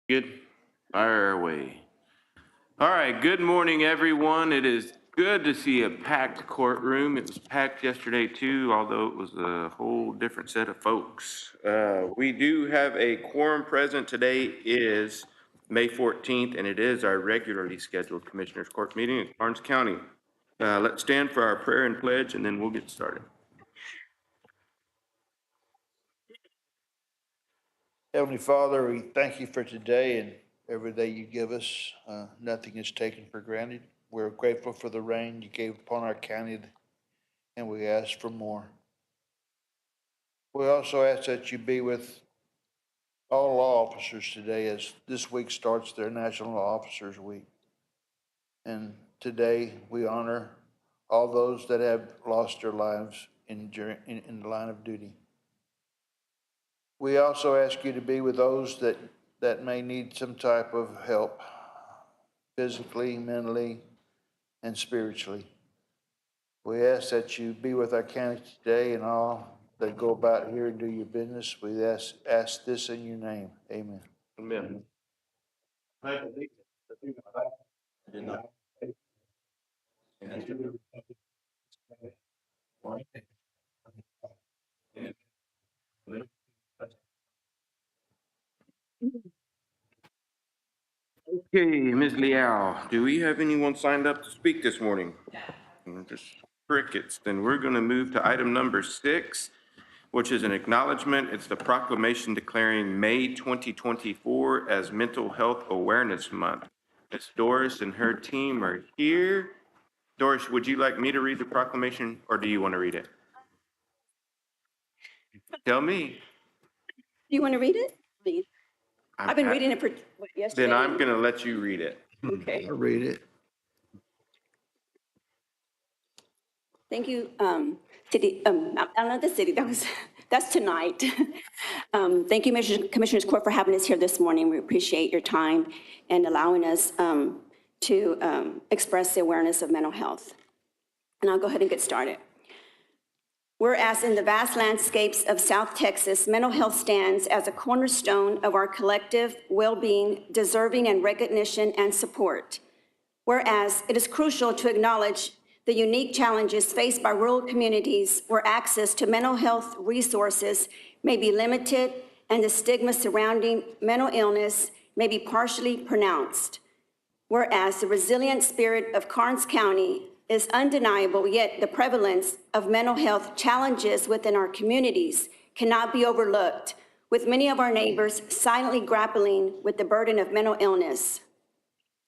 Good. Fire away. All right. Good morning, everyone. It is good to see a packed courtroom. It was packed yesterday too, although it was a whole different set of folks. We do have a quorum present. Today is May 14th, and it is our regularly scheduled Commissioners Court meeting in Karnes County. Let's stand for our prayer and pledge, and then we'll get started. Heavenly Father, we thank you for today and every day you give us. Nothing is taken for granted. We're grateful for the rain you gave upon our county, and we ask for more. We also ask that you be with all law officers today as this week starts their National Law Officers Week. And today we honor all those that have lost their lives in the line of duty. We also ask you to be with those that may need some type of help, physically, mentally, and spiritually. We ask that you be with our county today and all that go about here and do your business. We ask this in your name. Amen. Amen. Okay, Ms. Liao, do we have anyone signed up to speak this morning? Just crickets. Then we're going to move to item number 6, which is an acknowledgement. It's the proclamation declaring May 2024 as Mental Health Awareness Month. Ms. Doris and her team are here. Doris, would you like me to read the proclamation, or do you want to read it? Tell me. Do you want to read it? Please. I've been reading it for yesterday. Then I'm going to let you read it. Okay. I'll read it. Thank you, city. Not the city. That's tonight. Thank you, Commissioners Court, for having us here this morning. We appreciate your time and allowing us to express the awareness of mental health. And I'll go ahead and get started. Whereas in the vast landscapes of South Texas, mental health stands as a cornerstone of our collective well-being, deserving and recognition and support. Whereas it is crucial to acknowledge the unique challenges faced by rural communities where access to mental health resources may be limited and the stigma surrounding mental illness may be partially pronounced. Whereas the resilient spirit of Karnes County is undeniable, yet the prevalence of mental health challenges within our communities cannot be overlooked, with many of our neighbors silently grappling with the burden of mental illness.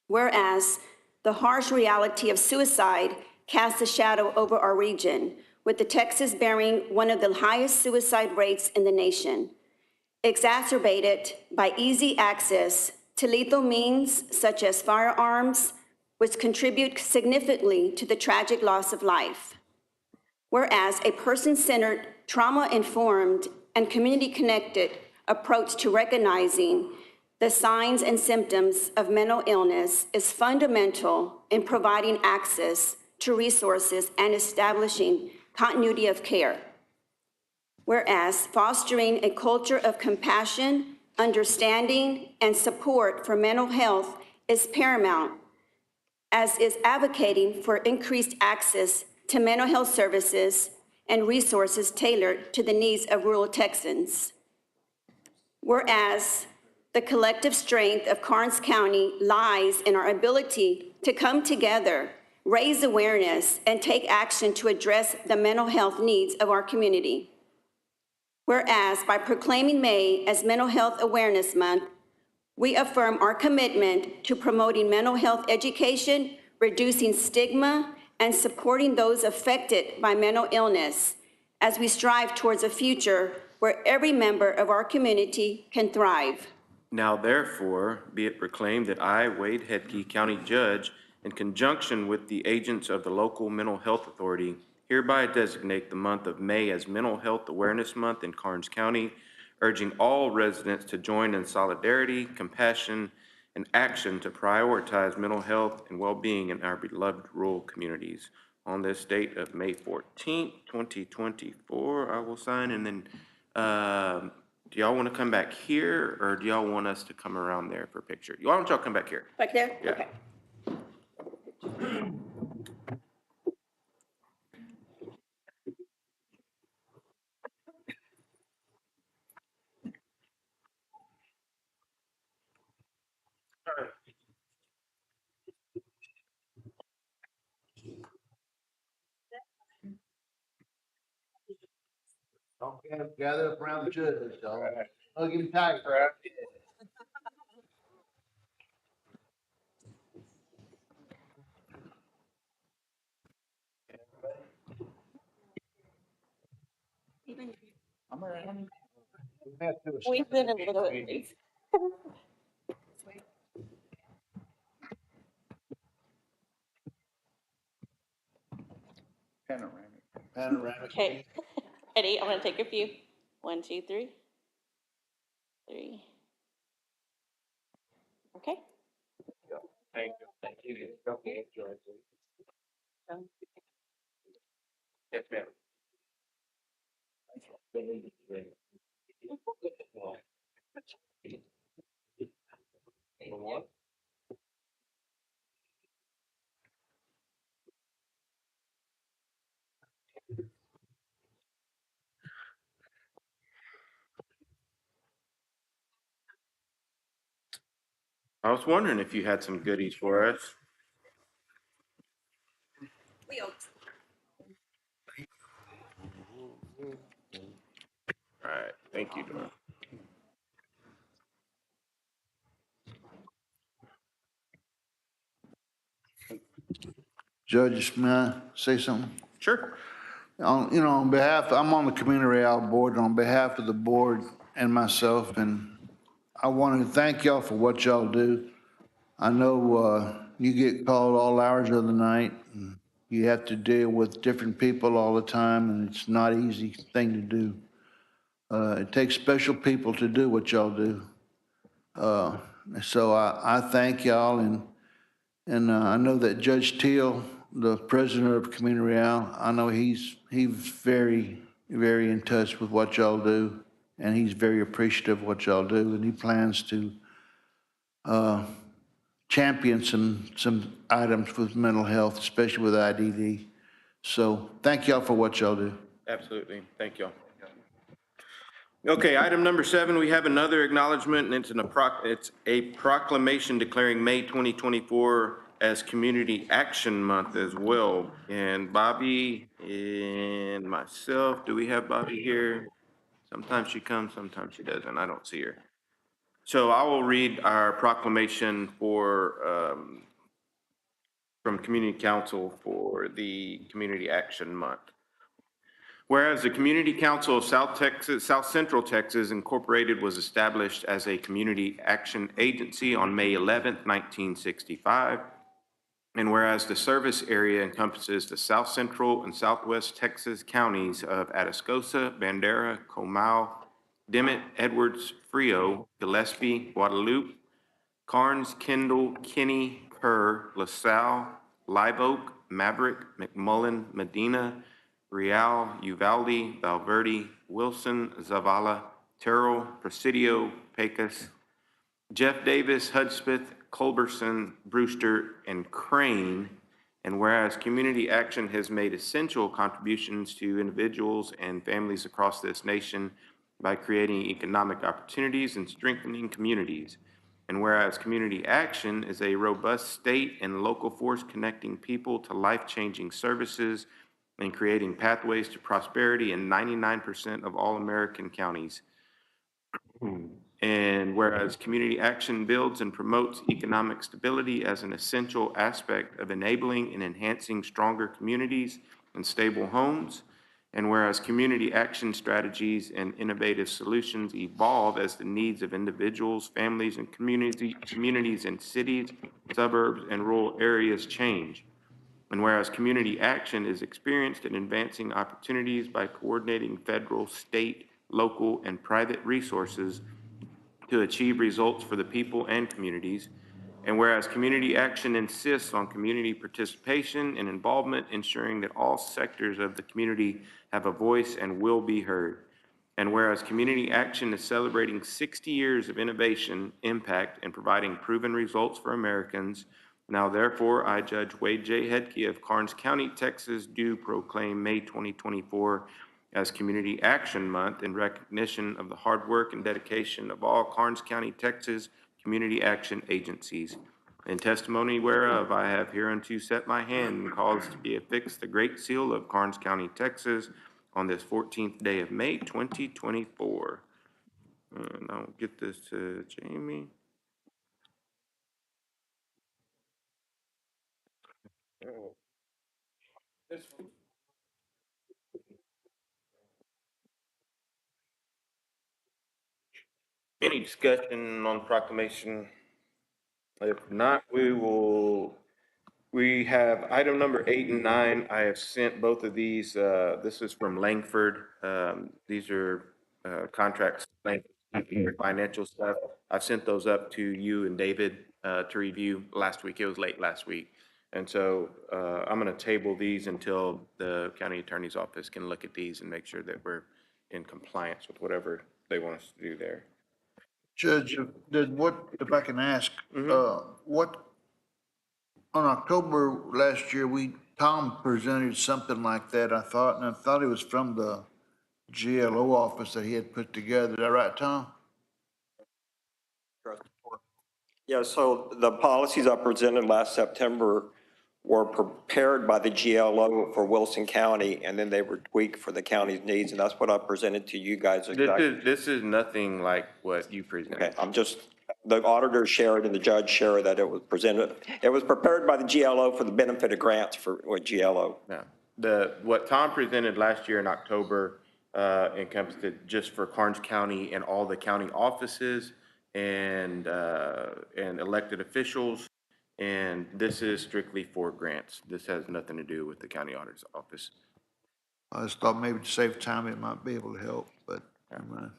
Whereas the harsh reality of suicide casts a shadow over our region, with the Texas bearing one of the highest suicide rates in the nation, exacerbated by easy access to lethal means such as firearms, which contribute significantly to the tragic loss of life. Whereas a person-centered, trauma-informed, and community-connected approach to recognizing the signs and symptoms of mental illness is fundamental in providing access to resources and establishing continuity of care. Whereas fostering a culture of compassion, understanding, and support for mental health is paramount, as is advocating for increased access to mental health services and resources tailored to the needs of rural Texans. Whereas the collective strength of Karnes County lies in our ability to come together, raise awareness, and take action to address the mental health needs of our community. Whereas by proclaiming May as Mental Health Awareness Month, we affirm our commitment to promoting mental health education, reducing stigma, and supporting those affected by mental illness as we strive towards a future where every member of our community can thrive. Now therefore, be it proclaimed that I, Wade Hedke, County Judge, in conjunction with the agents of the local mental health authority, hereby designate the month of May as Mental Health Awareness Month in Karnes County, urging all residents to join in solidarity, compassion, and action to prioritize mental health and well-being in our beloved rural communities. On this date of May 14th, 2024, I will sign, and then do y'all want to come back here, or do y'all want us to come around there for a picture? Why don't y'all come back here? Back there? Yeah. Okay. Okay, gather up around the judge, y'all. Hug him tight. I'm around. We've been a little. Panoramic. Okay, ready? I'm gonna take a few. 1, 2, 3. 3. Okay. Thank you. Thank you. Yes, ma'am. I was wondering if you had some goodies for us. We hope. All right, thank you, Dora. Judge, may I say something? Sure. On behalf, I'm on the Community Reality Board, and on behalf of the board and myself, and I want to thank y'all for what y'all do. I know you get called all hours of the night, and you have to deal with different people all the time, and it's not an easy thing to do. It takes special people to do what y'all do. So I thank y'all, and I know that Judge Teal, the president of Community Real, I know he's very, very in touch with what y'all do, and he's very appreciative of what y'all do, and he plans to champion some items with mental health, especially with IDD. So thank y'all for what y'all do. Absolutely. Thank y'all. Okay, item number 7, we have another acknowledgement, and it's a proclamation declaring May 2024 as Community Action Month as well. And Bobby and myself, do we have Bobby here? Sometimes she comes, sometimes she doesn't. I don't see her. So I will read our proclamation from Community Council for the Community Action Month. Whereas the Community Council of South Central Texas Incorporated was established as a community action agency on May 11th, 1965. And whereas the service area encompasses the South Central and Southwest Texas counties of Atascosa, Bandera, Comal, Dimmitt, Edwards, Frio, Gillespie, Guadalupe, Karnes, Kendall, Kinney, Kerr, LaSalle, Live Oak, Maverick, McMullen, Medina, Real, Uvalde, Valverde, Wilson, Zavala, Terrell, Presidio, Pecos, Jeff Davis, Hudspeth, Culberson, Brewster, and Crane. And whereas Community Action has made essential contributions to individuals and families across this nation by creating economic opportunities and strengthening communities. And whereas Community Action is a robust state and local force connecting people to life-changing services and creating pathways to prosperity in 99% of all American counties. And whereas Community Action builds and promotes economic stability as an essential aspect of enabling and enhancing stronger communities and stable homes. And whereas Community Action strategies and innovative solutions evolve as the needs of individuals, families, and communities in cities, suburbs, and rural areas change. And whereas Community Action is experienced in advancing opportunities by coordinating federal, state, local, and private resources to achieve results for the people and communities. And whereas Community Action insists on community participation and involvement, ensuring that all sectors of the community have a voice and will be heard. And whereas Community Action is celebrating 60 years of innovation, impact, and providing proven results for Americans, now therefore I, Judge Wade J. Hedke of Karnes County, Texas, do proclaim May 2024 as Community Action Month in recognition of the hard work and dedication of all Karnes County, Texas community action agencies. In testimony whereof, I have hereunto set my hand and caused to be affixed the Great Seal of Karnes County, Texas on this 14th day of May, 2024. And I'll get this to Jamie. Any discussion on proclamation? If not, we have item number 8 and 9. I have sent both of these. This is from Langford. These are contracts, financial stuff. I've sent those up to you and David to review last week. It was late last week. And so I'm going to table these until the county attorney's office can look at these and make sure that we're in compliance with whatever they want us to do there. Judge, if I can ask, what, on October last year, Tom presented something like that, I thought, and I thought it was from the GLO office that he had put together. Is that right, Tom? Yeah, so the policies I presented last September were prepared by the GLO for Wilson County, and then they were tweaked for the county's needs, and that's what I presented to you guys. This is nothing like what you presented. Okay, the auditor shared and the judge shared that it was presented. It was prepared by the GLO for the benefit of grants with GLO. Yeah, what Tom presented last year in October encompassed it just for Karnes County and all the county offices and elected officials. And this is strictly for grants. This has nothing to do with the county auditor's office. I just thought maybe to save time, it might be able to help, but never mind.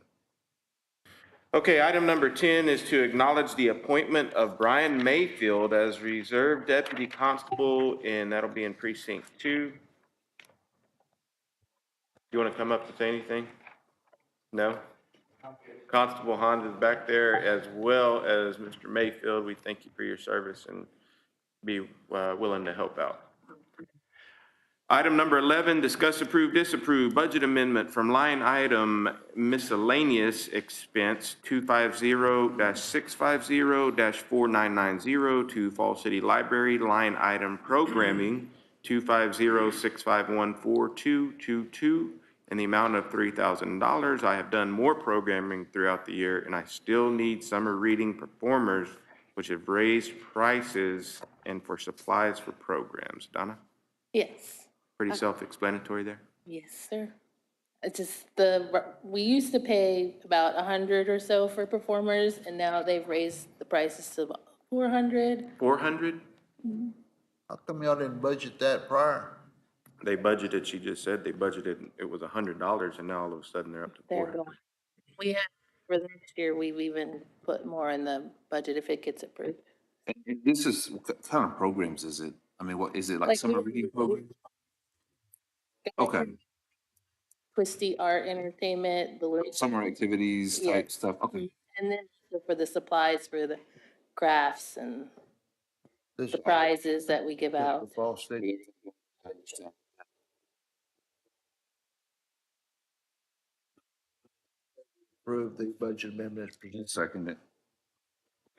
Okay, item number 10 is to acknowledge the appointment of Brian Mayfield as Reserve Deputy Constable, and that'll be in Precinct 2. You want to come up to say anything? No? Constable Hans is back there, as well as Mr. Mayfield. We thank you for your service and be willing to help out. Item number 11, discuss approve, disapprove budget amendment from line item miscellaneous expense 250-650-4990 to Fall City Library line item programming 250-651-4222 in the amount of $3,000. I have done more programming throughout the year, and I still need summer reading performers, which have raised prices and for supplies for programs. Donna? Yes, Pretty self-explanatory there. yes, sir. It's just we used to pay about 100 or so for performers, and now they've raised the prices to about 400. 400? How come y'all didn't budget that prior? They budgeted, she just said they budgeted, it was $100, and now all of a sudden they're up to They're 400. going. We have, for the next year, we've even put more in the budget if it gets approved. And this is, what kind of programs is it? I mean, what, is it like Like summer we- reading program? Okay, Twisty Art Entertainment, the little, summer activities type Yeah. stuff, okay. and then for the supplies for the crafts and This the prizes that we give out. the Fall City. I understand. Approve the budget amendment as presented. Second it.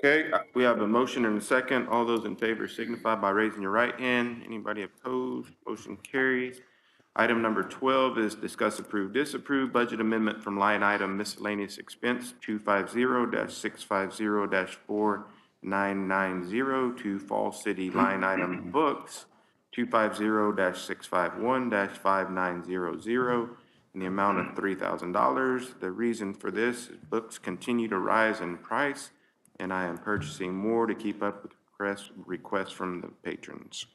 Okay, we have a motion and a second. All those in favor signify by raising your right hand. Anybody opposed? Motion carries. Item number 12 is discuss approve, disapprove budget amendment from line item miscellaneous expense 250-650-4990 to Fall City line item books 250-651-5900 in the amount of $3,000. The reason for this is books continue to rise in price, and I am purchasing more to keep up with requests from the patrons.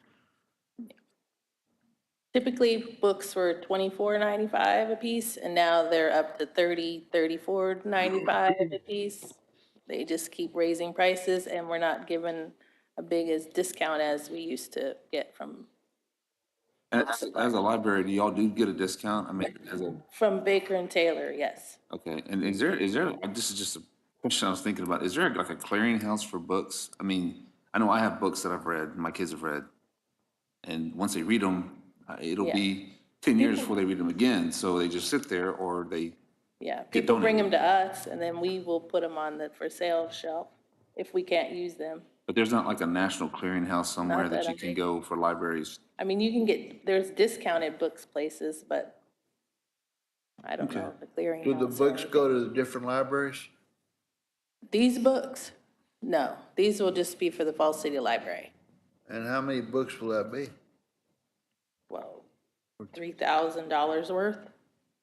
Typically, books were $24.95 a piece, and now they're up to $34.95 a piece. They just keep raising prices, and we're not given a big as discount as we used to get from As a library, do y'all do get a discount? I mean, Baker and Taylor, yes. okay, and is there, this is just a question I was thinking about, is there like a clearinghouse for books? I mean, I know I have books that I've read, my kids have read, and once they read them, it'll Yeah. be 10 years before they read them again, so they just sit there, or they, Yeah, Get people bring them donated. to us, and then we will put them on the for sale shelf if we can't use them. but there's not like a national clearinghouse somewhere Not that that you I can think. go for libraries? I mean, you can there's discounted books places, but I don't Okay. know, the clearinghouse. Do the or books anything. go to the different libraries? These books? No, these will just be for the Falls City Library. And how many books will that be? Well, $3,000 worth.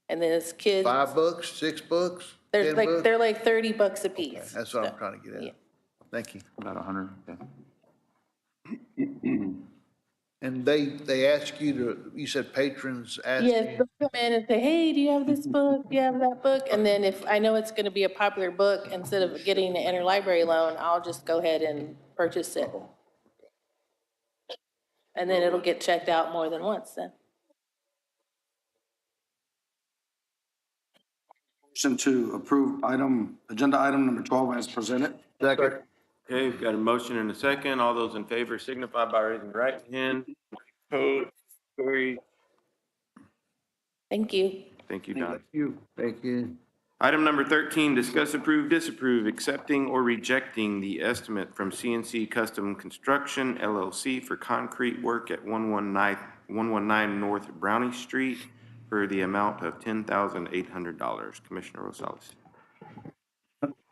And then it's kids, 5 books, 6 books, 10 books? they're like 30 bucks a piece. That's what I'm So, trying to get yeah. at. Thank you. About 100, yeah. And they ask you to, you said patrons ask Yes, you? they'll come in and say, hey, do you have this book? Do you have that book? And then if I know it's gonna be a popular book, instead of getting an interlibrary loan, I'll just go ahead and purchase it. And then it'll get checked out more than once then. Motion to approve agenda item number 12 as presented. Second. Okay, we've got a motion and a second. All those in favor signify by raising your right hand. Opposed? Carried. Thank you. Thank you, Don. Thank you. Item number 13, discuss approve, disapprove, accepting or rejecting the estimate from CNC Custom Construction LLC for concrete work at 119 North Brownie Street for the amount of $10,800. Commissioner Rosales.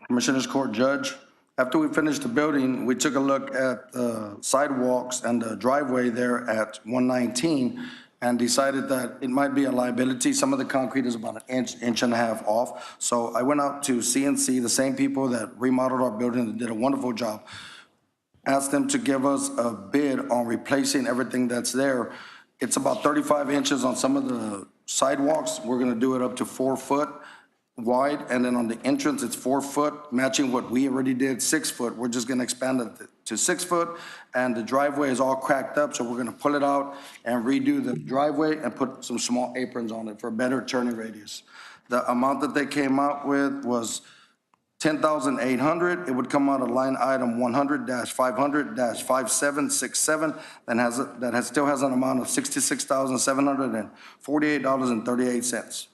Commissioners Court Judge, after we finished the building, we took a look at the sidewalks and the driveway there at 119 and decided that it might be a liability. Some of the concrete is about an inch and a half off. So I went out to CNC, the same people that remodeled our building, that did a wonderful job, asked them to give us a bid on replacing everything that's there. It's about 35 inches on some of the sidewalks. We're gonna do it up to 4 foot wide, and then on the entrance, it's 4 foot, matching what we already did, 6 foot. We're just gonna expand it to 6 foot, and the driveway is all cracked up, so we're gonna pull it out and redo the driveway and put some small aprons on it for a better turning radius. The amount that they came out with was $10,800. It would come out of line item 100-500-5767, still has an amount of $66,748.38.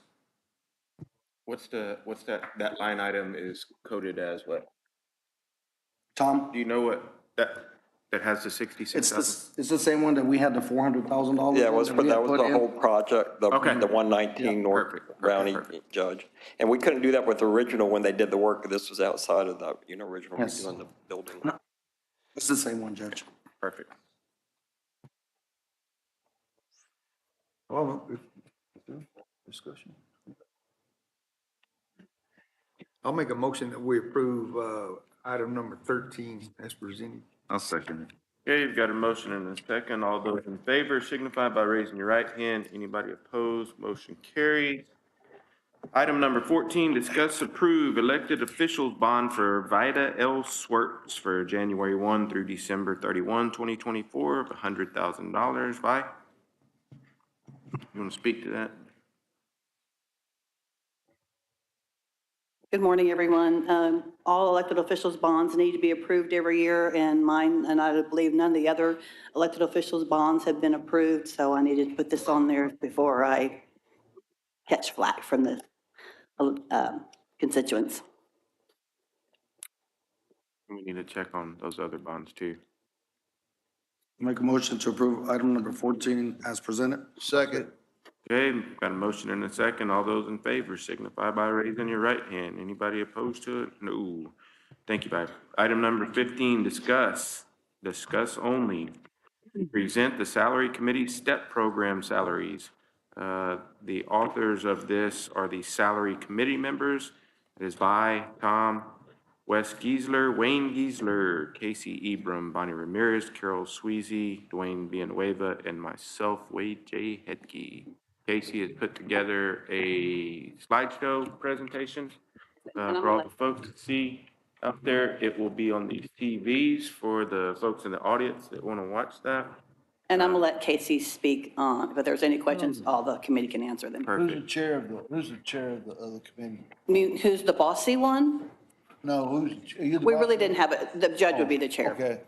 What's that line item is coded as what? Tom? Do you know what, that has the 66,000? It's the same one that we had the $400,000. Yeah, that was we had the put in. whole project, Okay. the 119 North Perfect. Brownie, Judge. And we couldn't do that with the original when they did the work. This was outside of the, original Yes. redoing the building. It's the same one, Judge. Perfect. Well, discussion. I'll make a motion that we approve item number 13 as presented. I'll second it. Okay, you've got a motion and a second. All those in favor signify by raising your right hand. Anybody opposed, motion carries. Item number 14, discuss approve elected officials bond for Vida L. Swerts for January 1 through December 31, 2024 of $100,000. Vi? You want to speak to that? Good morning, everyone. All elected officials' bonds need to be approved every year, and mine, and I believe none of the other elected officials' bonds have been approved, so I needed to put this on there before I catch flack from the constituents. We need to check on those other bonds too. Make a motion to approve item number 14 as presented. Second. Okay, we've got a motion and a second. All those in favor signify by raising your right hand. Anybody opposed to it? No. Thank you, Vice. Item number 15, discuss only. Present the salary committee step program salaries. The authors of this are the salary committee members. It is Vi, Tom, Wes Giesler, Wayne Giesler, Casey Ebram, Bonnie Ramirez, Carol Sweezy, Dwayne Villanueva, and myself, Wade J. Hedke. Casey has put together a slideshow presentation for all the folks to see up there. It will be on these TVs for the folks in the audience that want to watch that. And I'm gonna let Casey speak on, if there's any questions, all the committee can answer them. Who's the Perfect. chair of the committee? I mean, who's the bossy one? No, are you the We boss? really didn't have it, the judge would be the chair. Okay.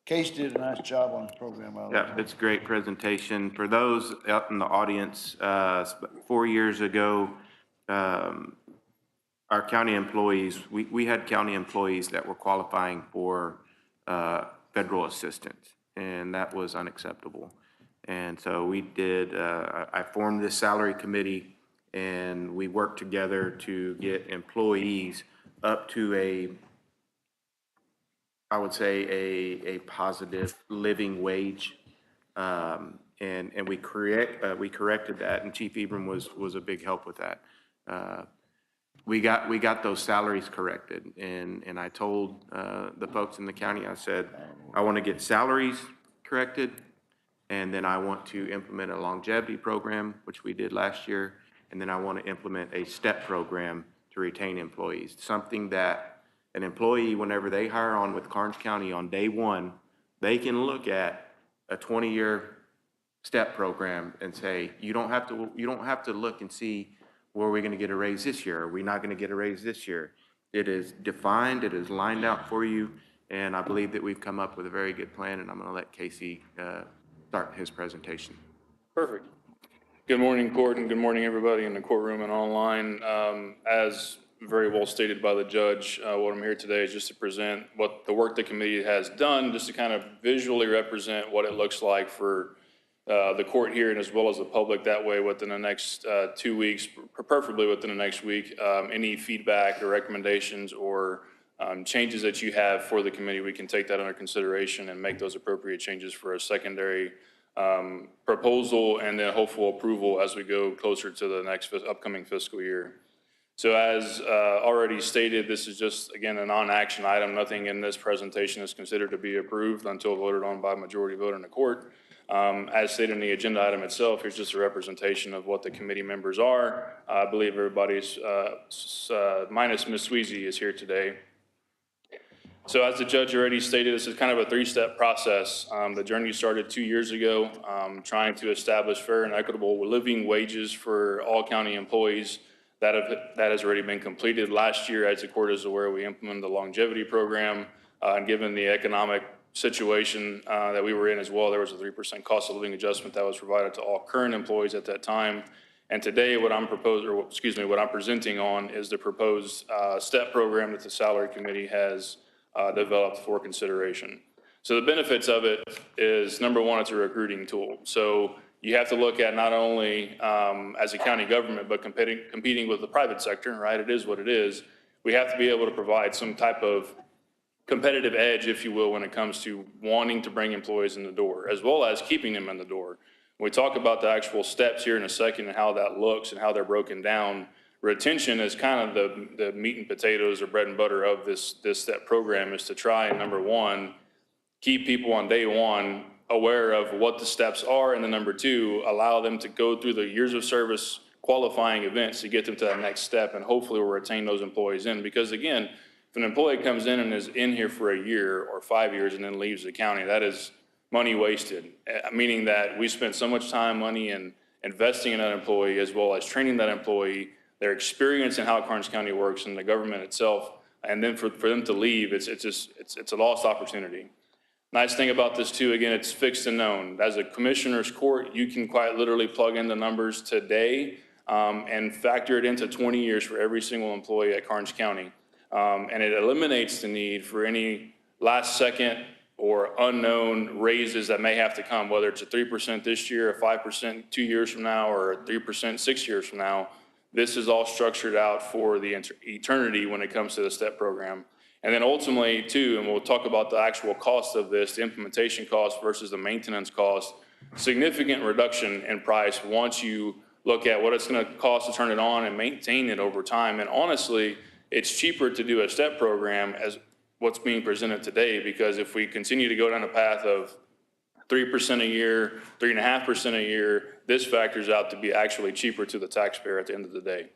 Case did a nice job on the program. Yeah, it's a great presentation. For those out in the audience, 4 years ago, our county employees, we had county employees that were qualifying for federal assistance, and that was unacceptable. And so we did, I formed this salary committee, and we worked together to get employees up to I would say a positive living wage. And we corrected that, and Chief Ebram was a big help with that. We got those salaries corrected, and I told the folks in the county, I said, I want to get salaries corrected, and then I want to implement a longevity program, which we did last year, and then I want to implement a step program to retain employees, something that an employee, whenever they hire on with Karnes County on day one, they can look at a 20-year step program and say, you don't have to look and see, where are we going to get a raise this year? Are we not going to get a raise this year? It is defined, it is lined out for you, and I believe that we've come up with a very good plan, and I'm going to let Casey start his presentation. Perfect. Good morning, Court, and good morning, everybody in the courtroom and online. As very well stated by the judge, what I'm here today is just to present what the work the committee has done, just to kind of visually represent what it looks like for the court here and as well as the public. That way, within the next 2 weeks, preferably within the next week, any feedback or recommendations or changes that you have for the committee, we can take that under consideration and make those appropriate changes for a secondary proposal and then hopeful approval as we go closer to the next upcoming fiscal year. So as already stated, this is just, again, a non-action item. Nothing in this presentation is considered to be approved until voted on by majority vote in the court. As stated in the agenda item itself, here's just a representation of what the committee members are. I believe everybody's, minus Ms. Sweezy, is here today. So as the judge already stated, this is kind of a three-step process. The journey started 2 years ago, trying to establish fair and equitable living wages for all county employees. That has already been completed. Last year, as the court is aware, we implemented the longevity program, and given the economic situation that we were in as well, there was a 3% cost of living adjustment that was provided to all current employees at that time. And today, what I'm presenting on is the proposed STEP program that the Salary Committee has developed for consideration. So the benefits of it is, number one, it's a recruiting tool. So you have to look at not only as a county government, but competing with the private sector, right? It is what it is. We have to be able to provide some type of competitive edge, if you will, when it comes to wanting to bring employees in the door, as well as keeping them in the door. When we talk about the actual steps here in a second and how that looks and how they're broken down, retention is kind of the meat and potatoes or bread and butter of this STEP program, is to try and, number one, keep people on day one aware of what the steps are, and then number two, allow them to go through the years of service qualifying events to get them to that next step, and hopefully we'll retain those employees in. Because again, if an employee comes in and is in here for a year or 5 years and then leaves the county, that is money wasted, meaning that we spent so much time, money, and investing in that employee, as well as training that employee, their experience in how Karnes County works and the government itself, and then for them to leave, it's a lost opportunity. Nice thing about this too, again, it's fixed and known. As a commissioner's court, you can quite literally plug in the numbers today and factor it into 20 years for every single employee at Karnes County. And it eliminates the need for any last second or unknown raises that may have to come, whether it's a 3% this year, a 5% 2 years from now, or a 3% 6 years from now. This is all structured out for the eternity when it comes to the STEP program. And then ultimately too, and we'll talk about the actual cost of this, the implementation cost versus the maintenance cost, significant reduction in price once you look at what it's going to cost to turn it on and maintain it over time. And honestly, it's cheaper to do a STEP program as what's being presented today, because if we continue to go down a path of 3% a year, 3.5% a year, this factors out to be actually cheaper to the taxpayer at the end of the day.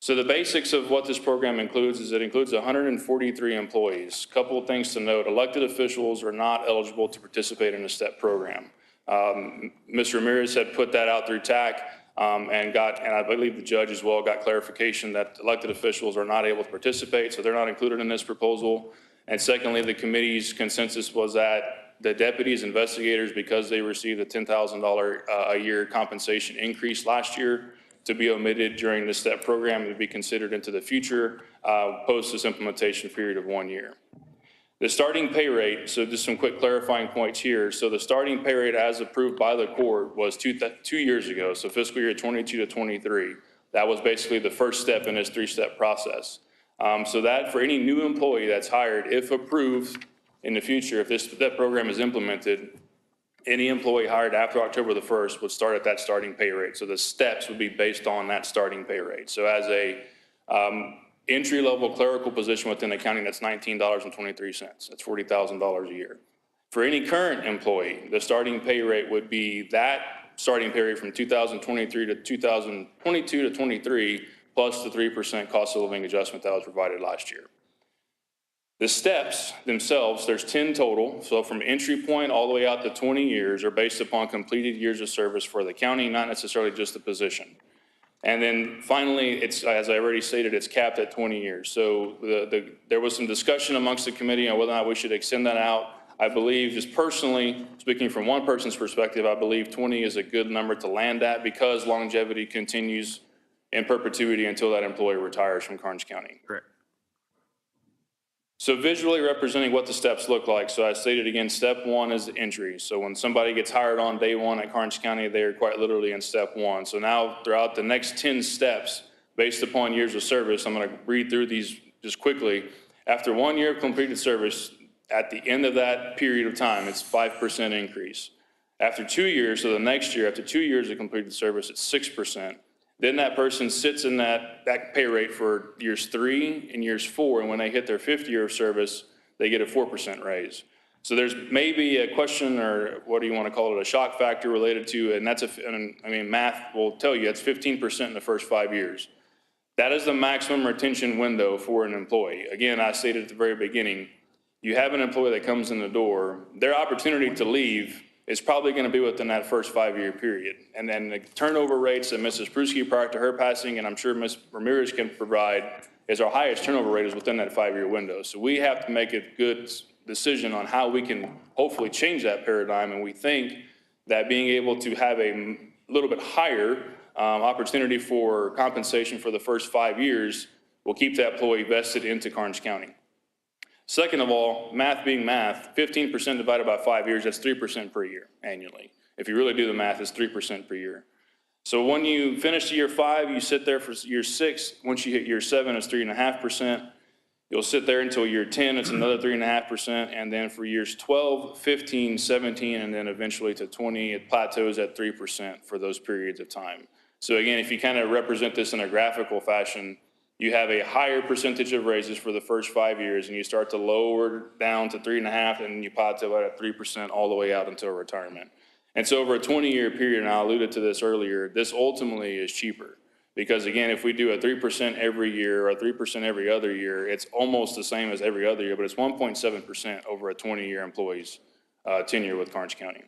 So the basics of what this program includes is it includes 143 employees. Couple of things to note: elected officials are not eligible to participate in a STEP program. Mr. Ramirez had put that out through TAC and I believe the judge as well got clarification that elected officials are not able to participate, so they're not included in this proposal. And secondly, the committee's consensus was that the deputies, investigators, because they received a $10,000 a year compensation increase last year, to be omitted during the STEP program and to be considered into the future post this implementation period of 1 year. The starting pay rate, so just some quick clarifying points here. So the starting pay rate as approved by the court was 2 years ago, so fiscal year 22 to 23. That was basically the first step in this 3-step process. So that for any new employee that's hired, if approved in the future, if this STEP program is implemented, any employee hired after October the 1st would start at that starting pay rate. So the steps would be based on that starting pay rate. So as a entry-level clerical position within the county, that's $19.23. That's $40,000 a year. For any current employee, the starting pay rate would be that starting pay rate from 2023 to 2022 to 23, plus the 3% cost of living adjustment that was provided last year. The steps themselves, there's 10 total. So from entry point all the way out to 20 years are based upon completed years of service for the county, not necessarily just the position. And then finally, it's, as I already stated, it's capped at 20 years. So there was some discussion amongst the committee on whether or not we should extend that out. I believe, just personally, speaking from one person's perspective, I believe 20 is a good number to land at, because longevity continues in perpetuity until that employee retires from Karnes County. Correct. So visually representing what the steps look like. So I stated again, step 1 is the entry. So when somebody gets hired on day 1 at Karnes County, they're quite literally in step 1. So now throughout the next 10 steps, based upon years of service, I'm going to read through these just quickly. After 1 year of completed service, at the end of that period of time, it's 5% increase. After 2 years, so the next year, after 2 years of completed service, it's 6%. Then that person sits in that pay rate for years 3 and years 4, and when they hit their 5th year of service, they get a 4% raise. So there's maybe a question, or what do you want to call it, a shock factor related to, and that's math will tell you it's 15% in the first 5 years. That is the maximum retention window for an employee. Again, I stated at the very beginning, you have an employee that comes in the door, their opportunity to leave is probably going to be within that first 5-year period. And then the turnover rates that Mrs. Pruski prior to her passing, and I'm sure Ms. Ramirez can provide, is our highest turnover rate is within that 5-year window. So we have to make a good decision on how we can hopefully change that paradigm. And we think that being able to have a little bit higher opportunity for compensation for the first 5 years will keep that employee vested into Karnes County. Second of all, math being math, 15% divided by 5 years, that's 3% per year annually. If you really do the math, it's 3% per year. So when you finish year 5, you sit there for year 6. Once you hit year 7, it's 3.5%. You'll sit there until year 10, it's another 3.5%. And then for years 12, 15, 17, and then eventually to 20, it plateaus at 3% for those periods of time. So again, if you kind of represent this in a graphical fashion, you have a higher percentage of raises for the first 5 years, and you start to lower down to 3.5, and you plateau at 3% all the way out until retirement. And so over a 20-year period, and I alluded to this earlier, this ultimately is cheaper. Because again, if we do a 3% every year or 3% every other year, it's almost the same as every other year, but it's 1.7% over a 20-year employee's tenure with Karnes County.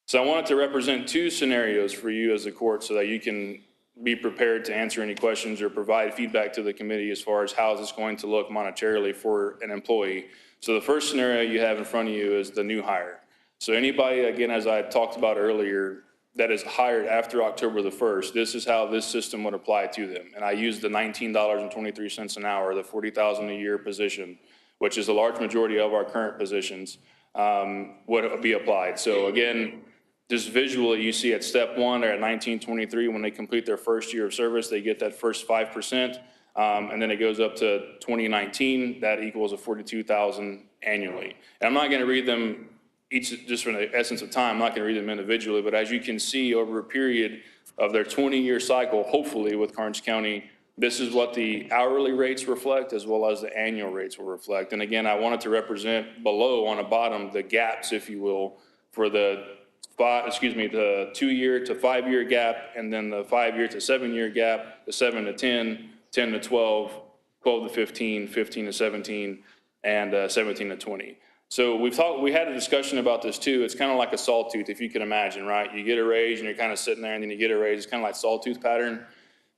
So I wanted to represent 2 scenarios for you as a court so that you can be prepared to answer any questions or provide feedback to the committee as far as how is this going to look monetarily for an employee. So the first scenario you have in front of you is the new hire. So anybody, again, as I talked about earlier, that is hired after October the 1st, this is how this system would apply to them. And I use the $19.23 an hour, the $40,000 a year position, which is a large majority of our current positions, would be applied. So again, just visually, you see at step 1, they're at $19.23. When they complete their first year of service, they get that first 5%, and then it goes up to 2019. That equals a $42,000 annually. And I'm not going to read them each, just for the essence of time, I'm not going to read them individually, but as you can see over a period of their 20-year cycle, hopefully with Karnes County, this is what the hourly rates reflect as well as the annual rates will reflect. And again, I wanted to represent below on the bottom the gaps, if you will, for the 2-year to 5-year gap, and then the 5-year to 7-year gap, the 7 to 10, 10 to 12, 12 to 15, 15 to 17, and 17 to 20. So we had a discussion about this too. It's kind of like a sawtooth, if you can imagine, right? You get a raise and you're kind of sitting there and then you get a raise. It's kind of like sawtooth pattern.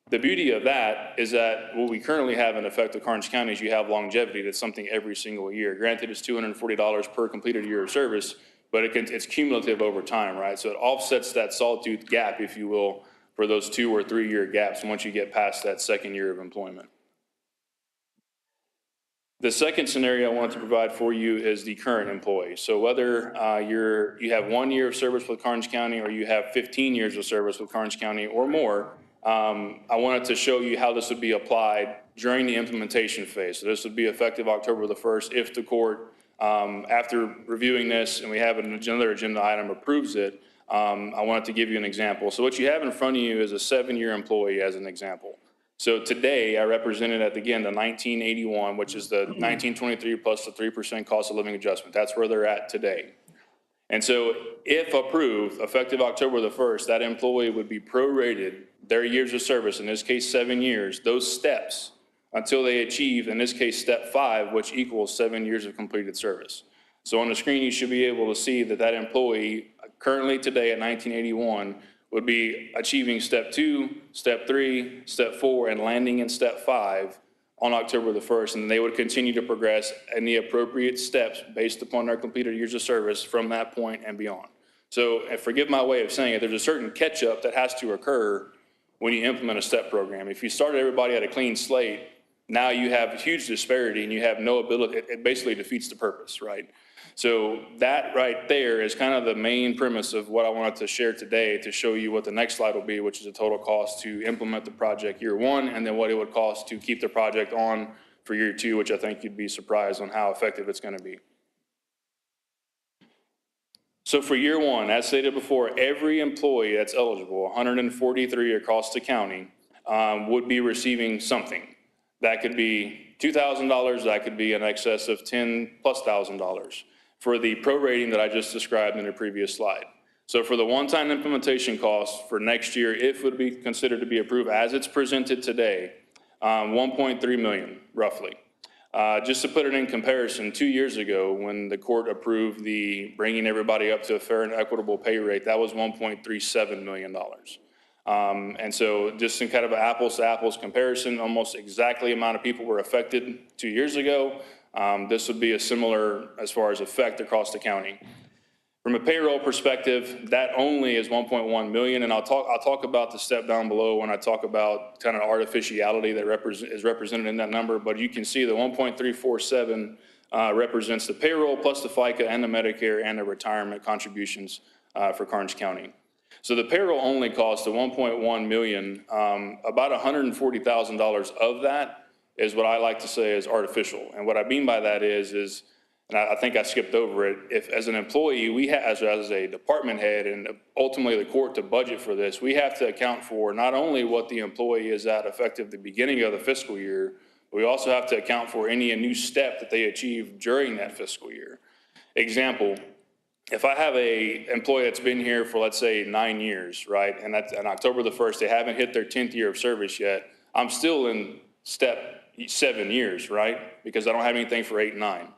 The beauty of that is that what we currently have in effect with Karnes County is you have longevity. That's something every single year. Granted, it's $240 per completed year of service, but it's cumulative over time, right? So it offsets that sawtooth gap, if you will, for those 2 or 3 year gaps once you get past that second year of employment. The second scenario I wanted to provide for you is the current employee. So whether you have 1 year of service with Karnes County or you have 15 years of service with Karnes County or more, I wanted to show you how this would be applied during the implementation phase. So this would be effective October the 1st if the court, after reviewing this and we have another agenda item, approves it. I wanted to give you an example. So what you have in front of you is a 7-year employee as an example. So today I represented at, again, the 1981, which is the 1923 plus the 3% cost of living adjustment. That's where they're at today. And so if approved, effective October the 1st, that employee would be prorated their years of service, in this case 7 years, those steps, until they achieve, in this case, step 5, which equals 7 years of completed service. So on the screen, you should be able to see that that employee currently today at 1981 would be achieving step 2, step 3, step 4, and landing in step 5 on October the 1st. And they would continue to progress in the appropriate steps based upon their completed years of service from that point and beyond. So, and forgive my way of saying it, there's a certain catch-up that has to occur when you implement a step program. If you started everybody at a clean slate, now you have a huge disparity and you have no ability, it basically defeats the purpose, right? So that right there is kind of the main premise of what I wanted to share today to show you what the next slide will be, which is the total cost to implement the project year 1, and then what it would cost to keep the project on for year 2, which I think you'd be surprised on how effective it's going to be. So for year 1, as stated before, every employee that's eligible, 143 across the county, would be receiving something. That could be $2,000, that could be in excess of $10,000+ for the prorating that I just described in the previous slide. So for the one-time implementation cost for next year, if it would be considered to be approved as it's presented today, $1.3 million, roughly. Just to put it in comparison, 2 years ago, when the court approved the bringing everybody up to a fair and equitable pay rate, that was $1.37 million. And so just in kind of an apples to apples comparison, almost exactly the amount of people were affected 2 years ago. This would be a similar as far as effect across the county. From a payroll perspective, that only is 1.1 million, and I'll talk about the step down below when I talk about kind of artificiality that is represented in that number. But you can see the 1.347 represents the payroll plus the FICA and the Medicare and the retirement contributions for Karnes County. So the payroll only cost the 1.1 million. About $140,000 of that is what I like to say is artificial, and what I mean by that is. And I think I skipped over it. If, as an employee, we have, as a department head and ultimately the court to budget for this, we have to account for not only what the employee is at effective the beginning of the fiscal year, but we also have to account for any new step that they achieve during that fiscal year. Example, if I have a employee that's been here for, let's say, 9 years, right? And that's on October the 1st, they haven't hit their 10th year of service yet. I'm still in step 7 years, right? Because I don't have anything for 8 and 9.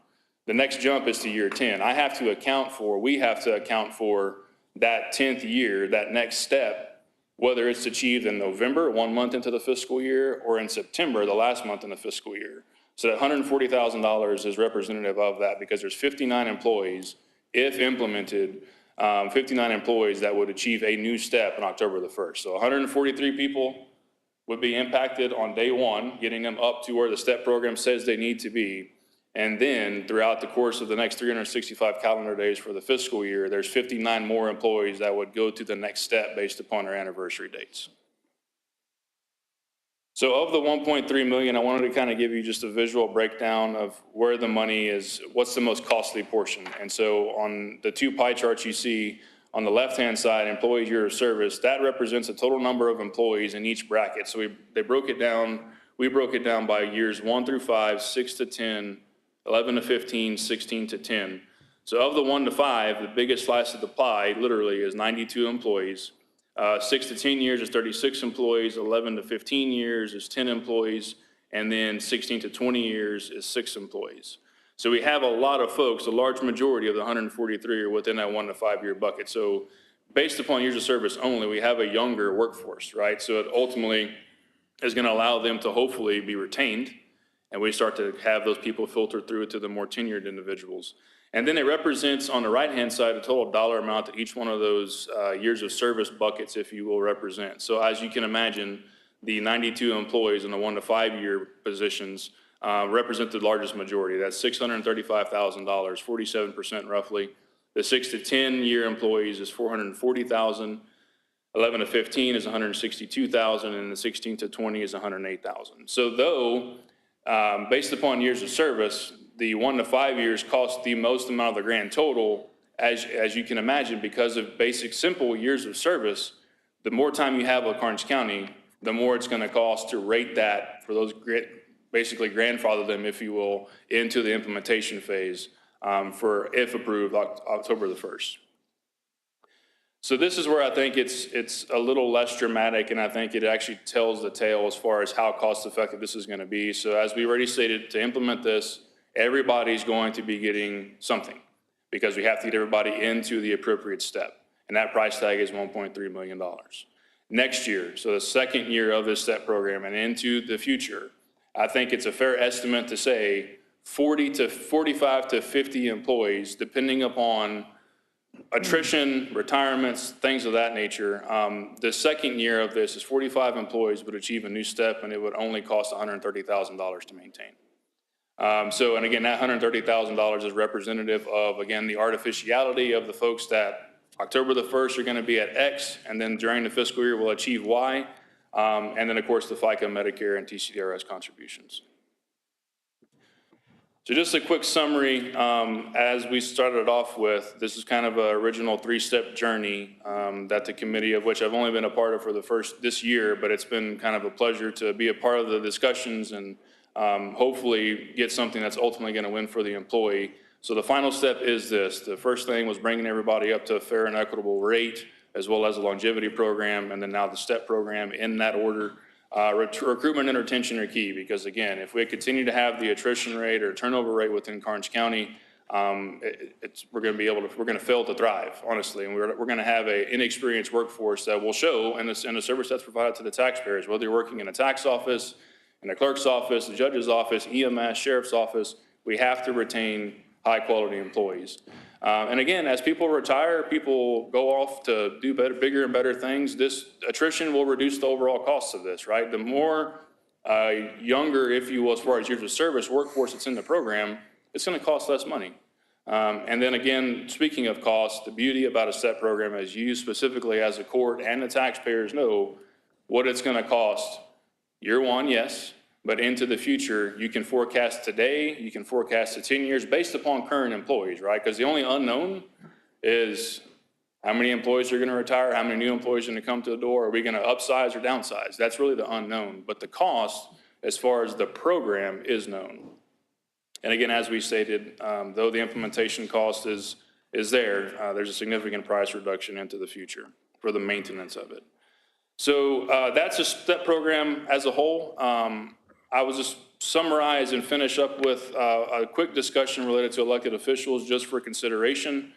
The next jump is to year 10. We have to account for that 10th year, that next step, whether it's achieved in November, 1 month into the fiscal year, or in September, the last month in the fiscal year. So that $140,000 is representative of that because there's 59 employees, if implemented, 59 employees that would achieve a new step on October the 1st. So 143 people would be impacted on day one, getting them up to where the STEP program says they need to be. And then throughout the course of the next 365 calendar days for the fiscal year, there's 59 more employees that would go to the next step based upon their anniversary dates. So of the 1.3 million, I wanted to kind of give you just a visual breakdown of where the money is, what's the most costly portion. And so on the 2 pie charts you see on the left-hand side, employee year of service, that represents the total number of employees in each bracket. So we broke it down by years 1 through 5, 6 to 10, 11 to 15, 16 to 10. So of the 1 to 5, the biggest slice of the pie literally is 92 employees. 6 to 10 years is 36 employees, 11 to 15 years is 10 employees, and then 16 to 20 years is 6 employees. So we have a lot of folks, a large majority of the 143 are within that 1 to 5 year bucket. So based upon years of service only, we have a younger workforce, right? So it ultimately is going to allow them to hopefully be retained, and we start to have those people filter through to the more tenured individuals. And then it represents on the right-hand side a total dollar amount that each one of those years of service buckets, if you will, represent. So as you can imagine, the 92 employees in the 1 to 5 year positions represent the largest majority. That's $635,000, 47% roughly. The 6 to 10 year employees is $440,000. 11 to 15 is $162,000, and the 16 to 20 is $108,000. So though, based upon years of service, the 1 to 5 years cost the most amount of the grand total, as you can imagine, because of basic, simple years of service. The more time you have with Karnes County, the more it's going to cost to rate that for those, basically grandfather them, if you will, into the implementation phase for, if approved, October the 1st. So this is where I think it's a little less dramatic, and I think it actually tells the tale as far as how cost effective this is going to be. So as we already stated, to implement this, everybody's going to be getting something because we have to get everybody into the appropriate step. And that price tag is $1.3 million. Next year, so the second year of this STEP program and into the future, I think it's a fair estimate to say 40 to 45 to 50 employees, depending upon attrition, retirements, things of that nature. The second year of this is 45 employees would achieve a new step, and it would only cost $130,000 to maintain. So, and again, that $130,000 is representative of, again, the artificiality of the folks that October the 1st are going to be at X, and then during the fiscal year will achieve Y, and then, of course, the FICA, Medicare, and TCDRS contributions. So just a quick summary, as we started off with, this is kind of an original 3-step journey that the committee, of which I've only been a part of for this year, but it's been kind of a pleasure to be a part of the discussions and hopefully get something that's ultimately going to win for the employee. So the final step is this. The first thing was bringing everybody up to a fair and equitable rate, as well as a longevity program, and then now the STEP program in that order. Recruitment and retention are key because, again, if we continue to have the attrition rate or turnover rate within Karnes County, we're going to fail to thrive, honestly. And we're going to have an inexperienced workforce that will show in the service that's provided to the taxpayers, whether you're working in a tax office, in a clerk's office, the judge's office, EMS, sheriff's office. We have to retain high-quality employees. And again, as people retire, people go off to do better, bigger and better things. This attrition will reduce the overall costs of this, right? The more younger, if you will, as far as years of service, workforce that's in the program, it's going to cost less money. And then again, speaking of cost, the beauty about a STEP program is you specifically as a court and the taxpayers know what it's going to cost. Year one, yes, but into the future, you can forecast today, you can forecast to 10 years based upon current employees, right? Because the only unknown is how many employees are going to retire, how many new employees are going to come to the door, are we going to upsize or downsize? That's really the unknown. But the cost, as far as the program, is known. And again, as we stated, though the implementation cost is there, there's a significant price reduction into the future for the maintenance of it. So that's a STEP program as a whole. I will just summarize and finish up with a quick discussion related to elected officials just for consideration.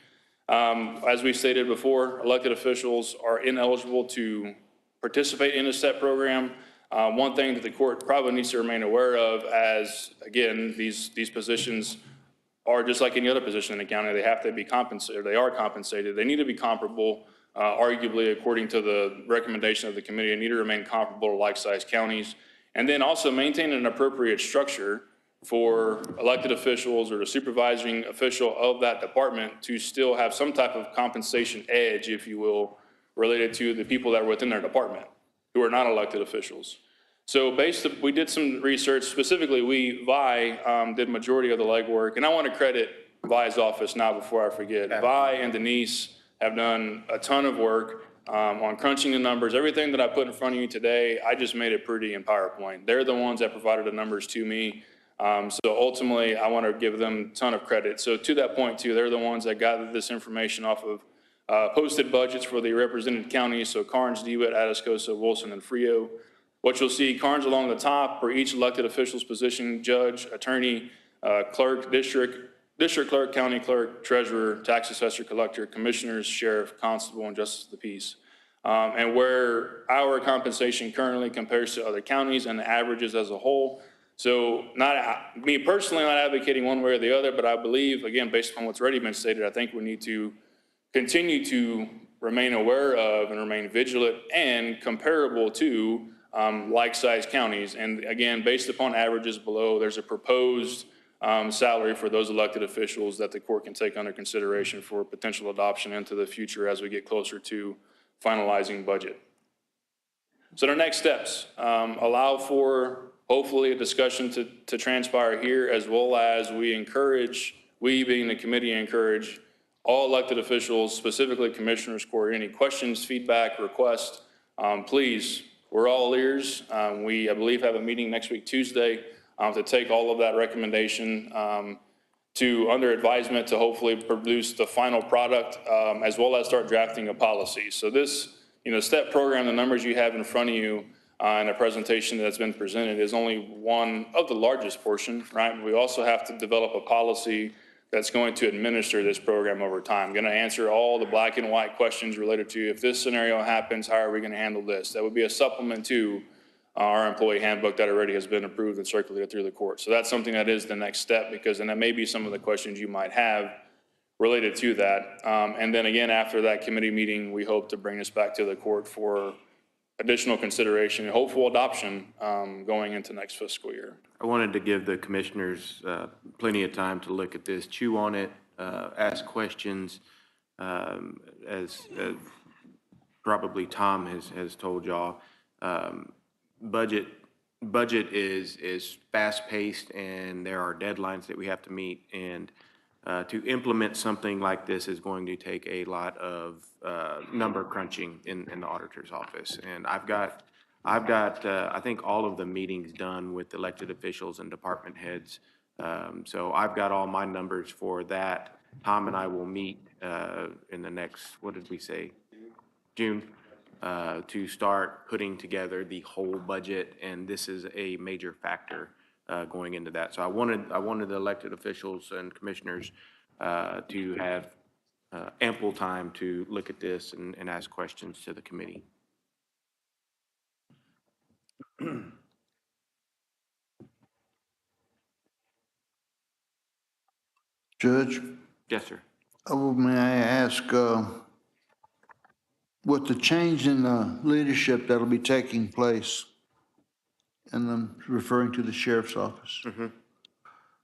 As we stated before, elected officials are ineligible to participate in a STEP program. One thing that the court probably needs to remain aware of as, again, these positions are just like any other position in the county. They have to be compensated. They are compensated. They need to be comparable. Arguably, according to the recommendation of the committee, they need to remain comparable to like-sized counties. And then also maintain an appropriate structure for elected officials or the supervising official of that department to still have some type of compensation edge, if you will, related to the people that are within their department who are not elected officials. So we did some research, specifically Vi did majority of the legwork, and I want to credit Vi's office now before I forget. Vi and Denise have done a ton of work on crunching the numbers. Everything that I put in front of you today, I just made it pretty in PowerPoint. They're the ones that provided the numbers to me. So ultimately, I want to give them a ton of credit. So to that point too, they're the ones that gathered this information off of posted budgets for the represented counties, so Karnes, DeWitt, Atascosa, Wilson, and Frio. What you'll see, Karnes along the top for each elected official's position: judge, attorney, clerk, district clerk, county clerk, treasurer, tax assessor, collector, commissioners, sheriff, constable, and justice of the peace. And where our compensation currently compares to other counties and the averages as a whole. So me personally not advocating one way or the other, but I believe, again, based on what's already been stated, I think we need to continue to remain aware of and remain vigilant and comparable to like-sized counties. And again, based upon averages below, there's a proposed salary for those elected officials that the court can take under consideration for potential adoption into the future as we get closer to finalizing budget. So the next steps allow for hopefully a discussion to transpire here, as well as we being the committee, encourage all elected officials, specifically commissioners court, any questions, feedback, requests, please, we're all ears. We, I believe, have a meeting next week, Tuesday, to take all of that recommendation under advisement to hopefully produce the final product, as well as start drafting a policy. So this, STEP program, the numbers you have in front of you in a presentation that's been presented is only one of the largest portion, right? We also have to develop a policy that's going to administer this program over time. Going to answer all the black and white questions related to if this scenario happens, how are we going to handle this? That would be a supplement to our employee handbook that already has been approved and circulated through the court. So that's something that is the next step, because then that may be some of the questions you might have related to that. And then again, after that committee meeting, we hope to bring this back to the court for additional consideration and hopeful adoption going into next fiscal year. I wanted to give the commissioners plenty of time to look at this, chew on it, ask questions. As probably Tom has told y'all, budget is fast-paced, and there are deadlines that we have to meet, and to implement something like this is going to take a lot of number crunching in the auditor's office. And I've got I think all of the meetings done with elected officials and department heads. So I've got all my numbers for that. Tom and I will meet in the next, what did we say? June. to start putting together the whole budget, and this is a major factor going into that. So I wanted the elected officials and commissioners to have ample time to look at this and ask questions to the committee. Judge, Yes, sir. may I ask, with the change in leadership that'll be taking place, and I'm referring to the sheriff's office.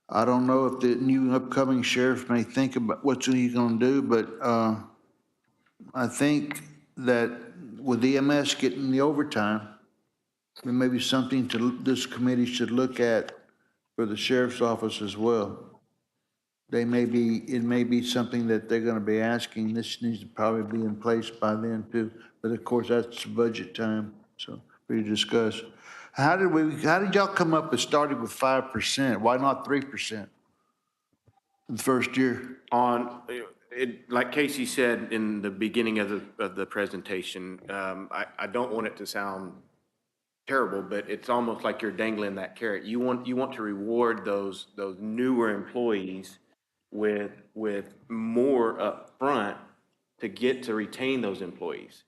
I don't know if the new upcoming sheriff may think about what he's gonna do, but I think that with EMS getting the overtime, there may be something this committee should look at for the sheriff's office as well. It may be something that they're gonna be asking. This needs to probably be in place by then too. But of course, that's budget time, so we discuss. How did y'all come up with starting with 5%? Why not 3%? The first year? Like Casey said in the beginning of the presentation, I don't want it to sound terrible, but it's almost like you're dangling that carrot. You want to reward those newer employees with more upfront to get to retain those employees.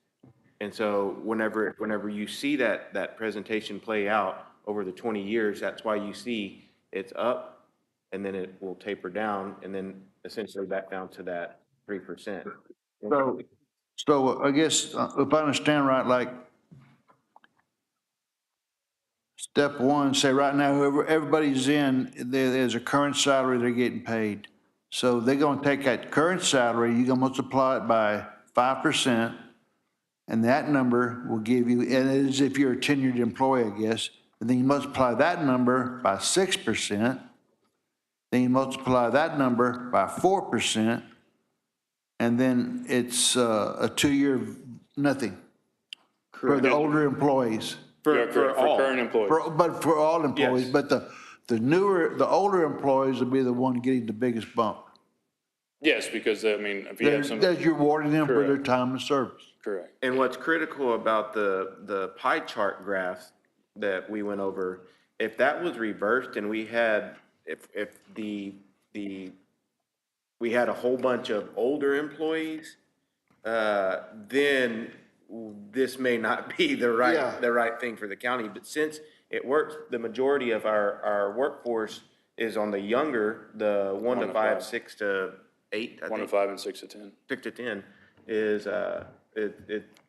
And so whenever you see that presentation play out over the 20 years, that's why you see it's up and then it will taper down and then essentially back down to that 3%. So I guess if I understand right, like step one, say right now, everybody's in, there's a current salary they're getting paid. So they're gonna take that current salary, you're gonna multiply it by 5%, and that number will give you, and it is if you're a tenured employee, I guess, and then you multiply that number by 6%, then you multiply that number by 4%, and then it's a 2-year nothing for the older employees. Yeah, correct, for current employees. But for all employees, Yes. but the older employees will be the one getting the biggest bump. Yes, because, I mean, if you have some, That you're rewarding them for their Correct. time of service. correct. And what's critical about the pie chart graphs that we went over, if that was reversed and we had, if we had a whole bunch of older employees, then this may not be the Yeah. right thing for the county. But since it works, the majority of our workforce is on the younger, the 1 to 5, 6 to 8, I 1 to think, 5 and 6 to 10. 6 to 10 is,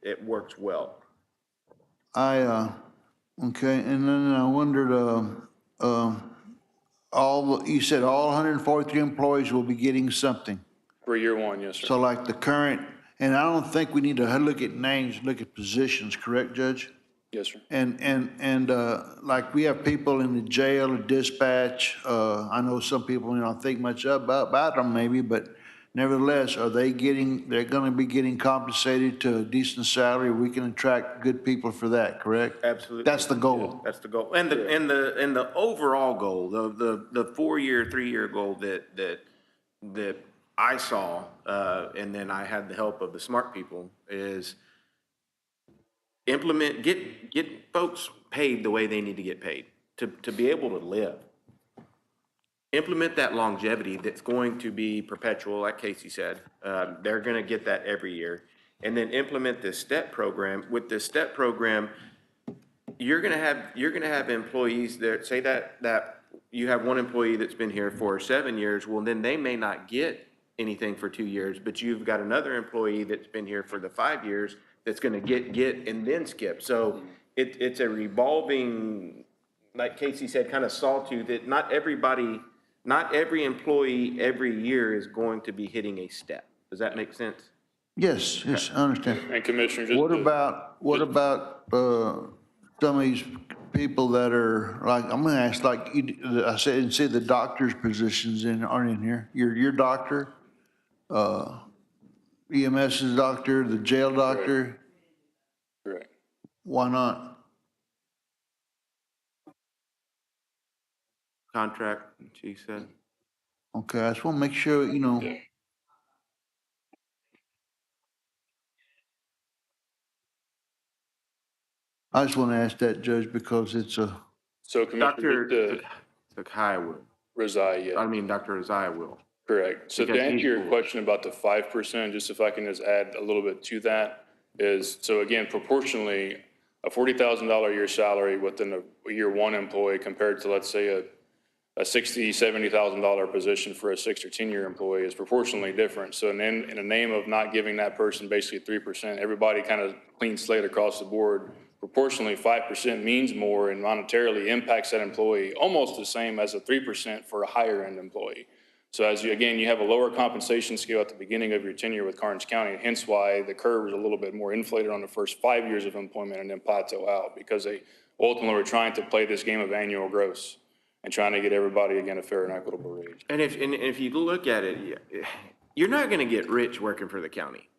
it works well. Okay, and then I wondered, you said all 143 employees will be getting something. For year one, yes, sir. So like the current, and I don't think we need to look at names, look at positions, correct, Judge? Yes, sir. And like we have people in the jail, the dispatch, I know some people, don't think much about them maybe, but nevertheless, they're gonna be getting compensated to a decent salary? We can attract good people for that, correct? Absolutely. That's the goal. That's the goal. And the overall goal, the 4-year, 3-year goal that I saw, and then I had the help of the smart people, is get folks paid the way they need to get paid to be able to live. Implement that longevity that's going to be perpetual, like Casey said. They're gonna get that every year. And then implement this STEP program. With this STEP program, you're gonna have employees that say that you have one employee that's been here for 7 years, well, then they may not get anything for 2 years, but you've got another employee that's been here for the 5 years that's gonna get and then skip. So it's a revolving, like Casey said, kind of sawtooth, that not every employee every year is going to be hitting a step. Does that make sense? Yes, I understand. And Commissioner, just What to- about some of these people that are, like, I'm gonna ask, like, I said, and see the doctor's positions aren't in here. Your doctor, EMS's doctor, the jail doctor, Correct. why not? Contract, she said. Okay, I just wanna make sure, Yeah. I just want to ask that, Judge, because it's a, So Commissioner, just Dr. to Sakai will. reside, yeah. I mean, Dr. Isaiah will. Correct. So to Because he's answer your full. question about the 5%, just if I can just add a little bit to that, is, so again, proportionally, a $40,000 a year salary within a year one employee compared to, let's say, a $60,000, $70,000 position for a 6 or 10-year employee is proportionally different. So in the name of not giving that person basically 3%, everybody kind of clean slate across the board, proportionally 5% means more and monetarily impacts that employee almost the same as a 3% for a higher end employee. So as you, again, you have a lower compensation scale at the beginning of your tenure with Karnes County, hence why the curve is a little bit more inflated on the first 5 years of employment and then plateau out, because they ultimately were trying to play this game of annual gross and trying to get everybody, again, a fair and equitable wage. And if you look at it, you're not gonna get rich working for the county.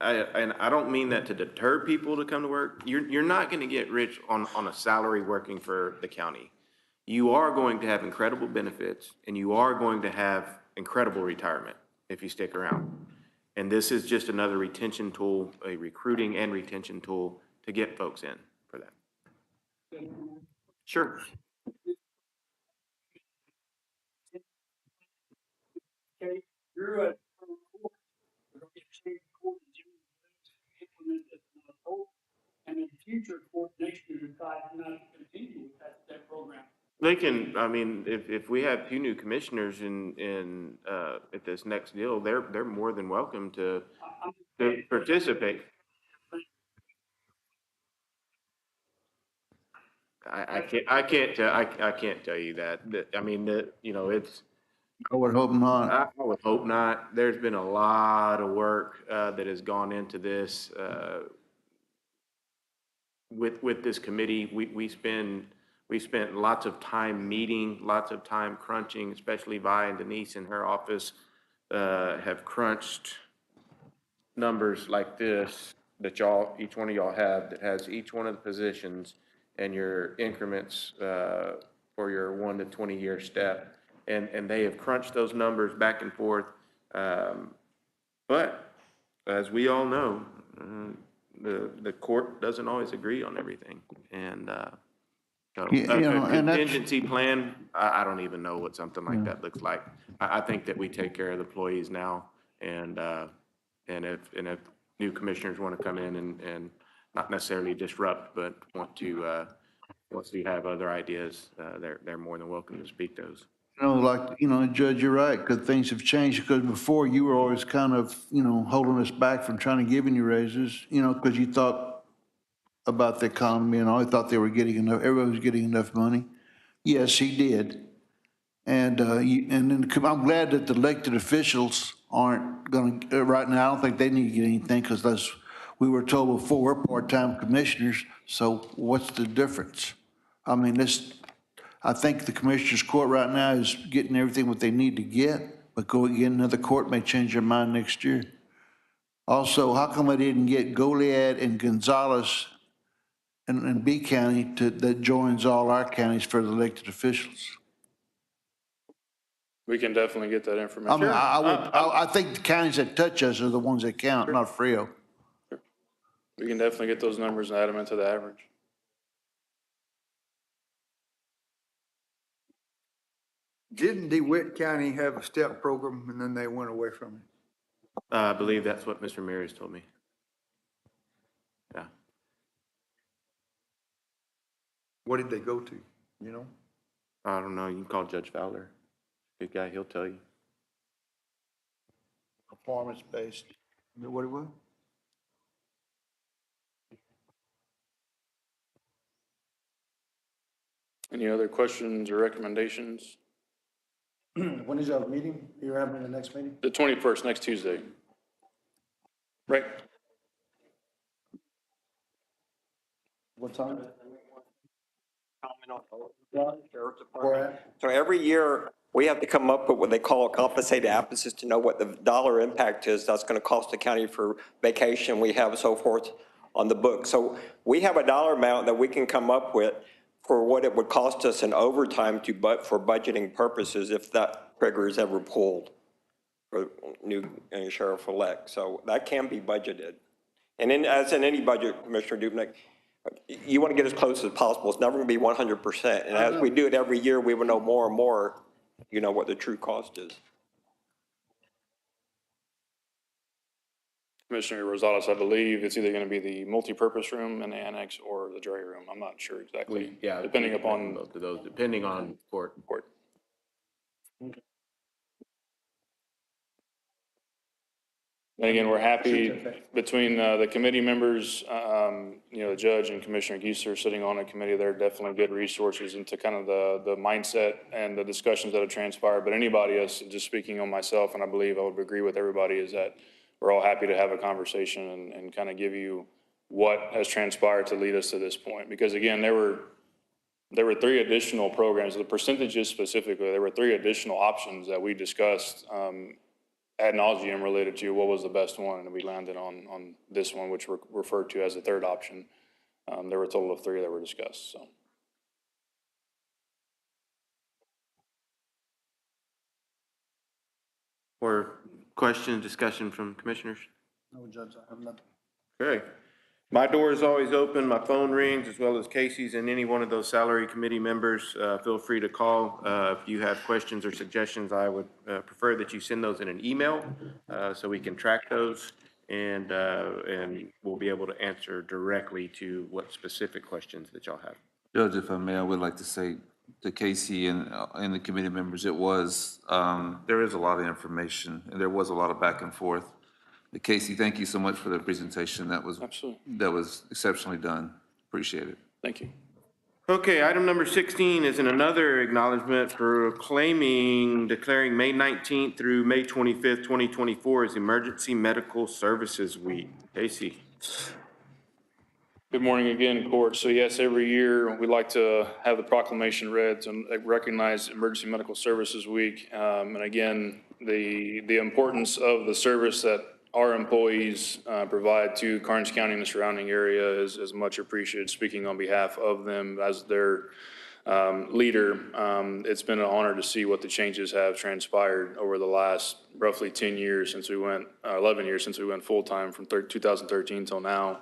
And I don't mean that to deter people to come to work. You're not gonna get rich on a salary working for the county. You are going to have incredible benefits, and you are going to have incredible retirement if you stick around. And this is just another retention tool, a recruiting and retention tool to get folks in for that. Sure. Okay, you're a court, we're gonna get state court in June, to implement this in October. And in future court next year decide not to continue with that program. They can, I mean, if we have two new commissioners at this next deal, they're more than welcome to participate. I can't tell you that. I mean, I would hope not. I would hope not. There's been a lot of work, that has gone into this, with this committee. We spent lots of time meeting, lots of time crunching, especially Vi and Denise in her office, have crunched numbers like this that each one of y'all have, that has each one of the positions and your increments, for your 1 to 20-year step. And they have crunched those numbers back and forth. But as we all know, the court doesn't always agree on everything. And, so Yeah, you know, a and that's- contingency plan, I don't even know what something like that looks like. I think that we take care of the employees now, and if new commissioners want to come in and not necessarily disrupt, but want to have other ideas, they're more than welcome to speak those. Judge, you're right, because things have changed, because before you were always kind of, holding us back from trying to give any raises, because you thought about the economy and all, you thought they were getting enough, everybody was getting enough money. Yes, he did. And then I'm glad that the elected officials aren't going to, right now, I don't think they need to get anything, because we were told before, we're part-time commissioners, so what's the difference? I mean, I think the Commissioners Court right now is getting everything what they need to get, but going again, another court may change their mind next year. Also, how come I didn't get Goliad and Gonzalez and B County that joins all our counties for the elected officials? We can definitely get that I information. mean, I think the counties that touch us are the ones that count, not Frio. We can definitely get those numbers and add them into the average. Didn't DeWitt County have a step program and then they went away from it? I believe that's what Mr. Mears told me. Yeah. What did they go to, you know? I don't know. You can call Judge Fowler. Good guy, he'll tell you. Performance-based. What it was? Any other questions or recommendations? When is your meeting? You're having the next meeting? The 21st, next Tuesday. Right. What time? So every year, we have to come up with what they call compensated absences to know what the dollar impact is that's going to cost the county for vacation we have and so forth on the book. So we have a dollar amount that we can come up with for what it would cost us in overtime for budgeting purposes if that trigger is ever pulled for new sheriff-elect. So that can be budgeted. And as in any budget, Commissioner Dubnik, You want to get as close as possible. It's never going to be 100%. And as we do it every year, we will know more and more, what the true cost is. Commissioner Rosales, I believe it's either going to be the multipurpose room and the annex or the jury room. I'm not sure exactly. Yeah. Depending upon Both of those, depending on court. court. And again, we're happy between the committee members, the judge and Commissioner Geisler sitting on a committee. They're definitely good resources into kind of the mindset and the discussions that have transpired. But anybody else, just speaking on myself, and I believe I would agree with everybody, is that we're all happy to have a conversation and kind of give you what has transpired to lead us to this point. Because again, there were 3 additional programs, the percentages specifically, there were 3 additional options that we discussed ad nauseum related to what was the best one, and we landed on this one, which were referred to as the 3rd option. There were a total of 3 that were discussed, so. Or questions, discussion from commissioners? No, Judge, I have nothing. Okay. My door is always open, my phone rings, as well as Casey's, and any one of those salary committee members, feel free to call. If you have questions or suggestions, I would prefer that you send those in an email, so we can track those, and we'll be able to answer directly to what specific questions that y'all have. Judge, if I may, I would like to say to Casey and the committee members, there is a lot of information, and there was a lot of back and forth. Casey, thank you so much for the presentation. Absolutely. That was exceptionally done. Appreciate it. Thank you. Okay, item number 16 is another acknowledgement for declaring May 19th through May 25th, 2024 as Emergency Medical Services Week. Casey. Good morning again, Court. So yes, every year we like to have the proclamation read to recognize Emergency Medical Services Week. And again, the importance of the service that our employees provide to Karnes County and the surrounding area is much appreciated. Speaking on behalf of them as their leader, it's been an honor to see what the changes have transpired over the last roughly 10 years since we went, 11 years since we went full-time from 2013 till now.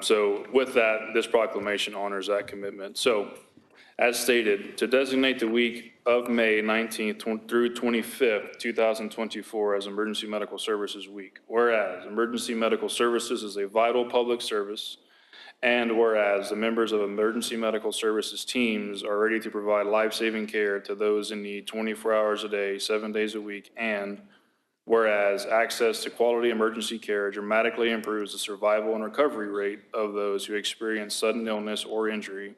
So with that, this proclamation honors that commitment. So as stated, to designate the week of May 19th through 25th, 2024 as Emergency Medical Services Week. Whereas emergency medical services is a vital public service, and whereas the members of emergency medical services teams are ready to provide life-saving care to those in need 24 hours a day, 7 days a week, and whereas access to quality emergency care dramatically improves the survival and recovery rate of those who experience sudden illness or injury,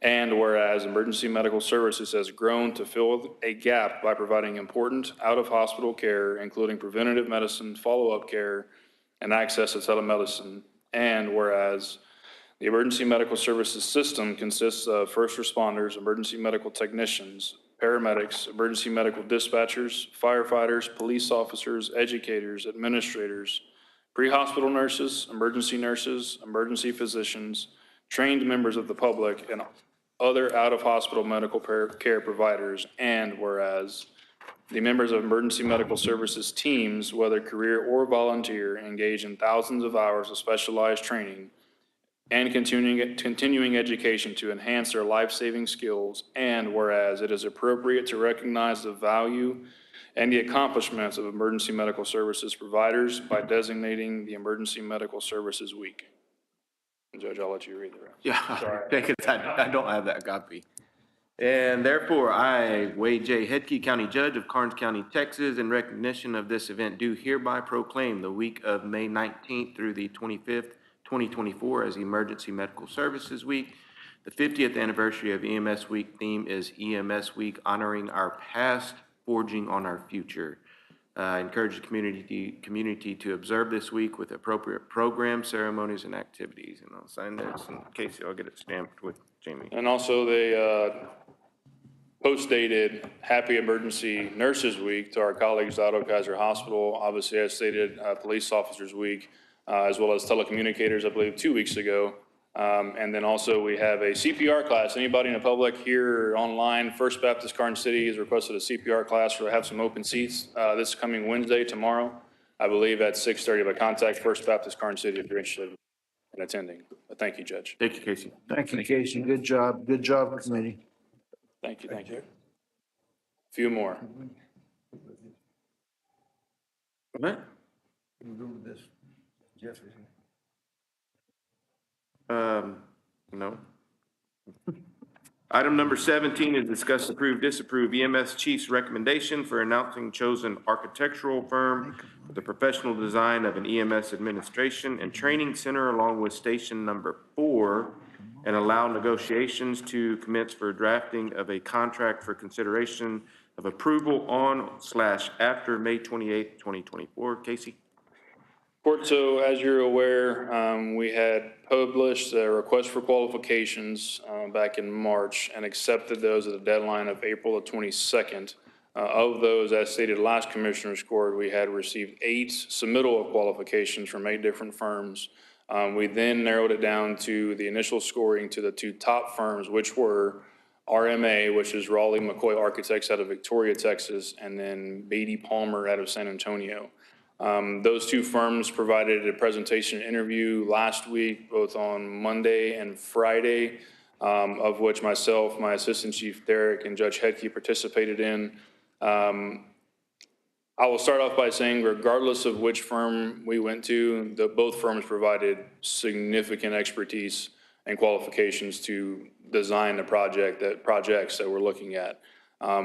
and whereas emergency medical services has grown to fill a gap by providing important out-of-hospital care, including preventative medicine, follow-up care, and access to telemedicine, and whereas the emergency medical services system consists of first responders, emergency medical technicians, paramedics, emergency medical dispatchers, firefighters, police officers, educators, administrators, pre-hospital nurses, emergency physicians, trained members of the public, and other out-of-hospital medical care providers. And whereas the members of emergency medical services teams, whether career or volunteer, engage in thousands of hours of specialized training and continuing education to enhance their life-saving skills. And whereas it is appropriate to recognize the value and the accomplishments of emergency medical services providers by designating the Emergency Medical Services Week. Judge, I'll let you read the rest. Yeah, because I don't have that copy. And therefore, I, Wade J. Hedke, County Judge of Karnes County, Texas, in recognition of this event, do hereby proclaim the week of May 19th through the 25th, 2024 as Emergency Medical Services Week. The 50th anniversary of EMS Week theme is EMS Week, honoring our past, forging on our future. Encourage the community to observe this week with appropriate programs, ceremonies, and activities. And I'll sign this, and Casey, I'll get it stamped with Jamie. And also they post-dated Happy Emergency Nurses Week to our colleagues at Otto Kaiser Hospital. Obviously, as stated, Police Officers Week, as well as telecommunicators, I believe, 2 weeks ago. And then also we have a CPR class. Anybody in the public here or online, First Baptist Karnes City has requested a CPR class to have some open seats this coming Wednesday, tomorrow, I believe at 6:30, but contact First Baptist Karnes City if you're interested. and attending. But thank you, Judge. Thank you, Casey. Thank you, Casey. Good job. Good job, committee. Thank you, thank you. Few more. What? No. Item number 17 is discuss, approve, disapprove EMS chief's recommendation for announcing chosen architectural firm for the professional design of an EMS administration and training center along with station number 4, and allow negotiations to commence for drafting of a contract for consideration of approval on/after May 28th, 2024. Casey? Court, so as you're aware, we had published a request for qualifications back in March and accepted those at the deadline of April the 22nd. Of those, as stated last Commissioner's Court, we had received 8 submittal of qualifications from 8 different firms. We then narrowed it down to the initial scoring to the 2 top firms, which were RMA, which is Raleigh McCoy Architects out of Victoria, Texas, and then Beatty Palmer out of San Antonio. Those 2 firms provided a presentation interview last week, both on Monday and Friday, of which myself, my Assistant Chief Derek, and Judge Hedke participated in. I will start off by saying, regardless of which firm we went to, both firms provided significant expertise and qualifications to design the projects that we're looking at.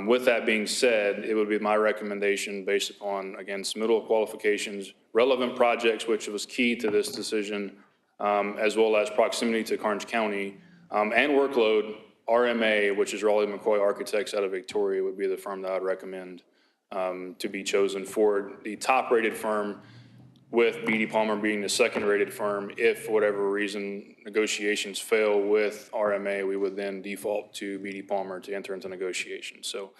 With that being said, it would be my recommendation based upon, again, submittal qualifications, relevant projects, which was key to this decision, as well as proximity to Karnes County, and workload, RMA, which is Raleigh McCoy Architects out of Victoria, would be the firm that I'd recommend to be chosen for the top-rated firm, with Beatty Palmer being the second-rated firm. If, for whatever reason, negotiations fail with RMA, we would then default to Beatty Palmer to enter into negotiations. So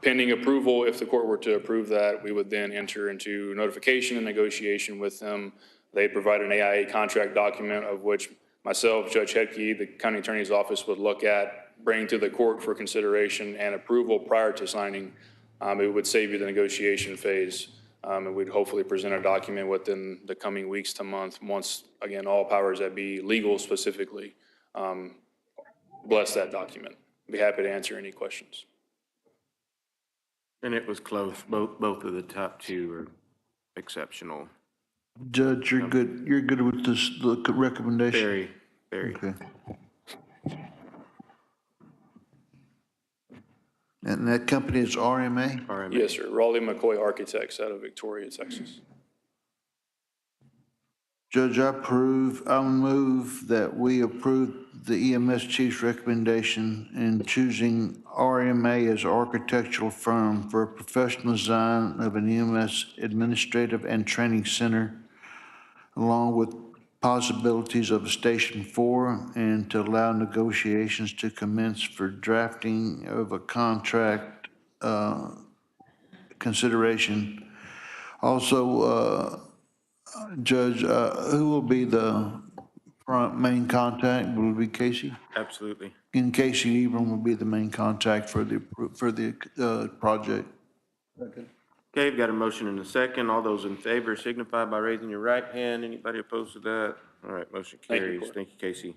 pending approval, if the court were to approve that, we would then enter into notification and negotiation with them. They provide an AIA contract document of which myself, Judge Hedke, the county attorney's office would look at, bring to the court for consideration and approval prior to signing. It would save you the negotiation phase. And we'd hopefully present a document within the coming weeks to month, once, again, all powers that be, legal specifically, bless that document. Be happy to answer any questions. And it was close. Both of the top 2 are exceptional. Judge, you're good with this, the recommendation? Very, very. Okay. And that company is RMA? RMA. Yes, sir. Raleigh McCoy Architects out of Victoria, Texas. Judge, I'll move that we approve the EMS chief's recommendation in choosing RMA as architectural firm for a professional design of an EMS administrative and training center, along with possibilities of a Station 4, and to allow negotiations to commence for drafting of a contract consideration. Also, Judge, who will be the main contact? Will it be Casey? Absolutely. And Casey Ebram will be the main contact for the project. Okay, we've got a motion and a second. All those in favor signify by raising your right hand. Anybody opposed to that? All right, motion carries. Thank you, Casey.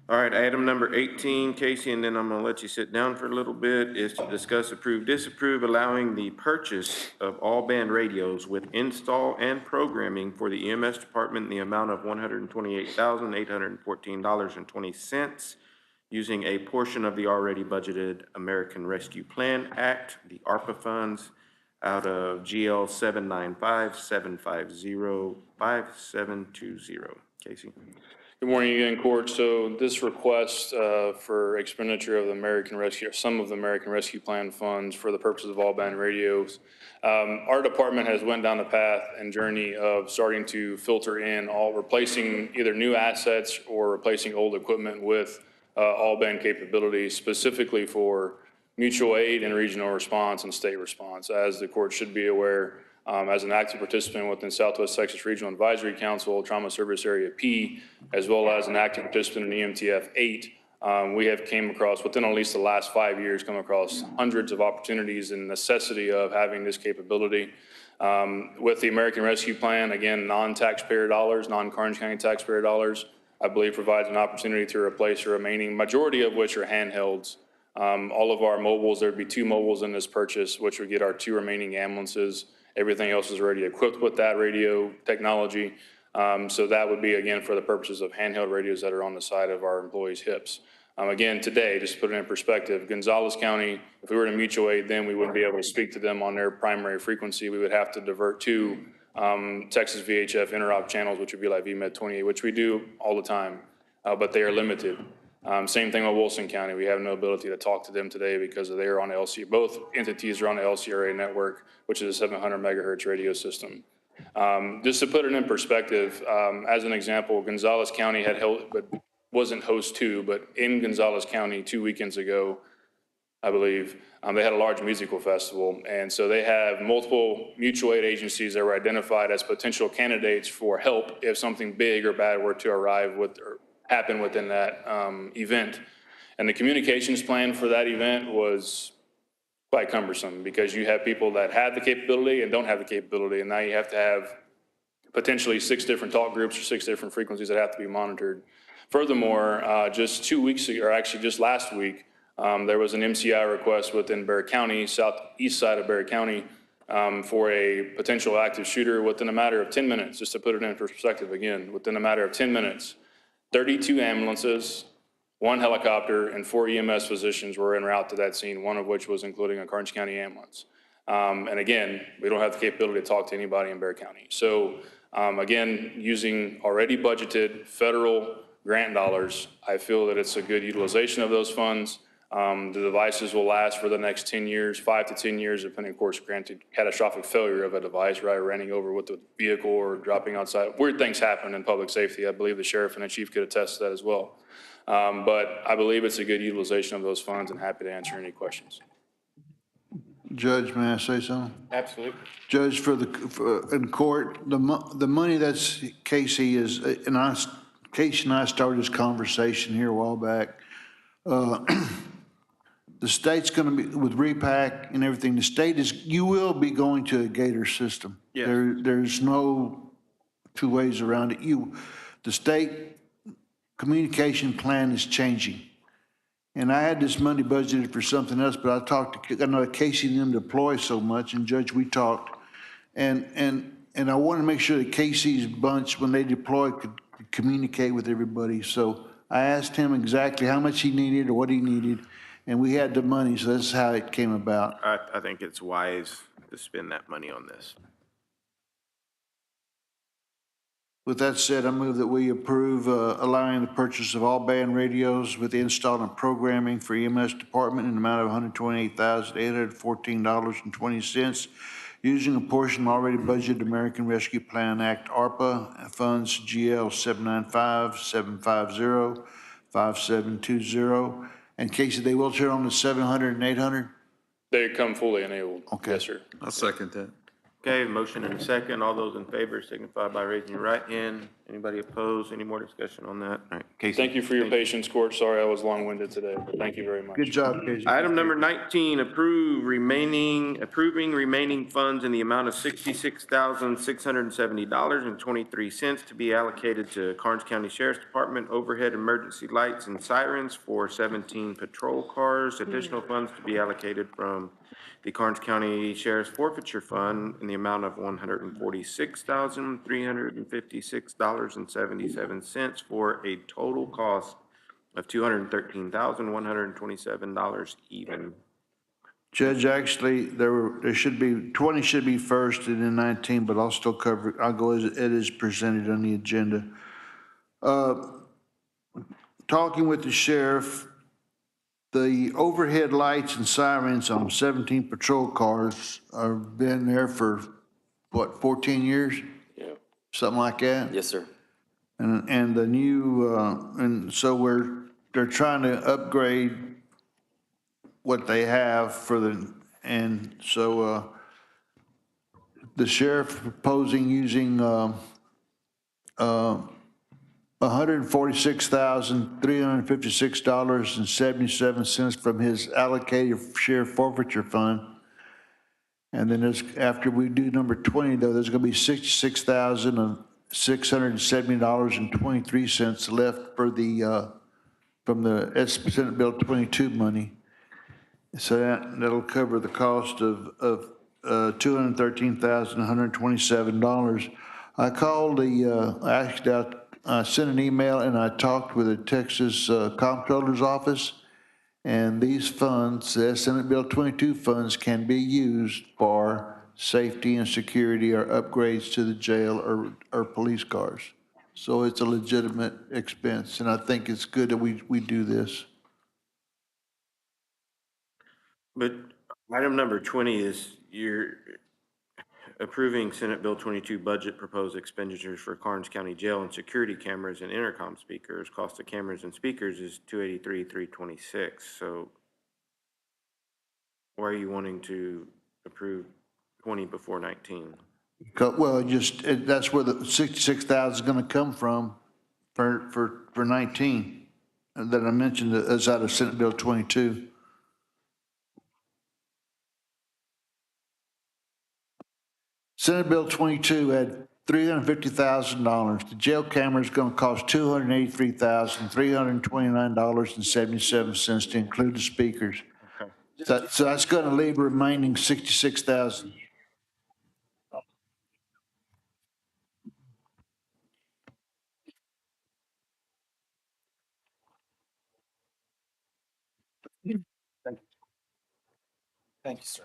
All right, item number 18, Casey, and then I'm gonna let you sit down for a little bit, is to discuss, approve, disapprove, allowing the purchase of all band radios with install and programming for the EMS department in the amount of $128,814.20, using a portion of the already budgeted American Rescue Plan Act, the ARPA funds, out of GL 795-750-5720. Casey? Good morning again, Court. So this request for expenditure of the American Rescue, or some of the American Rescue Plan funds for the purposes of all band radios, our department has went down the path and journey of starting to filter in replacing either new assets or replacing old equipment with all band capabilities, specifically for mutual aid and regional response and state response. As the court should be aware, as an active participant within Southwest Texas Regional Advisory Council, Trauma Service Area P, as well as an active participant in EMTF 8, we have came across, within at least the last 5 years, come across hundreds of opportunities and necessity of having this capability. With the American Rescue Plan, again, non-taxpayer dollars, non-Karnes County taxpayer dollars, I believe provides an opportunity to replace the remaining, majority of which are handhelds. All of our mobiles, there'd be 2 mobiles in this purchase, which would get our 2 remaining ambulances. Everything else is already equipped with that radio technology. So that would be, again, for the purposes of handheld radios that are on the side of our employees' hips. Again, today, just to put it in perspective, Gonzales County, if we were to mutual aid them, we wouldn't be able to speak to them on their primary frequency. We would have to divert to Texas VHF interop channels, which would be like VMed 28, which we do all the time, but they are limited. Same thing with Wilson County. We have no ability to talk to them today because they are on the LC. Both entities are on the LCRA network, which is a 700 megahertz radio system. Just to put it in perspective, as an example, Gonzales County had held, but wasn't host to, but in Gonzales County 2 weekends ago, I believe, they had a large musical festival. And so they have multiple mutual aid agencies that were identified as potential candidates for help if something big or bad were to arrive with or happen within that event. And the communications plan for that event was quite cumbersome because you have people that have the capability and don't have the capability. And now you have to have potentially 6 different talk groups or 6 different frequencies that have to be monitored. Furthermore, just 2 weeks ago, or actually just last week, there was an MCI request within Bexar County, southeast side of Bexar County, for a potential active shooter within a matter of 10 minutes, just to put it in perspective again, within a matter of 10 minutes, 32 ambulances, 1 helicopter, and 4 EMS physicians were en route to that scene, one of which was including a Karnes County ambulance. And again, we don't have the capability to talk to anybody in Bexar County. So again, using already budgeted federal grant dollars, I feel that it's a good utilization of those funds. The devices will last for the next 10 years, 5 to 10 years, depending, of course, granted catastrophic failure of a device, right? Running over with the vehicle or dropping outside. Weird things happen in public safety. I believe the sheriff and the chief could attest to that as well. But I believe it's a good utilization of those funds and happy to answer any questions. Judge, may I say something? Absolutely. Judge, in court, the money that's, Casey is, Casey and I started this conversation here a while back. The state's gonna be, with repack and everything, the state is, you will be going to a Gator system. Yes. There's no 2 ways around it. The state communication plan is changing. And I had this money budgeted for something else, but I know Casey and them deploy so much, and Judge, we talked. And I want to make sure that Casey's bunch, when they deploy, could communicate with everybody. So I asked him exactly how much he needed or what he needed, and we had the money, so that's how it came about. I think it's wise to spend that money on this. With that said, I move that we approve allowing the purchase of all band radios with install and programming for EMS department in the amount of $128,814.20, using a portion already budgeted American Rescue Plan Act ARPA funds GL 795-750-5720. And Casey, they will turn on the 700 and 800? They come fully enabled. Okay. Yes, sir. I'll second that. Okay, motion and a second. All those in favor signify by raising your right hand. Anybody opposed? Any more discussion on that? All right, Casey. Thank you for your patience, court. Sorry I was long-winded today, but thank you very much. Good job, Casey. Item number 19, approving remaining funds in the amount of $66,670.23 to be allocated to Karnes County Sheriff's Department overhead emergency lights and sirens for 17 patrol cars. Additional funds to be allocated from the Karnes County Sheriff's Forfeiture Fund in the amount of $146,356.77 for a total cost of $213,127 even. Judge, actually, there should be, 20 should be first and then 19, but I'll still cover, I'll go as it is presented on the agenda. Talking with the sheriff, the overhead lights and sirens on 17 patrol cars have been there for, what, 14 years? Yeah. Something like that? Yes, sir. And the new, and so they're trying to upgrade what they have for and so the sheriff proposing using $146,356.77 from his allocated sheriff forfeiture fund And then there's, after we do number 20, though, there's going to be $66,670.23 left for the, from the Senate Bill 22 money. So that'll cover the cost of $213,127. I called I sent an email and I talked with the Texas Comptroller's Office. And these funds, the Senate Bill 22 funds, can be used for safety and security or upgrades to the jail or police cars. So it's a legitimate expense, and I think it's good that we do this. But item number 20 is you're approving Senate Bill 22 budget proposed expenditures for Karnes County Jail and security cameras and intercom speakers. Cost of cameras and speakers is $283,326. So why are you wanting to approve 20 before 19? Well, that's where the 66,000 is gonna come from for 19. And that I mentioned is out of Senate Bill 22. Senate Bill 22 had $350,000. The jail camera is going to cost $283,329.77 to include the speakers. So that's going to leave remaining $66,000. Thank you, sir.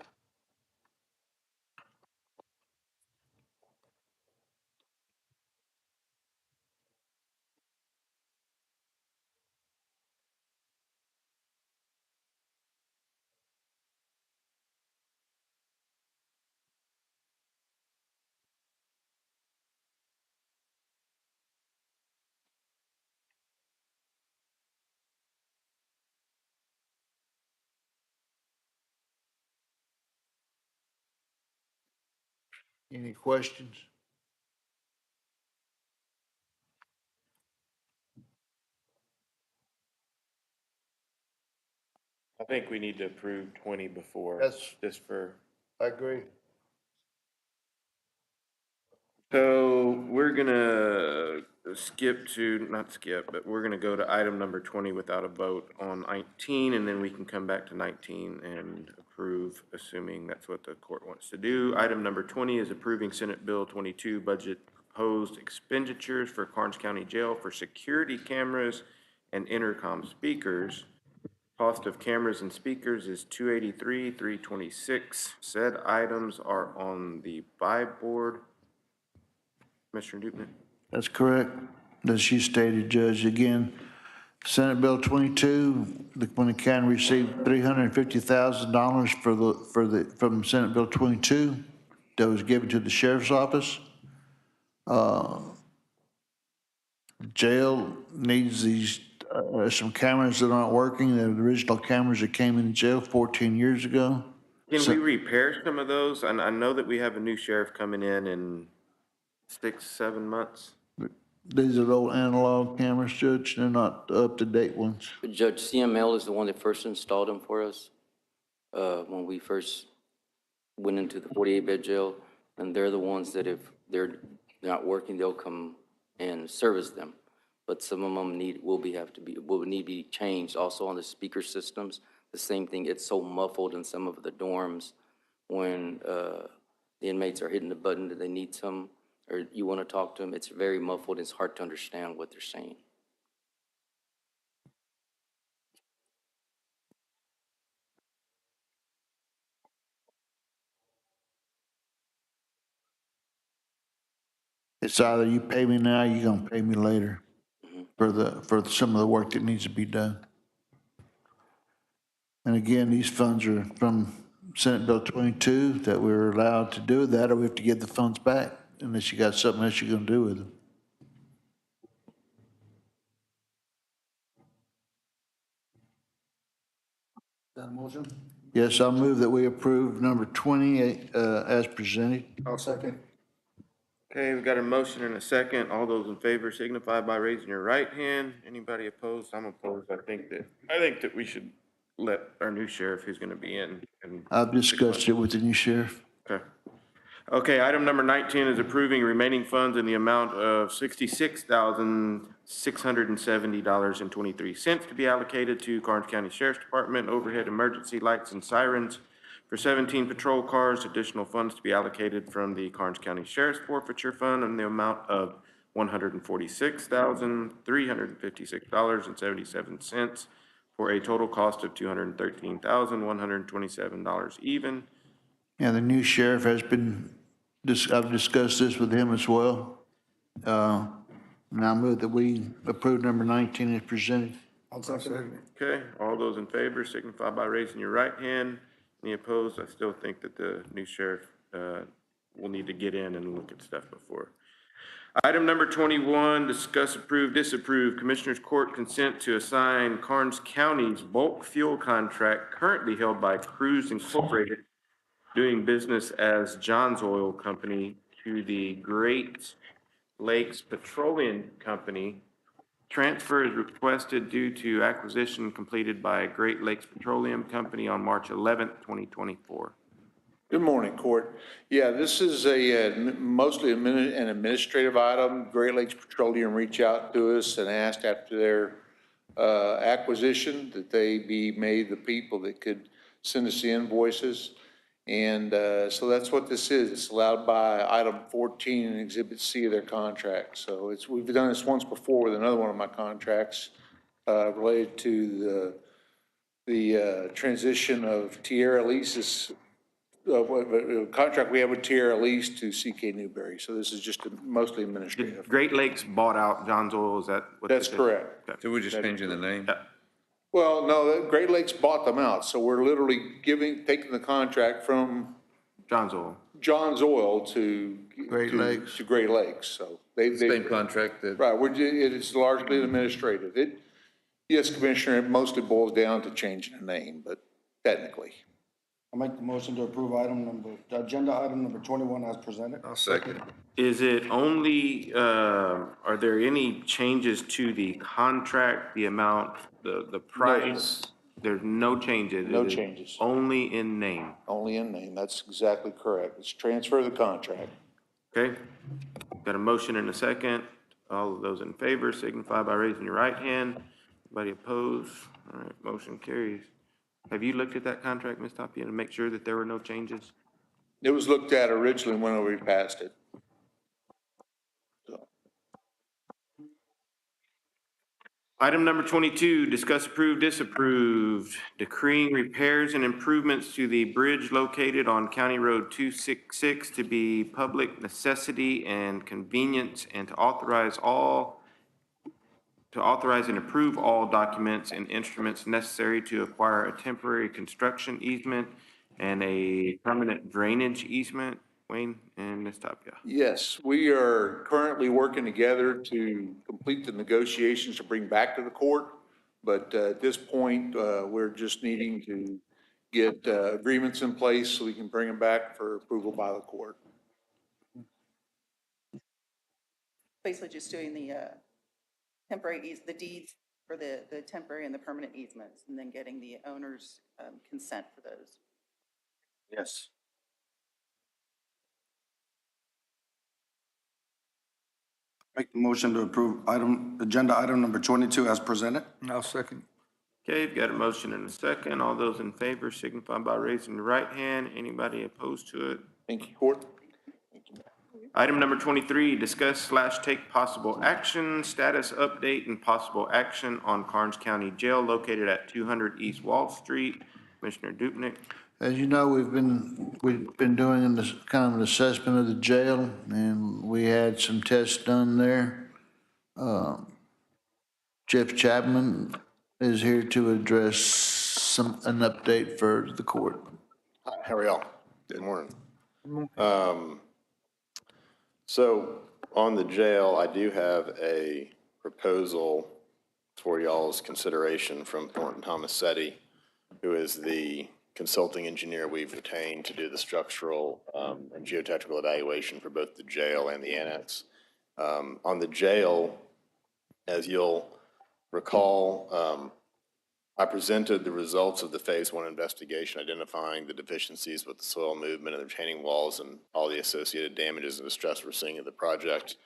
Any questions? I think we need to approve 20 before, just for. I agree. So we're gonna not skip, but we're gonna go to item number 20 without a vote on 19, and then we can come back to 19 and approve, assuming that's what the court wants to do. Item number 20 is approving Senate Bill 22 budget proposed expenditures for Karnes County Jail for security cameras and intercom speakers. Cost of cameras and speakers is $283,326. Said items are on the buy board. Commissioner Dupont? That's correct. As you stated, Judge, again, Senate Bill 22, when the county received $350,000 from Senate Bill 22 that was given to the sheriff's office. Jail needs some cameras that aren't working, the original cameras that came in jail 14 years ago. Can we repair some of those? And I know that we have a new sheriff coming in 6-7 months. These are old analog cameras, Judge, they're not up-to-date ones. Judge, CML is the one that first installed them for us when we first went into the 48-bed jail, and they're the ones that if they're not working, they'll come and service them. But some of them will need to be changed. Also on the speaker systems, the same thing. It's so muffled in some of the dorms when the inmates are hitting the button that they need some, or you want to talk to them. It's very muffled. It's hard to understand what they're saying. It's either you pay me now, or you're gonna pay me later for some of the work that needs to be done. And again, these funds are from Senate Bill 22 that we're allowed to do that, or we have to give the funds back unless you got something else you're gonna do with them. That a motion? Yes, I'll move that we approve number 20 as presented. I'll second. Okay, we've got a motion and a second. All those in favor signify by raising your right hand. Anybody opposed? I'm opposed. I think that we should let our new sheriff who's gonna be in. I've discussed it with the new sheriff. Okay. Okay, item number 19 is approving remaining funds in the amount of $66,670.23 to be allocated to Karnes County Sheriff's Department overhead emergency lights and sirens for 17 patrol cars. Additional funds to be allocated from the Karnes County Sheriff's Forfeiture Fund in the amount of $146,356.77 for a total cost of $213,127 even. And the new sheriff has been, I've discussed this with him as well. And I move that we approve number 19 as presented. I'll second it. Okay, all those in favor signify by raising your right hand. Any opposed? I still think that the new sheriff will need to get in and look at stuff before. Item number 21, discuss, approve, disapprove Commissioners Court consent to assign Karnes County's bulk fuel contract currently held by Cruise Incorporated, doing business as John's Oil Company, to the Great Lakes Petroleum Company. Transfer is requested due to acquisition completed by Great Lakes Petroleum Company on March 11th, 2024. Good morning, Court. Yeah, this is mostly an administrative item. Great Lakes Petroleum reached out to us and asked after their acquisition that they be made the people that could send us the invoices. And so that's what this is. It's allowed by item 14 in Exhibit C of their contract. So we've done this once before with another one of my contracts related to the transition of Tierra leases, contract we have with Tierra Lease to CK Newberry. So this is just mostly administrative. Great Lakes bought out John's Oil, is that what? That's correct. So we're just changing the name? Well, no, Great Lakes bought them out. So we're literally taking the contract from John's Oil. John's Oil to Great Lakes. To Great Lakes. So Same contract that. right. It is largely administrative. Yes, Commissioner, it mostly boils down to changing the name, but technically. I'll make the motion to approve agenda item number 21 as presented. I'll second it. Is it only, are there any changes to the contract, the amount, the price? There's no changes? No It is changes. only in name? Only in name. That's exactly correct. It's transfer of the contract. Okay, got a motion and a second. All of those in favor signify by raising your right hand. Anybody opposed? All right, motion carries. Have you looked at that contract, Ms. Tapia, to make sure that there were no changes? It was looked at originally when we passed it. So, Item number 22, discuss, approve, disapprove, decreeing repairs and improvements to the bridge located on County Road 266 to be public necessity and convenience, and to authorize and approve all documents and instruments necessary to acquire a temporary construction easement and a permanent drainage easement. Wayne and Ms. Tapia. yes, we are currently working together to complete the negotiations to bring back to the court. But at this point, we're just needing to get agreements in place so we can bring them back for approval by the court. Basically just doing the temporary, the deeds for the temporary and the permanent easements, and then getting the owner's consent for those. Yes. Make the motion to approve agenda item number 22 as presented. I'll second. Okay, you've got a motion and a second. All those in favor signify by raising your right hand. Anybody opposed to it? Thank you, Court. Item number 23, discuss / take possible action, status update and possible action on Karnes County Jail located at 200 East Wall Street. Commissioner Dupnick. As you know, we've been doing this kind of an assessment of the jail, and we had some tests done there. Jeff Chapman is here to address an update for the court. Hi, how are y'all? Good morning. So on the jail, I do have a proposal for y'all's consideration from Thornton Tomasetti, who is the consulting engineer we've retained to do the structural and geotechnical evaluation for both the jail and the annex. On the jail, as you'll recall, I presented the results of the Phase 1 investigation, identifying the deficiencies with the soil movement and the retaining walls and all the associated damages and distress we're seeing in the project.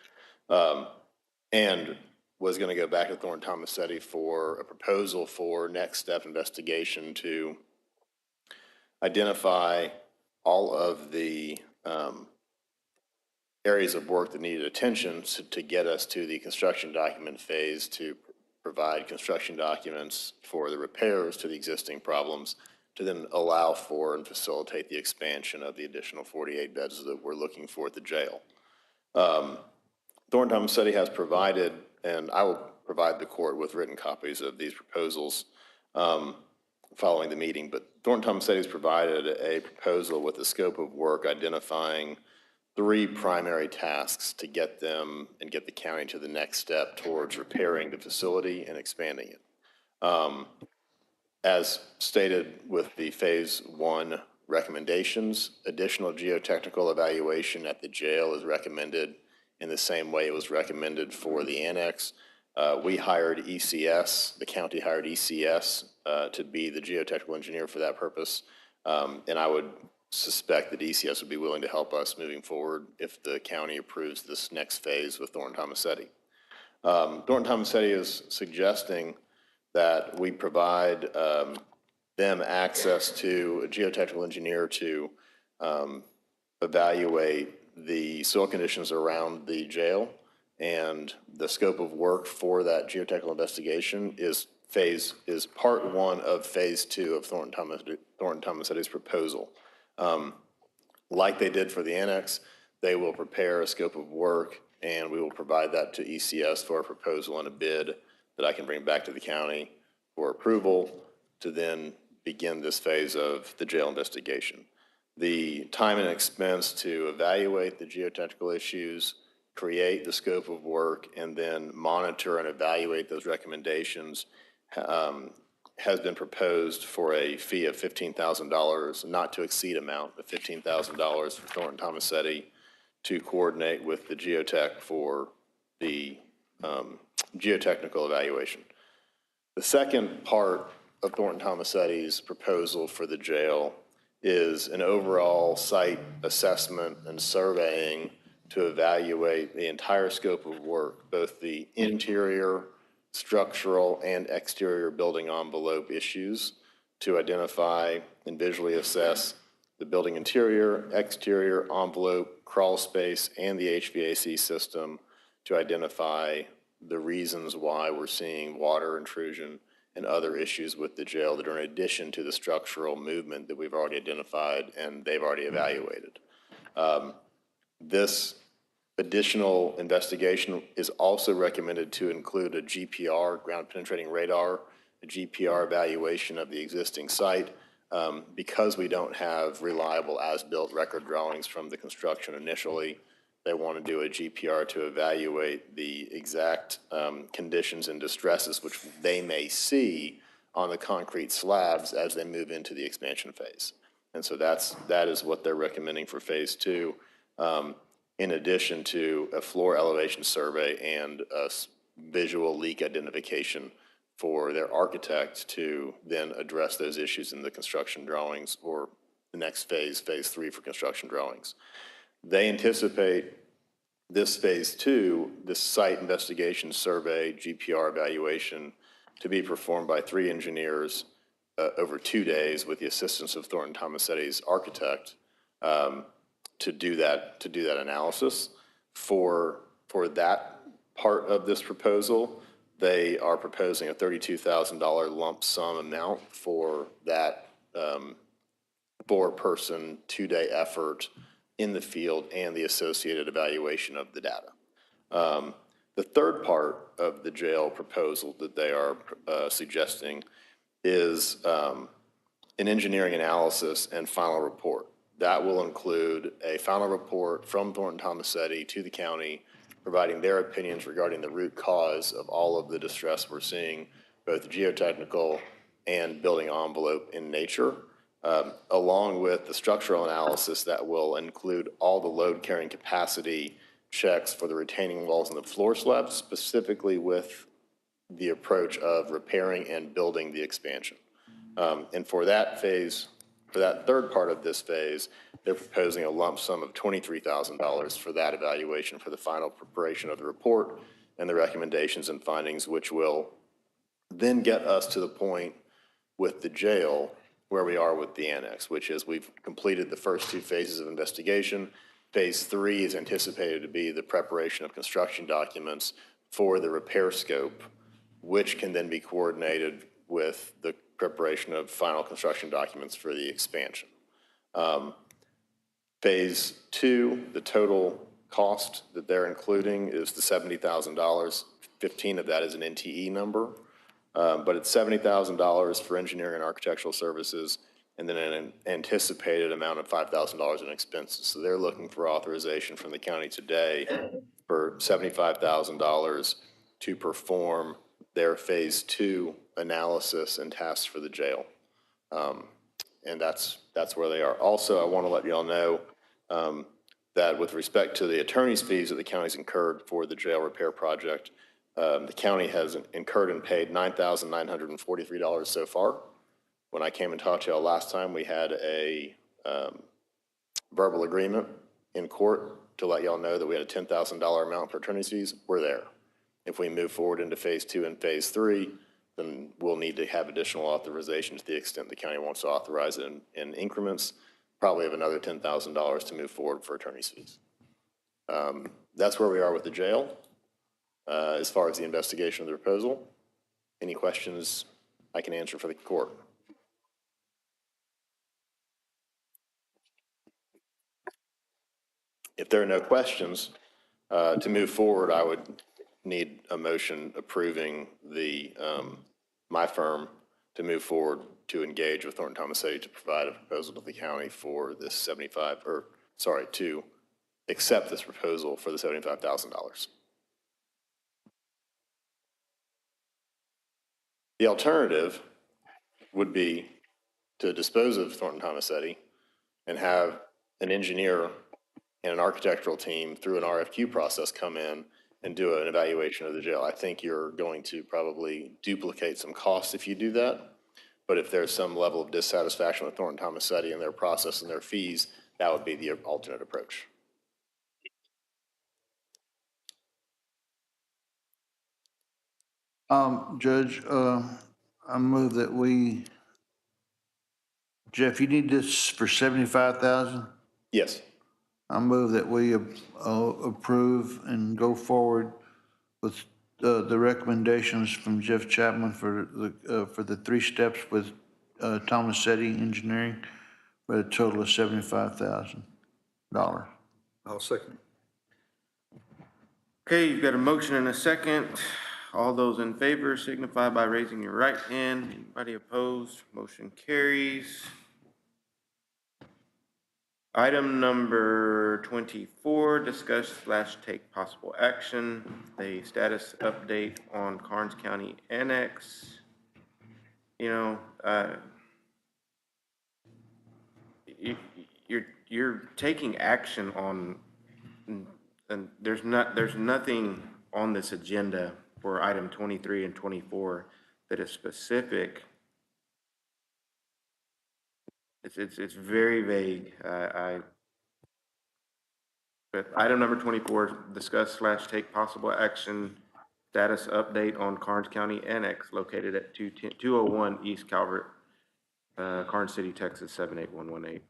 And was going to go back to Thornton Tomasetti for a proposal for next step investigation to identify all of the areas of work that needed attention to get us to the construction document phase, to provide construction documents for the repairs to the existing problems, to then allow for and facilitate the expansion of the additional 48 beds that we're looking for at the jail. Thornton Tomasetti has provided, and I will provide the court with written copies of these proposals following the meeting, but Thornton Tomasetti has provided a proposal with a scope of work identifying 3 primary tasks to get them and get the county to the next step towards repairing the facility and expanding it. As stated with the Phase 1 recommendations, additional geotechnical evaluation at the jail is recommended in the same way it was recommended for the annex. We hired ECS, the county hired ECS to be the geotechnical engineer for that purpose. And I would suspect that ECS would be willing to help us moving forward if the county approves this next phase with Thornton Tomasetti. Thornton Tomasetti is suggesting that we provide them access to a geotechnical engineer to evaluate the soil conditions around the jail, and the scope of work for that geotechnical investigation is part 1 of Phase 2 of Thornton Tomasetti's proposal. Like they did for the annex, they will prepare a scope of work, and we will provide that to ECS for a proposal and a bid that I can bring back to the county for approval to then begin this phase of the jail investigation. The time and expense to evaluate the geotechnical issues, create the scope of work, and then monitor and evaluate those recommendations has been proposed for a fee of $15,000, not to exceed amount of $15,000 for Thornton Tomasetti to coordinate with the geotech for the geotechnical evaluation. The second part of Thornton Tomasetti's proposal for the jail is an overall site assessment and surveying to evaluate the entire scope of work, both the interior, structural, and exterior building envelope issues, to identify and visually assess the building interior, exterior, envelope, crawl space, and the HVAC system, to identify the reasons why we're seeing water intrusion and other issues with the jail that are in addition to the structural movement that we've already identified and they've already evaluated. This additional investigation is also recommended to include a GPR, ground penetrating radar, a GPR evaluation of the existing site. Because we don't have reliable as-built record drawings from the construction initially, they want to do a GPR to evaluate the exact conditions and distresses which they may see on the concrete slabs as they move into the expansion phase. And so that is what they're recommending for Phase 2, in addition to a floor elevation survey and a visual leak identification for their architect to then address those issues in the construction drawings, or the next phase, Phase 3 for construction drawings. They anticipate this Phase 2, this site investigation survey, GPR evaluation, to be performed by 3 engineers over 2 days with the assistance of Thornton Tomasetti's architect to do that analysis. For that part of this proposal, they are proposing a $32,000 lump sum amount for that 4-person, 2-day effort in the field and the associated evaluation of the data. The third part of the jail proposal that they are suggesting is an engineering analysis and final report. That will include a final report from Thornton Tomasetti to the county, providing their opinions regarding the root cause of all of the distress we're seeing, both geotechnical and building envelope in nature, along with the structural analysis that will include all the load carrying capacity checks for the retaining walls and the floor slabs, specifically with the approach of repairing and building the expansion. And for that phase, for that third part of this phase, they're proposing a lump sum of $23,000 for that evaluation for the final preparation of the report and the recommendations and findings, which will then get us to the point with the jail where we are with the annex, which is we've completed the first two phases of investigation. Phase 3 is anticipated to be the preparation of construction documents for the repair scope, which can then be coordinated with the preparation of final construction documents for the expansion. Phase 2, the total cost that they're including is the $70,000. 15 of that is an NTE number, but it's $70,000 for engineering and architectural services, and then an anticipated amount of $5,000 in expenses. So they're looking for authorization from the county today for $75,000 to perform their Phase 2 analysis and tasks for the jail. And that's where they are. Also, I want to let you all know that with respect to the attorney's fees that the county's incurred for the jail repair project, the county has incurred and paid $9,943 so far. When I came and talked to y'all last time, we had a verbal agreement in court to let y'all know that we had a $10,000 amount for attorney's fees. We're there. If we move forward into Phase 2 and Phase 3, then we'll need to have additional authorization to the extent the county wants to authorize it in increments, probably of another $10,000 to move forward for attorney's fees. That's where we are with the jail. As far as the investigation of the proposal, any questions I can answer for the court? If there are no questions, to move forward, I would need a motion approving the, my firm to move forward to engage with Thornton Tomasetti to provide a proposal to the county for this to accept this proposal for the $75,000. The alternative would be to dispose of Thornton Tomasetti and have an engineer and an architectural team through an RFQ process come in and do an evaluation of the jail. I think you're going to probably duplicate some costs if you do that. But if there's some level of dissatisfaction with Thornton Tomasetti and their process and their fees, that would be the alternate approach. Judge, I move that we, Jeff, you need this for 75,000? Yes. I move that we approve and go forward with the recommendations from Jeff Chapman for the 3 steps with Tomasetti Engineering for a total of $75,000. I'll second. Okay, you've got a motion and a second. All those in favor signify by raising your right hand. Anybody opposed? Motion carries. Item number 24, discuss/take possible action, the status update on Karnes County Annex. You know, you're taking action on, and there's nothing on this agenda for item 23 and 24 that is specific. It's very vague. But item number 24, discuss/take possible action, status update on Karnes County Annex located at 201 East Calvert, Karnes City, Texas, 78118.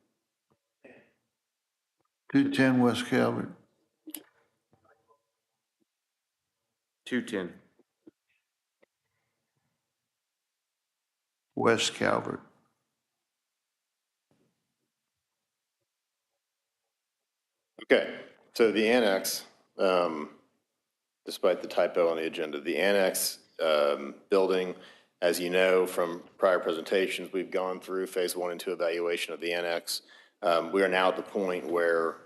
210 West Calvert. 210. West Calvert. Okay, so the annex, despite the typo on the agenda, the annex building, as you know from prior presentations, we've gone through Phase 1 and 2 evaluation of the annex. We are now at the point where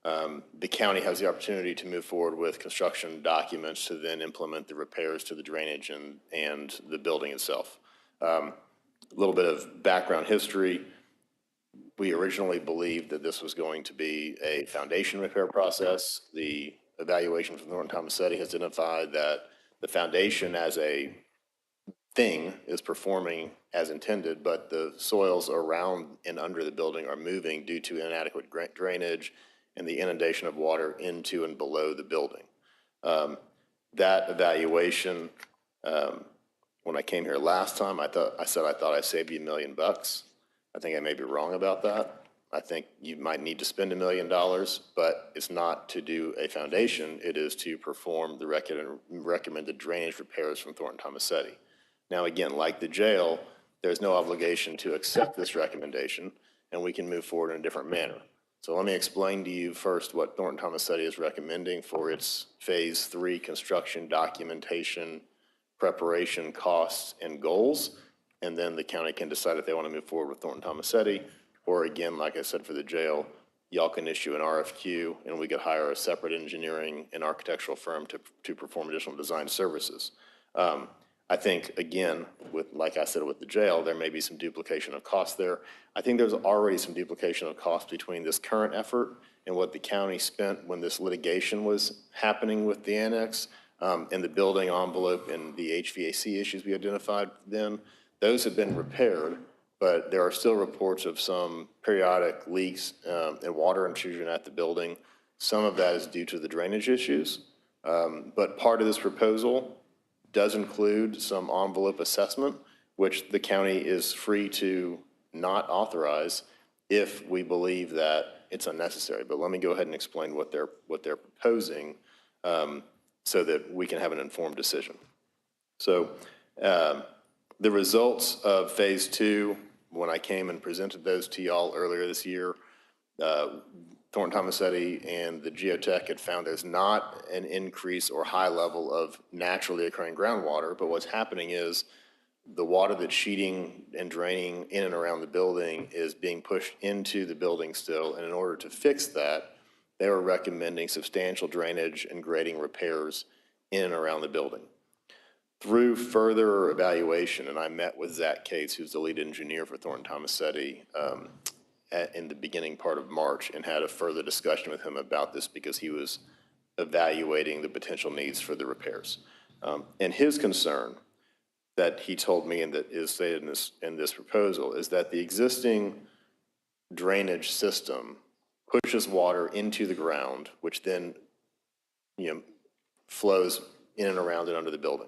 the county has the opportunity to move forward with construction documents to then implement the repairs to the drainage and the building itself. A little bit of background history. We originally believed that this was going to be a foundation repair process. The evaluation from Thornton Tomasetti has identified that the foundation as a thing is performing as intended, but the soils around and under the building are moving due to inadequate drainage and the inundation of water into and below the building. That evaluation, when I came here last time, I thought I saved you $1 million. I think I may be wrong about that. I think you might need to spend $1 million, but it's not to do a foundation. It is to perform the recommended drainage repairs from Thornton Tomasetti. Now, again, like the jail, there's no obligation to accept this recommendation, and we can move forward in a different manner. So let me explain to you first what Thornton Tomasetti is recommending for its Phase 3 construction documentation, preparation, costs, and goals, and then the county can decide if they want to move forward with Thornton Tomasetti, or again, like I said, for the jail, y'all can issue an RFQ, and we could hire a separate engineering and architectural firm to perform additional design services. I think, again, like I said, with the jail, there may be some duplication of costs there. I think there's already some duplication of cost between this current effort and what the county spent when this litigation was happening with the annex, and the building envelope and the HVAC issues we identified then. Those have been repaired, but there are still reports of some periodic leaks and water intrusion at the building. Some of that is due to the drainage issues, but part of this proposal does include some envelope assessment, which the county is free to not authorize if we believe that it's unnecessary. But let me go ahead and explain what they're proposing so that we can have an informed decision. So the results of Phase 2, when I came and presented those to y'all earlier this year, Thornton Tomasetti and the geotech had found there's not an increase or high level of naturally occurring groundwater, but what's happening is the water that's sheeting and draining in and around the building is being pushed into the building still, and in order to fix that, they were recommending substantial drainage and grading repairs in and around the building. Through further evaluation, and I met with Zach Cates, who's the lead engineer for Thornton Tomasetti, in the beginning part of March, and had a further discussion with him about this because he was evaluating the potential needs for the repairs. And his concern that he told me and that is stated in this proposal is that the existing drainage system pushes water into the ground, which then, flows in and around and under the building.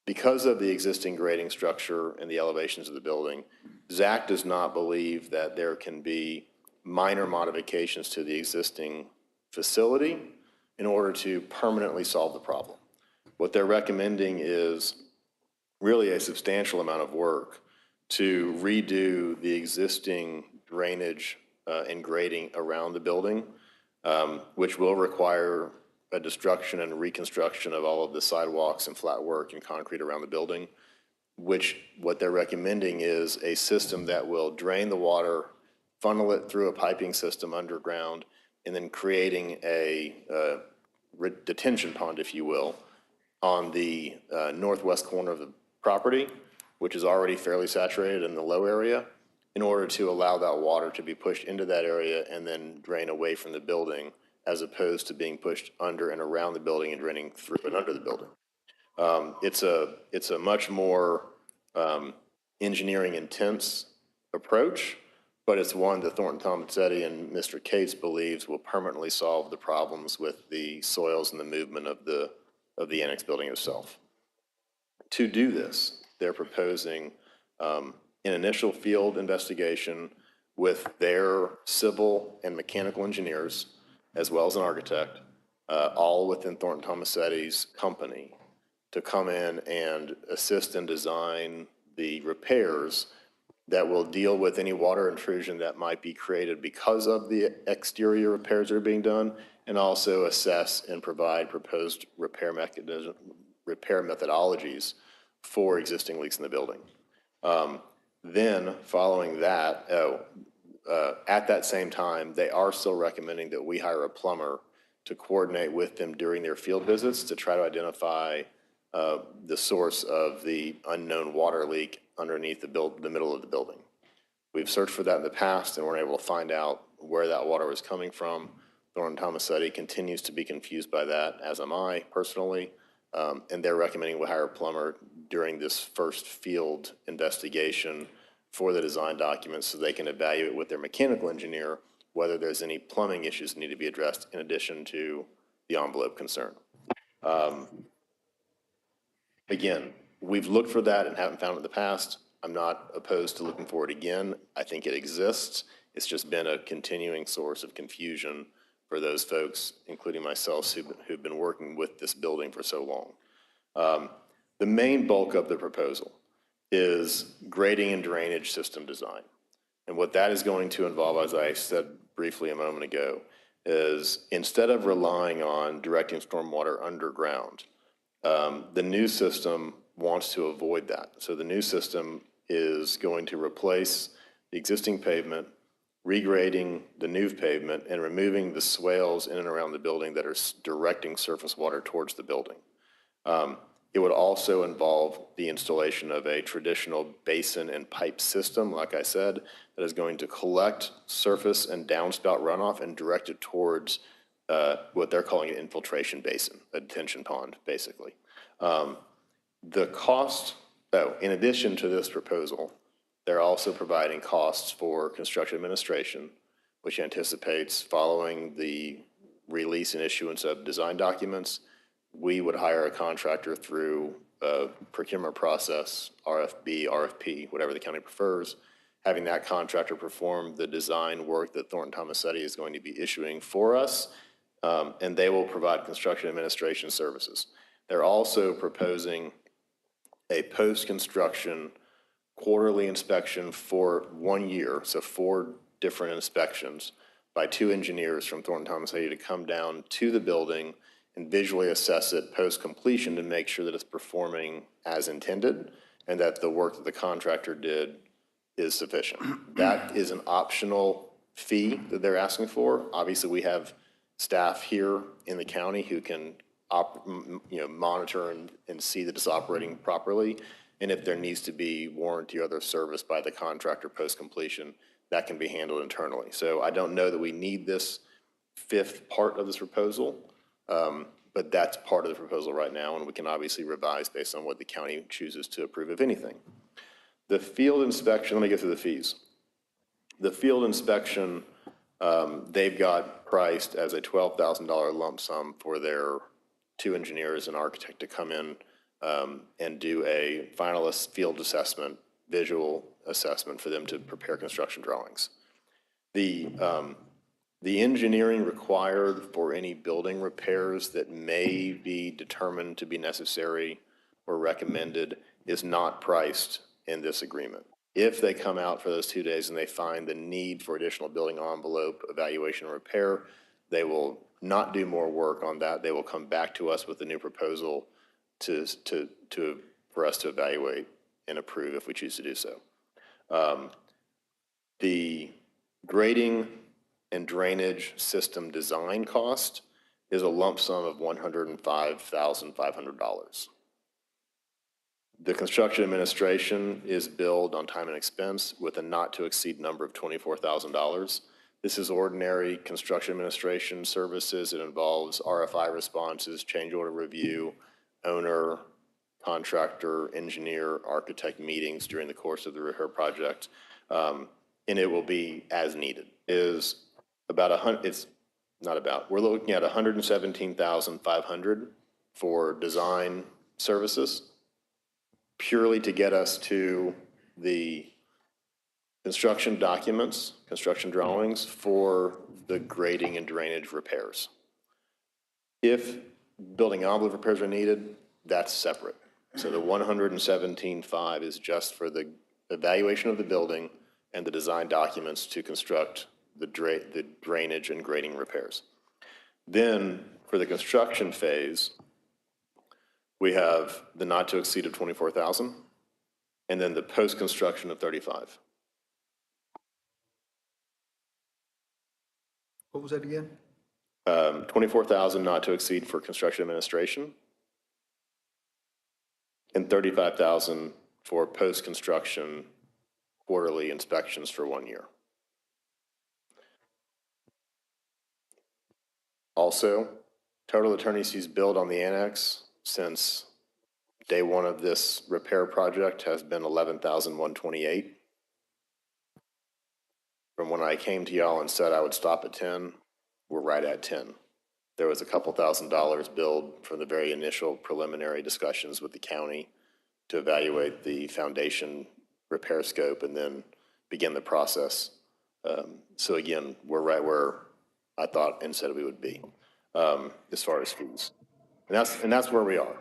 Because of the existing grading structure and the elevations of the building, Zach does not believe that there can be minor modifications to the existing facility in order to permanently solve the problem. What they're recommending is really a substantial amount of work to redo the existing drainage and grading around the building, which will require a destruction and reconstruction of all of the sidewalks and flat work and concrete around the building, which what they're recommending is a system that will drain the water, funnel it through a piping system underground, and then creating a detention pond, if you will, on the northwest corner of the property, which is already fairly saturated in the low area, in order to allow that water to be pushed into that area and then drain away from the building, as opposed to being pushed under and around the building and draining through and under the building. It's a much more engineering intense approach, but it's one that Thornton Tomasetti and Mr. Cates believes will permanently solve the problems with the soils and the movement of the annex building itself. To do this, they're proposing an initial field investigation with their civil and mechanical engineers, as well as an architect, all within Thornton Tomasetti's company, to come in and assist and design the repairs that will deal with any water intrusion that might be created because of the exterior repairs that are being done, and also assess and provide proposed repair methodologies for existing leaks in the building. Then, following that, at that same time, they are still recommending that we hire a plumber to coordinate with them during their field visits to try to identify the source of the unknown water leak underneath the middle of the building. We've searched for that in the past and weren't able to find out where that water was coming from. Thornton Tomasetti continues to be confused by that, as am I personally. And they're recommending we hire a plumber during this first field investigation for the design documents so they can evaluate with their mechanical engineer whether there's any plumbing issues that need to be addressed in addition to the envelope concern. Again, we've looked for that and haven't found it in the past. I'm not opposed to looking for it again. I think it exists. It's just been a continuing source of confusion for those folks, including myself, who've been working with this building for so long. The main bulk of the proposal is grading and drainage system design. And what that is going to involve, as I said briefly a moment ago, is instead of relying on directing stormwater underground, the new system wants to avoid that. So the new system is going to replace the existing pavement, regrading the new pavement, and removing the swales in and around the building that are directing surface water towards the building. It would also involve the installation of a traditional basin and pipe system, like I said, that is going to collect surface and downspout runoff and direct it towards what they're calling an infiltration basin, a detention pond, basically. The cost, in addition to this proposal, they're also providing costs for construction administration, which anticipates following the release and issuance of design documents, we would hire a contractor through a procurement process, RFB, RFP, whatever the county prefers, having that contractor perform the design work that Thornton Tomasetti is going to be issuing for us, and they will provide construction administration services. They're also proposing a post-construction quarterly inspection for 1 year, so 4 different inspections by 2 engineers from Thornton Tomasetti to come down to the building and visually assess it post-completion to make sure that it's performing as intended and that the work that the contractor did is sufficient. That is an optional fee that they're asking for. Obviously, we have staff here in the county who can monitor and see that it's operating properly. And if there needs to be warranty or other service by the contractor post-completion, that can be handled internally. So I don't know that we need this 5th part of this proposal, but that's part of the proposal right now, and we can obviously revise based on what the county chooses to approve, if anything. The field inspection, let me get through the fees. The field inspection, they've got priced as a $12,000 lump sum for their 2 engineers and architect to come in and do a finalist field assessment, visual assessment for them to prepare construction drawings. The engineering required for any building repairs that may be determined to be necessary or recommended is not priced in this agreement. If they come out for those 2 days and they find the need for additional building envelope evaluation and repair, they will not do more work on that. They will come back to us with a new proposal for us to evaluate and approve if we choose to do so. The grading and drainage system design cost is a lump sum of $105,500. The construction administration is billed on time and expense with a not-to-exceed number of $24,000. This is ordinary construction administration services. It involves RFI responses, change order review, owner, contractor, engineer, architect meetings during the course of the repair project, and it will be as needed. We're looking at $117,500 for design services, purely to get us to the construction documents, construction drawings for the grading and drainage repairs. If building envelope repairs are needed, that's separate. So the $117,500 is just for the evaluation of the building and the design documents to construct the drainage and grading repairs. Then for the construction phase, we have the not to exceed of $24,000 and then the post-construction of $35,000. What was that again? $24,000 not to exceed for construction administration and $35,000 for post-construction quarterly inspections for 1 year. Also, total attorney's fees billed on the annex, since day one of this repair project has been 11,128. From when I came to y'all and said I would stop at 10, we're right at 10. There was a couple $1,000s billed from the very initial preliminary discussions with the county to evaluate the foundation repair scope and then begin the process. So again, we're right where I thought and said we would be, as far as fees. And that's where we are.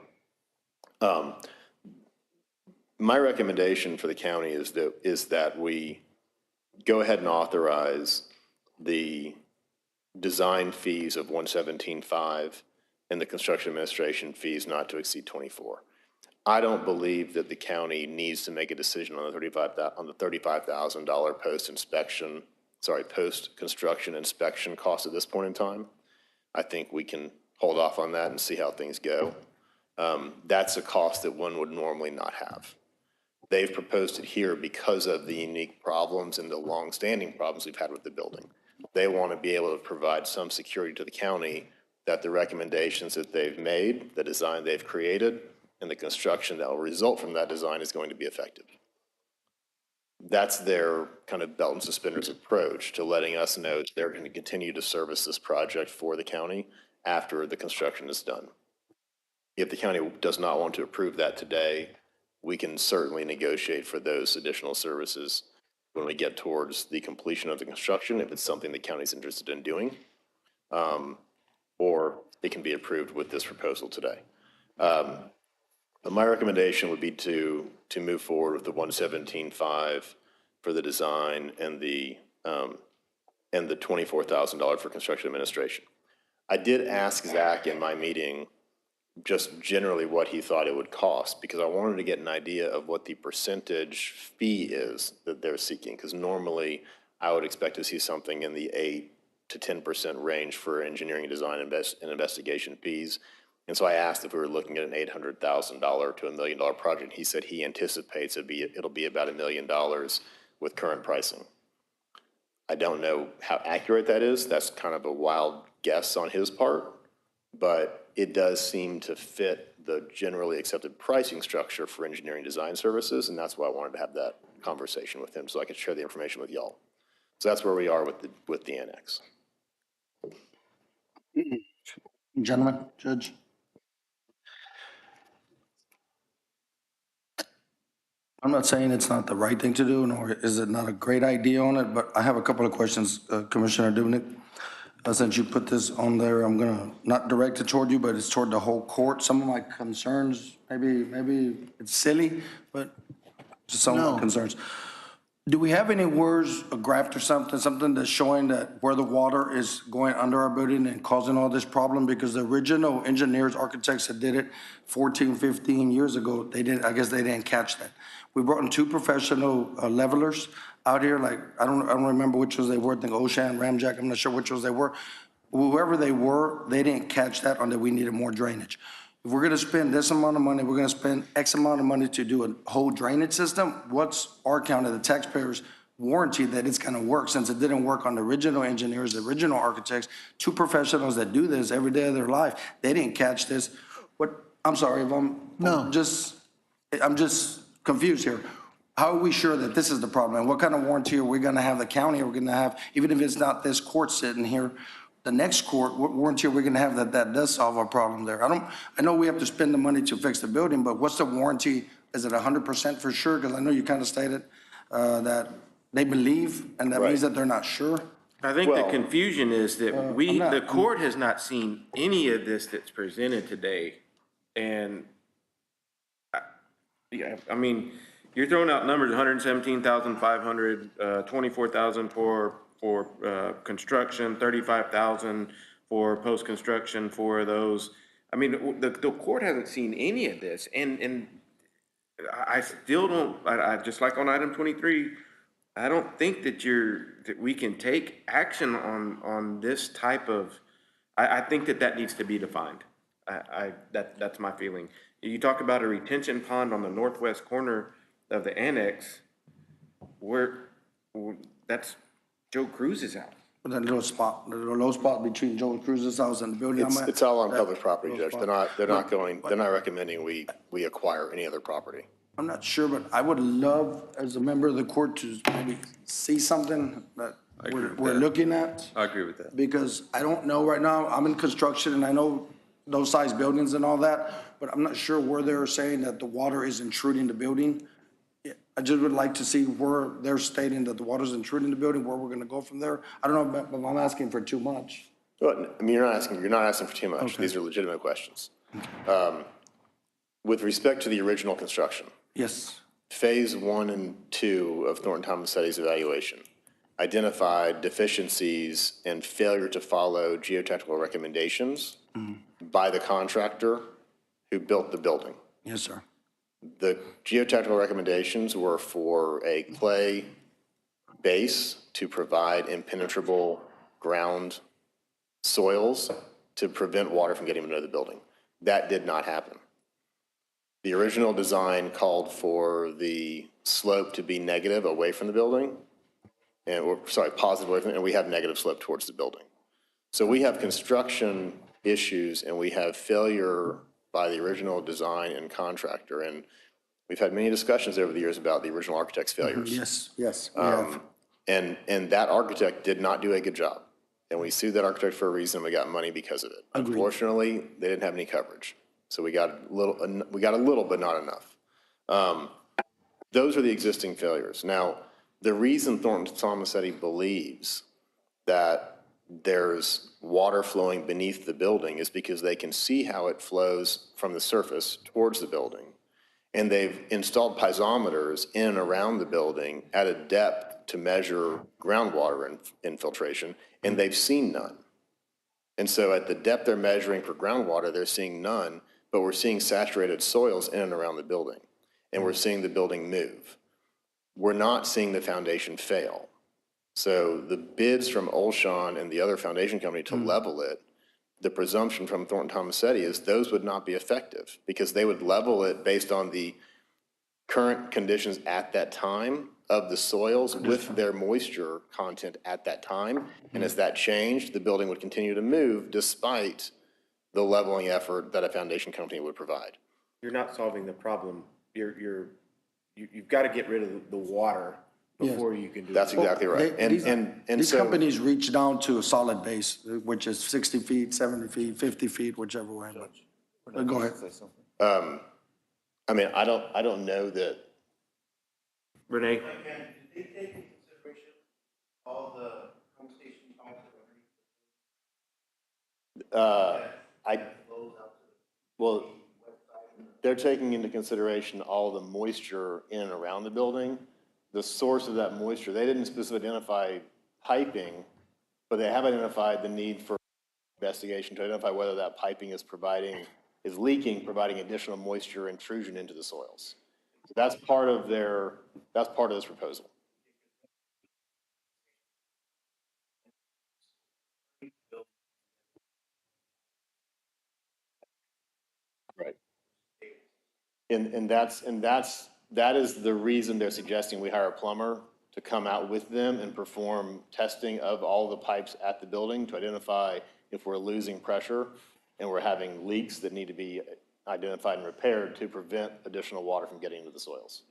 My recommendation for the county is that we go ahead and authorize the design fees of 117.5 and the construction administration fees not to exceed 24. I don't believe that the county needs to make a decision on the $35,000 post-construction inspection cost at this point in time. I think we can hold off on that and see how things go. That's a cost that one would normally not have. They've proposed it here because of the unique problems and the long-standing problems we've had with the building. They want to be able to provide some security to the county that the recommendations that they've made, the design they've created, and the construction that will result from that design is going to be effective. That's their kind of belt and suspenders approach to letting us know that they're going to continue to service this project for the county after the construction is done. If the county does not want to approve that today, we can certainly negotiate for those additional services when we get towards the completion of the construction, if it's something the county's interested in doing, or it can be approved with this proposal today. But my recommendation would be to move forward with the 117.5 for the design and the $24,000 for construction administration. I did ask Zach in my meeting just generally what he thought it would cost, because I wanted to get an idea of what the percentage fee is that they're seeking, because normally I would expect to see something in the 8 to 10% range for engineering, design, and investigation fees. And so I asked if we were looking at an $800,000 to $1 million project. He said he anticipates it'll be about $1 million with current pricing. I don't know how accurate that is. That's kind of a wild guess on his part, but it does seem to fit the generally accepted pricing structure for engineering design services, and that's why I wanted to have that conversation with him so I could share the information with y'all. So that's where we are with the annex. Gentlemen, Judge. I'm not saying it's not the right thing to do, nor is it not a great idea on it, but I have a couple of questions, Commissioner Dubnik. Since you put this on there, I'm gonna not direct it toward you, but it's toward the whole court. Some of my concerns, maybe it's silly, but just some of my concerns. Do we have any words, a graph or something that's showing that where the water is going under our building and causing all this problem? Because the original engineers, architects that did it 14, 15 years ago, I guess they didn't catch that. We brought in 2 professional levelers out here, like, I don't remember which ones they were, I think Oshan, Ramjack, I'm not sure which ones they were. Whoever they were, they didn't catch that, or that we needed more drainage. If we're gonna spend this amount of money, we're gonna spend X amount of money to do a whole drainage system, what's our count of the taxpayers' warranty that it's gonna work, since it didn't work on the original engineers, the original architects, 2 professionals that do this every day of their life, they didn't catch this. I'm sorry if I'm just confused here. How are we sure that this is the problem? And what kind of warranty are we gonna have the county, are we gonna have, even if it's not this court sitting here, the next court, what warranty are we gonna have that does solve our problem there? I know we have to spend the money to fix the building, but what's the warranty? Is it 100% for sure? Because I know you kind of stated that they believe, and that means that they're not sure. I think the confusion is that the court has not seen any of this that's presented today. And yeah, I mean, you're throwing out numbers, 117,500, 24,000 for construction, 35,000 for post-construction for those. I mean, the court hasn't seen any of this, and I still don't, I just like on item 23, I don't think that we can take action on this type of, I think that needs to be defined. That's my feeling. You talk about a retention pond on the northwest corner of the annex, that's Joe Cruz's house. That little spot, the little low spot between Joe Cruz's house and the building I'm at. It's all on that public property, little Judge. spot. They're not recommending we acquire any other property. I'm not sure, but I would love, as a member of the court, to maybe see something that agree with we're that. looking at. I agree with that. Because I don't know right now, I'm in construction and I know those size buildings and all that, but I'm not sure where they're saying that the water is intruding the building. I just would like to see where they're stating that the water's intruding the building, where we're gonna go from there. I don't know, but I'm asking for too much. Well, I mean, you're not asking for too much. These are legitimate questions. With respect to the original construction, Yes, Phase 1 and 2 of Thornton Tomasetti's evaluation identified deficiencies and failure to follow geotechnical recommendations by the contractor who built the building. yes, sir. The geotechnical recommendations were for a clay base to provide impenetrable ground soils to prevent water from getting into the building. That did not happen. The original design called for the slope to be negative away from the building, positive away from, and we have negative slope towards the building. So we have construction issues and we have failure by the original design and contractor. And we've had many discussions over the years about the original architect's failures. Yes, yes, we have. And that architect did not do a good job. And we sued that architect for a reason, and we got money because of it. Agreed. Unfortunately, they didn't have any coverage. So we got a little, but not enough. Those are the existing failures. Now, the reason Thornton Tomasetti believes that there's water flowing beneath the building is because they can see how it flows from the surface towards the building. And they've installed piezometers in and around the building at a depth to measure groundwater infiltration, and they've seen none. And so at the depth they're measuring for groundwater, they're seeing none, but we're seeing saturated soils in and around the building, and we're seeing the building move. We're not seeing the foundation fail. So the bids from Olshan and the other foundation company to level it, the presumption from Thornton Tomasetti is those would not be effective because they would level it based on the current conditions at that time of the soils with their moisture content at that time. And as that changed, the building would continue to move despite the leveling effort that a foundation company would provide. You're not solving the problem. You've got to get rid of the water before you can do. That's exactly right. These companies reach down to a solid base, which is 60 feet, 70 feet, 50 feet, whichever way. But go ahead. I mean, I don't know that. Renee? Did they take into consideration all the pump station pumps that Well, they're taking into consideration all the moisture in and around the building, the source of that moisture. They didn't specifically identify piping, but they have identified the need for investigation to identify whether that piping is leaking, providing additional moisture intrusion into the soils. So that's part of this proposal. Right. That is the reason they're suggesting we hire a plumber to come out with them and perform testing of all the pipes at the building to identify if we're losing pressure and we're having leaks that need to be identified and repaired to prevent additional water from getting into the soils.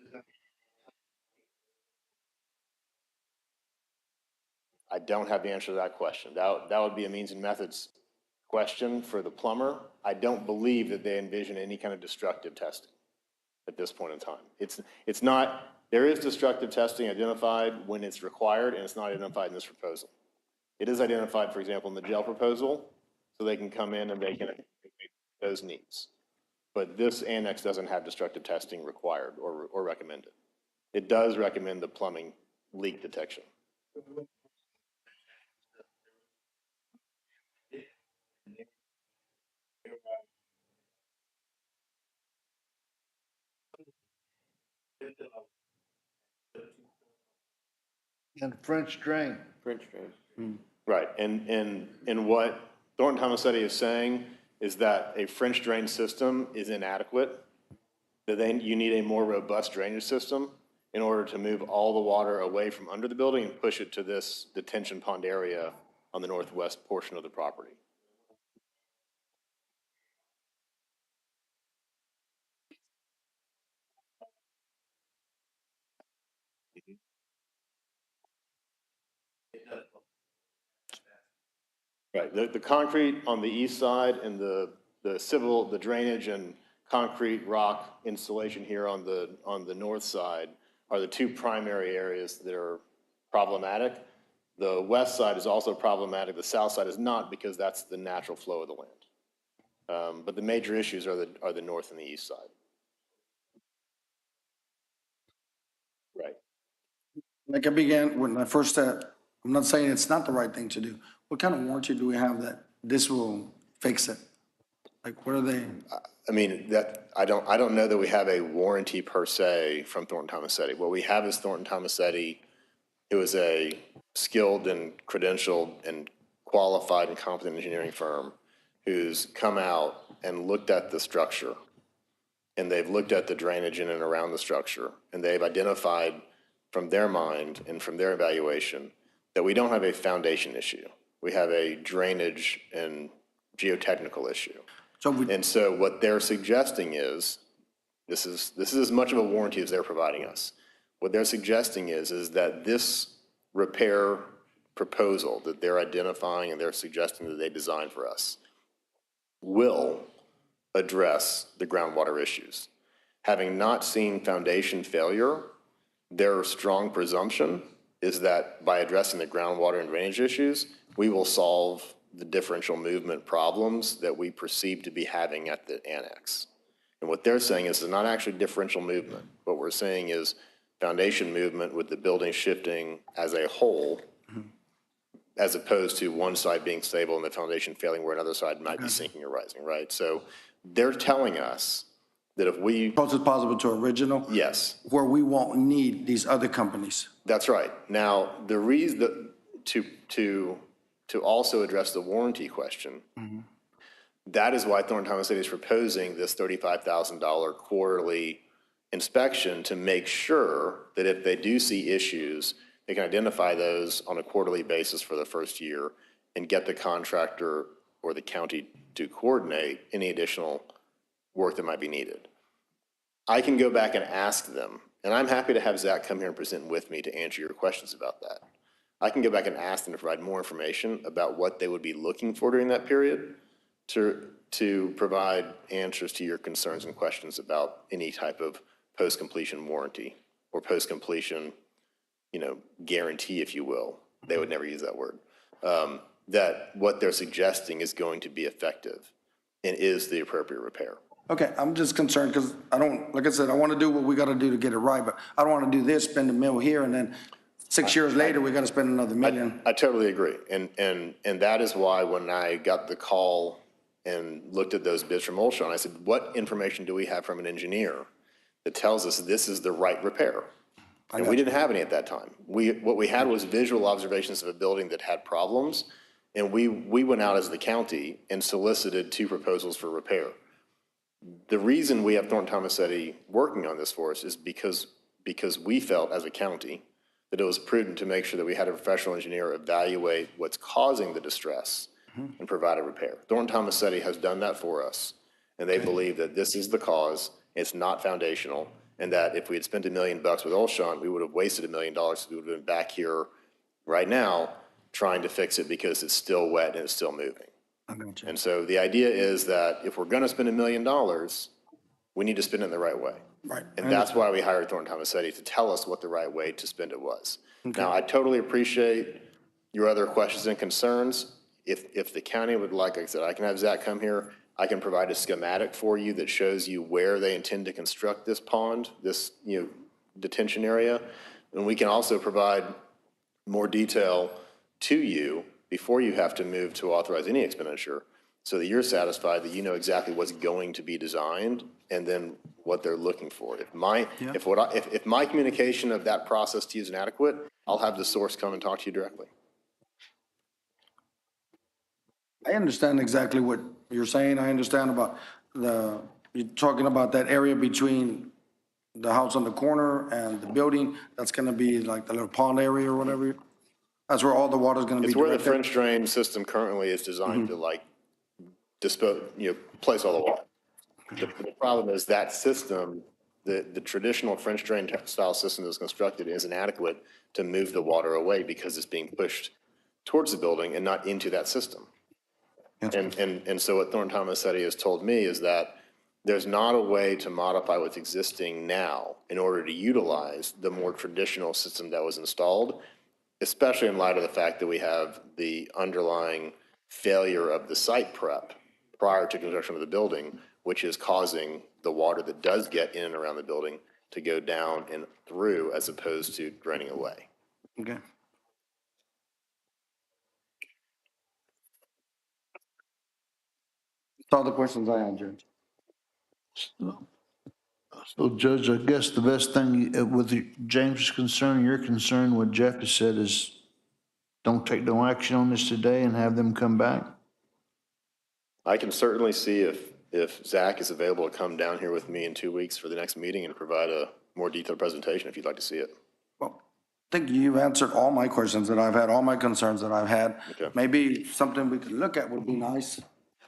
I don't have the answer to that question. That would be a means and methods question for the plumber. I don't believe that they envision any kind of destructive testing at this point in time. It's not, there is destructive testing identified when it's required, and it's not identified in this proposal. It is identified, for example, in the jail proposal, so they can come in and they can meet those needs. But this annex doesn't have destructive testing required or recommended. It does recommend the plumbing leak detection. And French drain. French drain. Right, and what Thornton Tomasetti is saying is that a French drain system is inadequate, that then you need a more robust drainage system, in order to move all the water away from under the building and push it to this detention pond area on the northwest portion of the property. Right, the concrete on the east side and the drainage and concrete rock installation here on the north side are the two primary areas that are problematic. The west side is also problematic, the south side is not, because that's the natural flow of the land. But the major issues are the north and the east side. Right. Like I began, when I first said, I'm not saying it's not the right thing to do. What kind of warranty do we have that this will fix it? Like, what are they? I mean, I don't know that we have a warranty per se from Thornton Tomasetti. What we have is Thornton Tomasetti, who is a skilled and credentialed and qualified and competent engineering firm who's come out and looked at the structure, and they've looked at the drainage in and around the structure, and they've identified from their mind and from their evaluation that we don't have a foundation issue. We have a drainage and geotechnical issue. And so what they're suggesting is, this is as much of a warranty as they're providing us. What they're suggesting is that this repair proposal that they're identifying and they're suggesting that they design for us will address the groundwater issues. Having not seen foundation failure, their strong presumption is that by addressing the groundwater and drainage issues, we will solve the differential movement problems that we perceive to be having at the annex. And what they're saying is it's not actually differential movement. What we're saying is foundation movement with the building shifting as a whole, as opposed to one side being stable and the foundation failing where another side might be sinking or rising, right? So they're telling us that if we. Closest possible to original? Yes. Where we won't need these other companies. That's right. Now, the reason to also address the warranty question, that is why Thornton Tomasetti is proposing this $35,000 quarterly inspection to make sure that if they do see issues, they can identify those on a quarterly basis for the first year and get the contractor or the county to coordinate any additional work that might be needed. I can go back and ask them, and I'm happy to have Zach come here and present with me to answer your questions about that. I can go back and ask them to provide more information about what they would be looking for during that period to provide answers to your concerns and questions about any type of post-completion warranty or post-completion, guarantee, if you will. They would never use that word. That what they're suggesting is going to be effective and is the appropriate repair. Okay, I'm just concerned because like I said, I want to do what we got to do to get it right, but I don't want to do this, spend $1 million here, and then 6 years later, we got to spend another $1 million. I totally agree. And that is why when I got the call and looked at those bids from Olshon, I said, what information do we have from an engineer that tells us this is the right repair? And we didn't have any at that time. What we had was visual observations of a building that had problems, and we went out as the county and solicited 2 proposals for repair. The reason we have Thornton Tomasetti working on this for us is because we felt as a county that it was prudent to make sure that we had a professional engineer evaluate what's causing the distress and provide a repair. Thornton Tomasetti has done that for us, and they believe that this is the cause, it's not foundational, and that if we had spent $1 million with Olshon, we would have wasted $1 million, we would have been back here right now trying to fix it because it's still wet and it's still moving. And so the idea is that if we're gonna spend $1 million, we need to spend it in the right way. Right. And that's why we hired Thornton Tomasetti to tell us what the right way to spend it was. Now, I totally appreciate your other questions and concerns. If the county would like I said, I can have Zach come here. I can provide a schematic for you that shows you where they intend to construct this pond, this, detention area. And we can also provide more detail to you before you have to move to authorize any expenditure, so that you're satisfied that you know exactly what's going to be designed and then what they're looking for. If my communication of that process to you is inadequate, I'll have the source come and talk to you directly. I understand exactly what you're saying. I understand about you're talking about that area between the house on the corner and the building, that's gonna be like the little pond area or whatever? That's where all the water's gonna be It's where the directed? French drain system currently is designed to like dispose, place all the water. The problem is that system, the traditional French drain style system that's constructed is inadequate to move the water away because it's being pushed towards the building and not into that system. And so what Thornton Tomasetti has told me is that there's not a way to modify what's existing now in order to utilize the more traditional system that was installed, especially in light of the fact that we have the underlying failure of the site prep prior to construction of the building, which is causing the water that does get in and around the building to go down and through as opposed to draining away. Okay. That's all the questions I have, Judge. So Judge, I guess the best thing with James' concern, your concern, what Jeff has said is don't take no action on this today and have them come back? I can certainly see if Zach is available to come down here with me in 2 weeks for the next meeting and provide a more detailed presentation if you'd like to see it. Well, I think you've answered all my questions that I've had, all my concerns that I've had. Okay. Maybe something we could look at would be nice.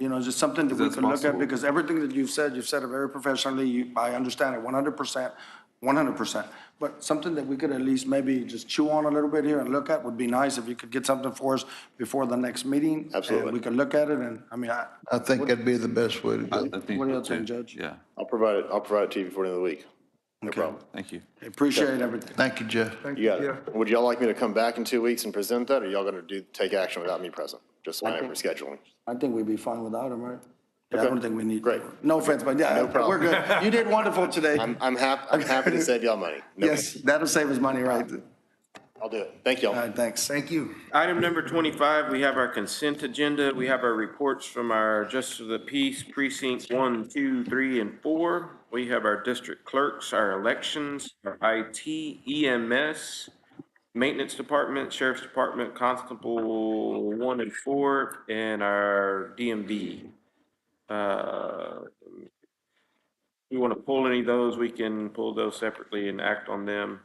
Just something that we That's could look at, possible. because everything that you've said it very professionally. I understand it 100%, 100%. But something that we could at least maybe just chew on a little bit here and look at would be nice if you could get something for us before the next meeting. Absolutely. And we could look at it, and, I think that'd be the best way to I go. think What do you so think, too. Judge? Yeah, I'll provide it to you before the end of the week. No Okay. problem. thank you. Appreciate everything. Thank you, Jeff. You got it. Would y'all like me to come back in 2 weeks and present that, or y'all gonna take action without me present? Just so I have for scheduling. I think we'd be fine without him, right? Yeah, I Okay. don't think we need. Great. No offense, but yeah, No problem. we're good. You did wonderful today. I'm happy to save y'all money. No Yes, that'll save us money, right? problem. I'll do it. Thank y'all. All right, thanks. Thank you. Item number 25, we have our consent agenda. We have our reports from our Justice of the Peace Precincts 1, 2, 3, and 4. We have our district clerks, our elections, our IT, EMS, Maintenance Department, Sheriff's Department, Constable 1 and 4, and our DMV. We want to pull any of those, we can pull those separately and act on them.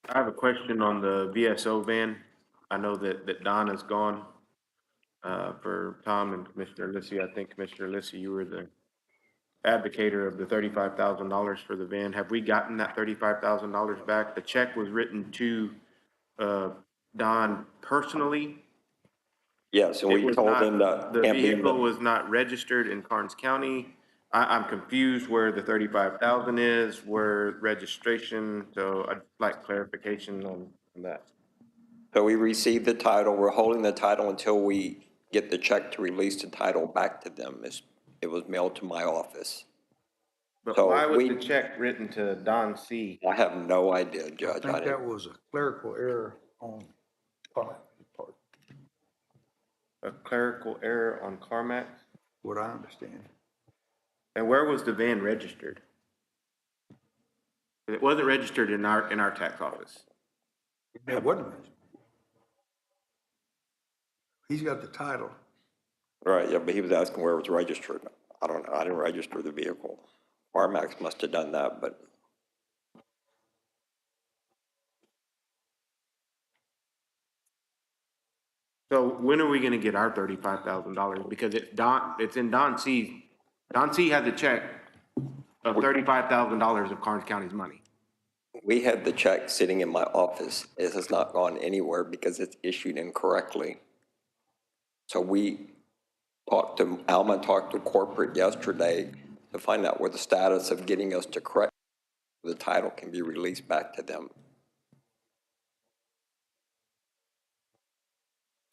I have a question on the VSO van. I know that Don is gone, for Tom and Commissioner Lissy. I think Commissioner Lissy, you were the advocator of the $35,000 for the van. Have we gotten that $35,000 back? The check was written to, Don personally. Yes, and It we was told not- him that The can't be in vehicle the, was not registered in Karnes County. I'm confused where the 35,000 is, where registration, so I'd like clarification on that. so we received the title, we're holding the title until we get the check to release the title back to them. It was mailed to my office. But So why was we- the check written to Don C? I have no idea, I Judge. think I that didn't, was a clerical error on Carmack's part, A clerical error on Carmack? what I understand. And where was the van registered? It wasn't registered in our tax office. It wasn't. He's got the title. right, yeah, but he was asking where it was registered. I don't know, I didn't register the vehicle. Carmax must have done that, but So when are we gonna get our $35,000? Because it's in Don C. Don C has a check of $35,000 of Karnes County's money. we had the check sitting in my office. It has not gone anywhere because it's issued incorrectly. So Alma talked to corporate yesterday to find out what the status of getting us to correct the title can be released back to them.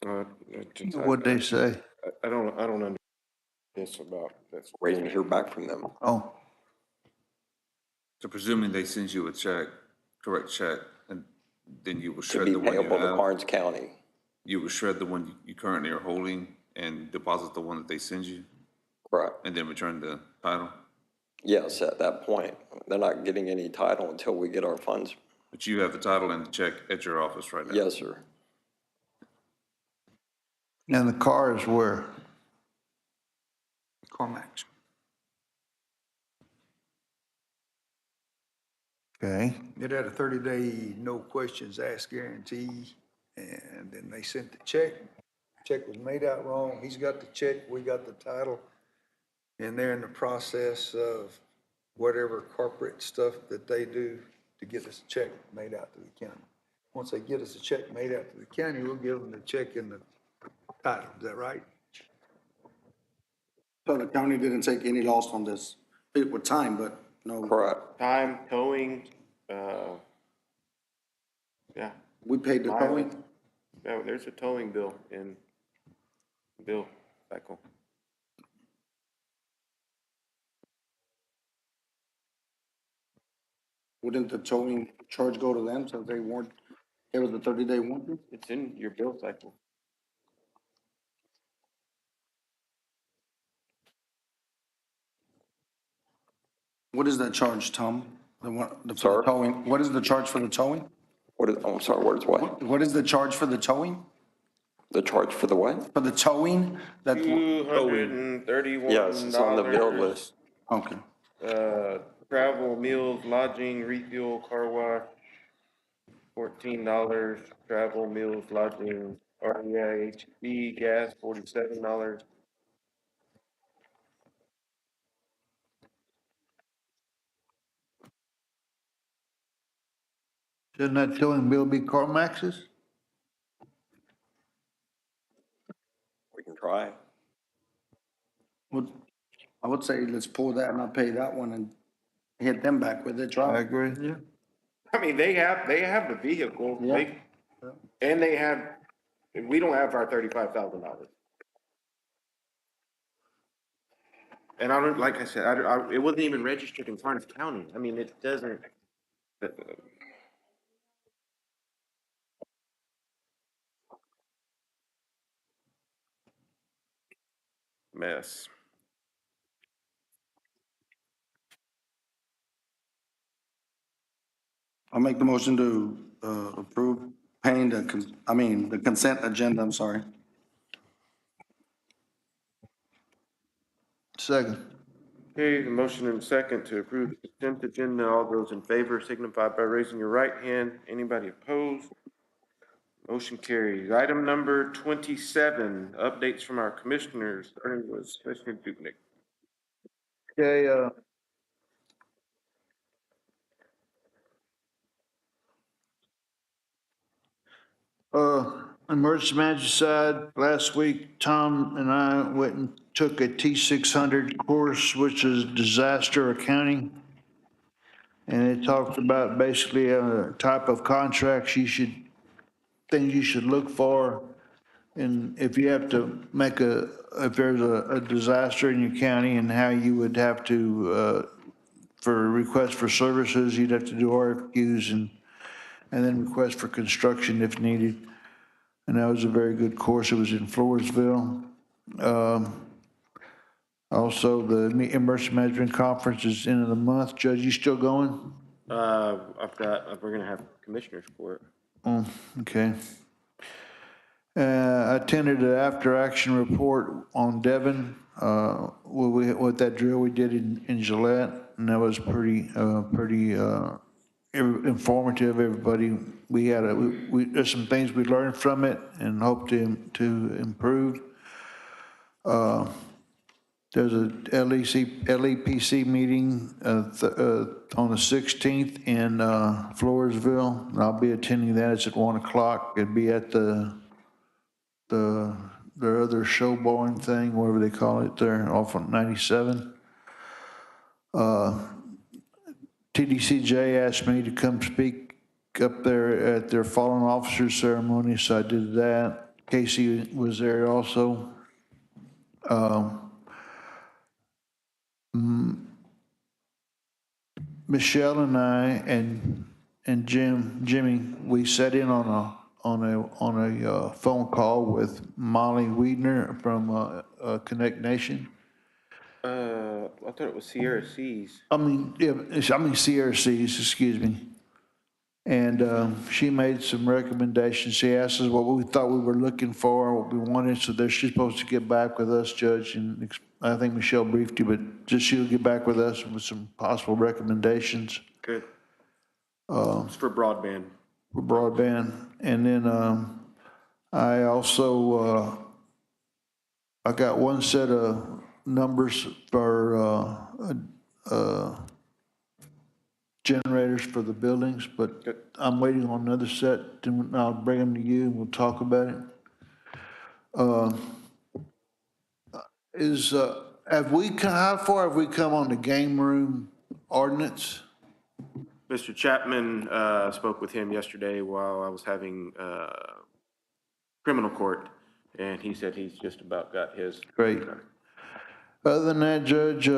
What'd they say? I don't understand this about this. Waiting to hear back from them. Oh, So presuming they send you a check, correct check, and then you will To shred be the one you payable to have? Karnes County. You will shred the one you currently are holding and deposit the one that they send you, Correct. and then return the title? Yes, at that point. They're not getting any title until we get our funds. But you have the title and the check at your office right now? Yes, sir. And the car is where? CarMax. Okay. It had a 30-day, no questions asked guarantee, and then they sent the check. Check was made out wrong. He's got the check, we got the title. And they're in the process of whatever corporate stuff that they do to get us a check made out to the county. Once they get us a check made out to the county, we'll give them the check and the title. Is that right? So the county didn't take any loss on this, it with time, but no, Correct. Time, towing, yeah. we paid the towing. No, there's a towing bill in bill cycle. Wouldn't the towing charge go to them since they weren't, it was a 30-day warranty? It's in your bill cycle. What is that charge, Tom? The one, for the Sir? towing, what is the charge for the towing? What is, I'm sorry, what is what? What is the charge for the towing? The charge for the what? For the towing? That, $231. Yes, it's on the bill list. okay. Travel, meals, lodging, refuel, car wash, $14. Travel, meals, lodging, REI, HB, gas, $47. Shouldn't that towing bill be CarMax's? We can try. I would say let's pull that and not pay that one and hit them back with it, I try. agree with you. I mean, they have the vehicle, Yeah. and they have, we don't have our $35,000. And I don't, like I said, it wasn't even registered in Karnes County. I mean, it doesn't. Mess. I'll make the motion to approve paying the consent agenda, I'm sorry. Second. Okay, the motion and second to approve the consent agenda. All those in favor signify by raising your right hand. Anybody opposed? Motion carries. Item number 27, updates from our commissioners, starting with Commissioner Dubnik. Okay, emergency management side, last week, Tom and I went and took a T600 course, which is disaster accounting. And it talked about basically a type of contracts things you should look for. And if you have to make if there's a disaster in your county and how you would have to, for requests for services, you'd have to do RFQs and then request for construction if needed. And that was a very good course. It was in Floresville. Also, the emergency management conference is end of the month. Judge, you still going? We're gonna have commissioners for it. Oh, okay. I attended an after-action report on Devon, with that drill we did in Gillette, and that was pretty informative. Everybody, there's some things we learned from it and hope to improve. There's a LEPC meeting on the 16th in Floresville, and I'll be attending that. It's at 1 o'clock. It'd be at their other show barn thing, whatever they call it there, off on 97. TDCJ asked me to come speak up there at their fallen officers ceremony, so I did that. Casey was there also. Michelle and I and Jimmy, we sat in on a phone call with Molly Wiedner from Connect Nation. I thought it was Sierra Seas. CRCs, excuse me. And she made some recommendations. She asked us what we thought we were looking for, what we wanted, so that she's supposed to get back with us, Judge, and I think Michelle briefed you, but just she'll get back with us with some possible recommendations Good. It's for broadband. for broadband. And then I also, I got one set of numbers for generators for the buildings, but I'm waiting on another set, and I'll bring them to you and we'll talk about it. How far have we come on the game room ordinance? Mr. Chapman, spoke with him yesterday while I was having, criminal court, and he said he's just about got his. Great. Other than that, Judge,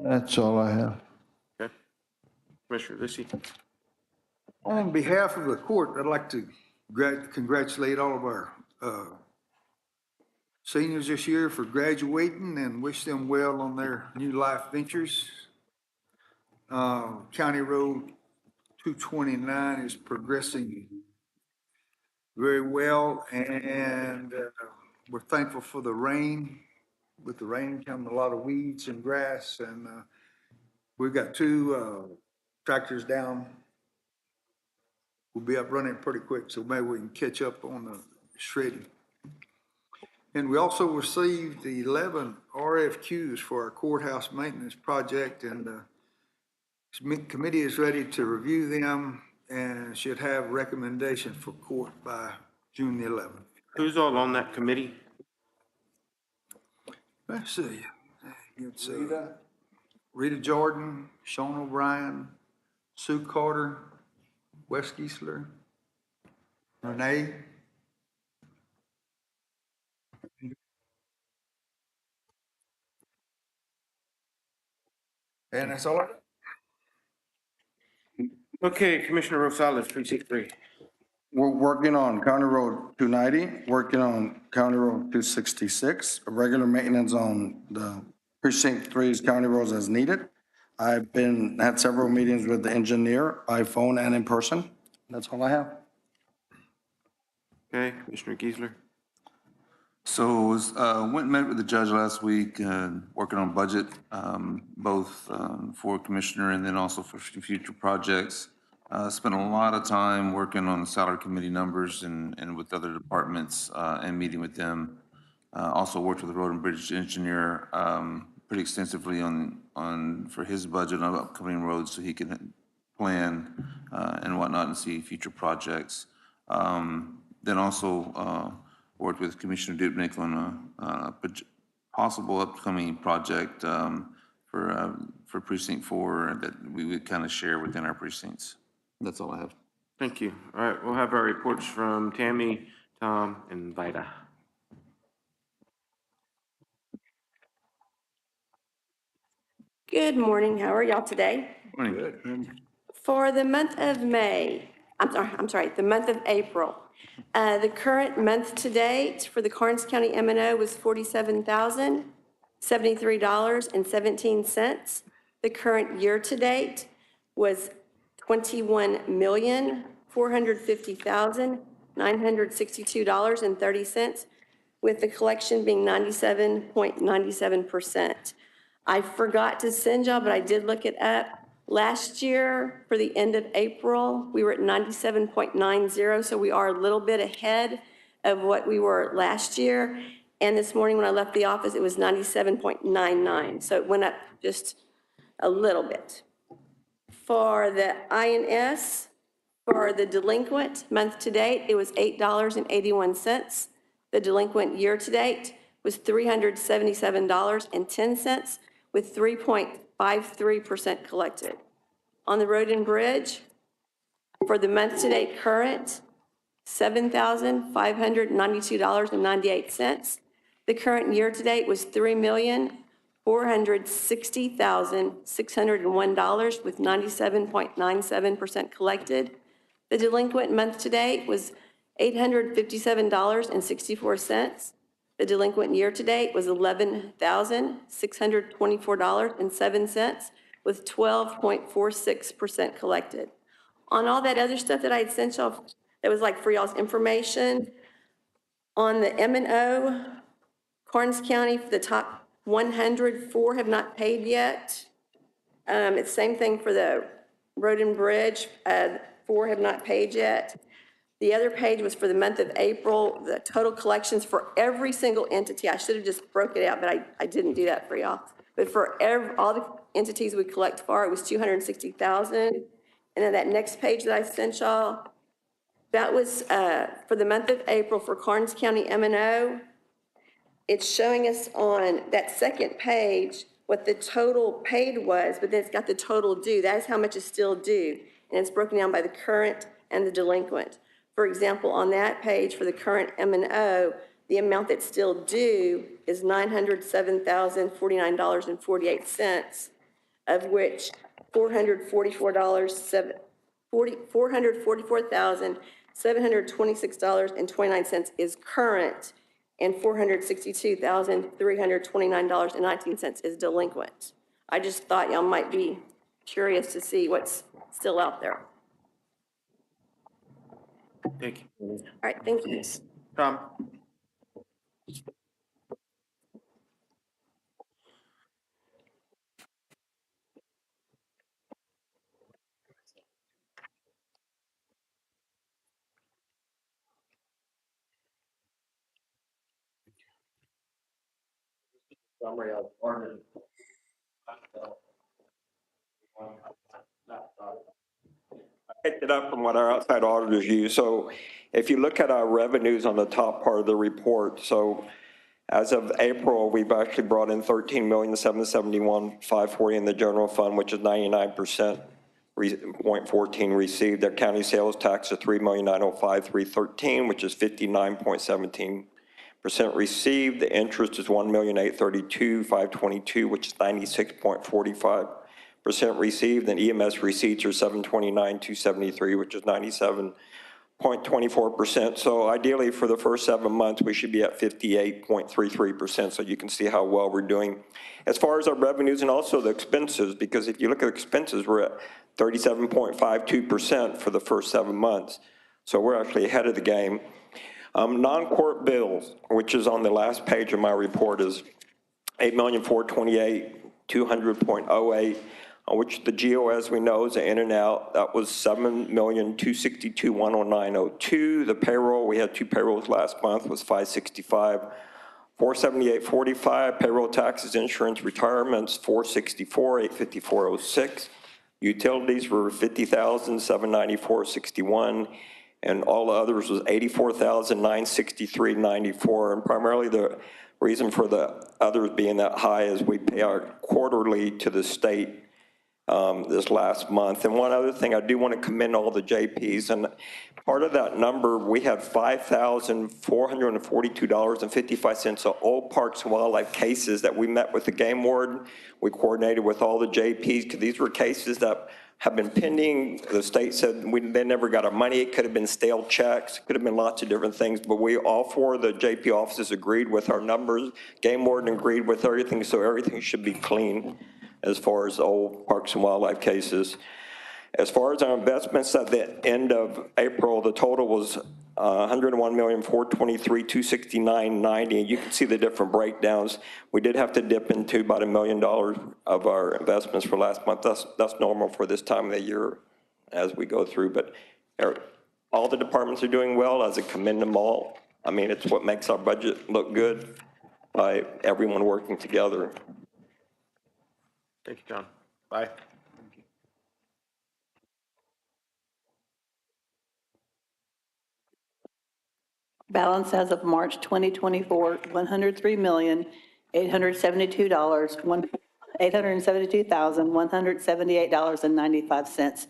that's all I have. Okay. Commissioner Lissy. On behalf of the court, I'd like to congratulate all of our seniors this year for graduating and wish them well on their new life ventures. County Road 229 is progressing very well, and we're thankful for the rain. With the rain come a lot of weeds and grass, and we've got 2 tractors down. We'll be up running pretty quick, so maybe we can catch up on the shredding. And we also received 11 RFQs for our courthouse maintenance project, and the committee is ready to review them and should have recommendation for court by June the 11th. Who's all on that committee? Let's see. It's Rita Jordan, Sean O'Brien, Sue Carter, Wes Geisler, Renee. And that's all I got. Okay, Commissioner Rosales, precinct 3. We're working on County Road 290, working on County Road 266, regular maintenance on the precinct 3's county roads as needed. I've had several meetings with the engineer by phone and in person. That's all I have. Okay, Commissioner Geisler. So, went and met with the judge last week, working on budget, both for commissioner and then also for future projects. Spent a lot of time working on the salary committee numbers and with other departments and meeting with them. Also worked with the road and bridge engineer pretty extensively for his budget on upcoming roads so he can plan and whatnot and see future projects. Then also worked with Commissioner Dubnik on a possible upcoming project for precinct 4 that we would kind of share within our precincts. That's all I have. Thank you. All right, we'll have our reports from Tammy, Tom, and Vida. Good morning. How are y'all today? Morning. For the month of May, the month of April, the current month to date for the Karnes County M&O was $47,073.17. The current year to date was $21,450,962.30, with the collection being 97.97%. I forgot to send y'all, but I did look it up. Last year, for the end of April, we were at 97.90, so we are a little bit ahead of what we were last year. And this morning when I left the office, it was 97.99, so it went up just a little bit. For the INS, for the delinquent month to date, it was $8.81. The delinquent year to date was $377.10, with 3.53% collected. On the road and bridge, for the month to date current, $7,592.98. The current year to date was $3,460,601 with 97.97% collected. The delinquent month to date was $857.64. The delinquent year to date was $11,624.07 with 12.46% collected. On all that other stuff that I had sent y'all, that was like for y'all's information, on the M&O, Karnes County, for the top 100, 4 have not paid yet. It's same thing for the road and bridge, 4 have not paid yet. The other page was for the month of April, the total collections for every single entity. I should have just broke it out, but I didn't do that for y'all. But for all the entities we collect for, it was 260,000. And then that next page that I sent y'all, that was for the month of April for Karnes County M&O. It's showing us on that second page what the total paid was, but then it's got the total due. That is how much is still due. And it's broken down by the current and the delinquent. For example, on that page for the current M&O, the amount that's still due is $907,049.48, of which $444,726.29 is current, and $462,329.19 is delinquent. I just thought y'all might be curious to see what's still out there. Thank you. All right, thank you. Tom? Summary of ordinance. Picked it up from what our outside auditors use. So if you look at our revenues on the top part of the report, so as of April, we've actually brought in $13,771,540 in the general fund, which is 99%, 0.14 received. Their county sales tax is $3,905,313, which is 59.17% received. The interest is $1,832,522, which is 96.45% received. And EMS receipts are $729,273, which is 97.24%. So ideally, for the first 7 months, we should be at 58.33%. So you can see how well we're doing. As far as our revenues and also the expenses, because if you look at expenses, we're at 37.52% for the first 7 months. So we're actually ahead of the game. Non-court bills, which is on the last page of my report, is $8,428,200.08, which the GO, as we know, is in and out. That was $7,262,109.02. The payroll, we had 2 payrolls last month, was $565,478.45. Payroll taxes, insurance, retirements, $464,854.06. Utilities were $50,794.61. And all others was $84,963.94. And primarily the reason for the others being that high is we pay our quarterly to the state this last month. And one other thing, I do want to commend all the JPs. And part of that number, we had $5,442.55 of old Parks and Wildlife cases that we met with the game warden. We coordinated with all the JPs because these were cases that have been pending. The state said they never got our money. It could have been stale checks. It could have been lots of different things. But all 4 of the JP offices agreed with our numbers. Game warden agreed with everything. So everything should be clean as far as old Parks and Wildlife cases. As far as our investments at the end of April, the total was $101,423,269.90. And you can see the different breakdowns. We did have to dip into about $1 million of our investments for last month. That's normal for this time of the year as we go through. But all the departments are doing well. As I commend them all. I mean, it's what makes our budget look good by everyone working together. Thank you, John. Bye. Balance as of March 2024, $872,178.95.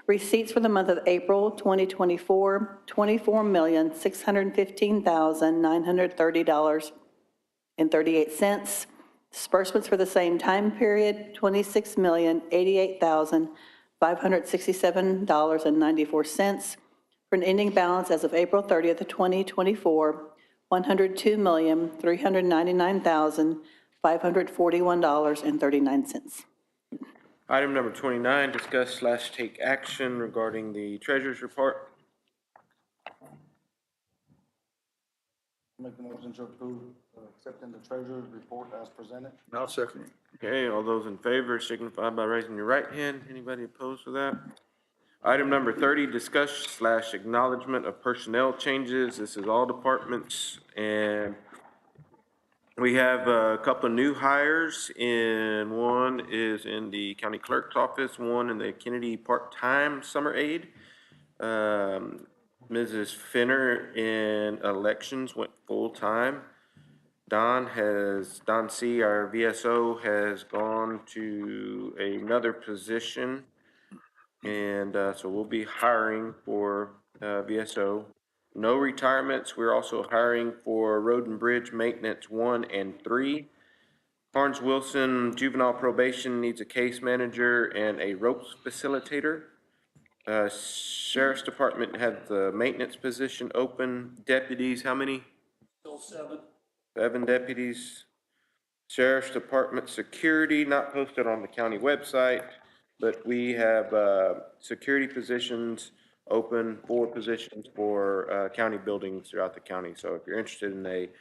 Receipts for the month of April 2024, $24,615,930.38. Disbursements for the same time period, $26,088,567.94. For an ending balance as of April 30th, 2024, $102,399,541.39. Item number 29, discuss/take action regarding the treasurer's report. Make the motion to approve accepting the treasurer's report as presented. I'll second it. Okay, all those in favor signify by raising your right hand. Anybody opposed to that? Item number 30, discuss/acknowledgement of personnel changes. This is all departments, and we have a couple of new hires, and one is in the county clerk's office, one in the Kennedy part-time summer aide. Mrs. Finner in elections went full-time. Don C., our VSO, has gone to another position. And so we'll be hiring for VSO. No retirements. We're also hiring for Road and Bridge Maintenance 1 and 3. Karnes Wilson Juvenile Probation needs a case manager and a ropes facilitator. Sheriff's Department had the maintenance position open. Deputies, how many? Still 7. 7 deputies. Sheriff's Department security, not posted on the county website, but we have security positions open, 4 positions for county buildings throughout the county. So if you're interested in a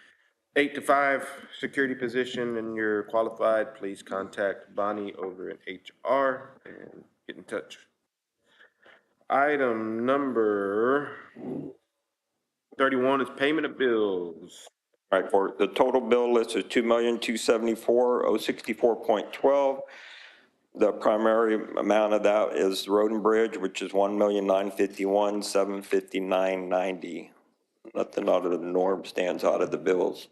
8 to 5 security position and you're qualified, please contact Bonnie over in HR and get in touch. Item number 31 is payment of bills. All right, for the total bill list is $2,274,064.12. The primary amount of that is Road and Bridge, which is $1,951,759.90. Nothing out of the norm stands out of the bills.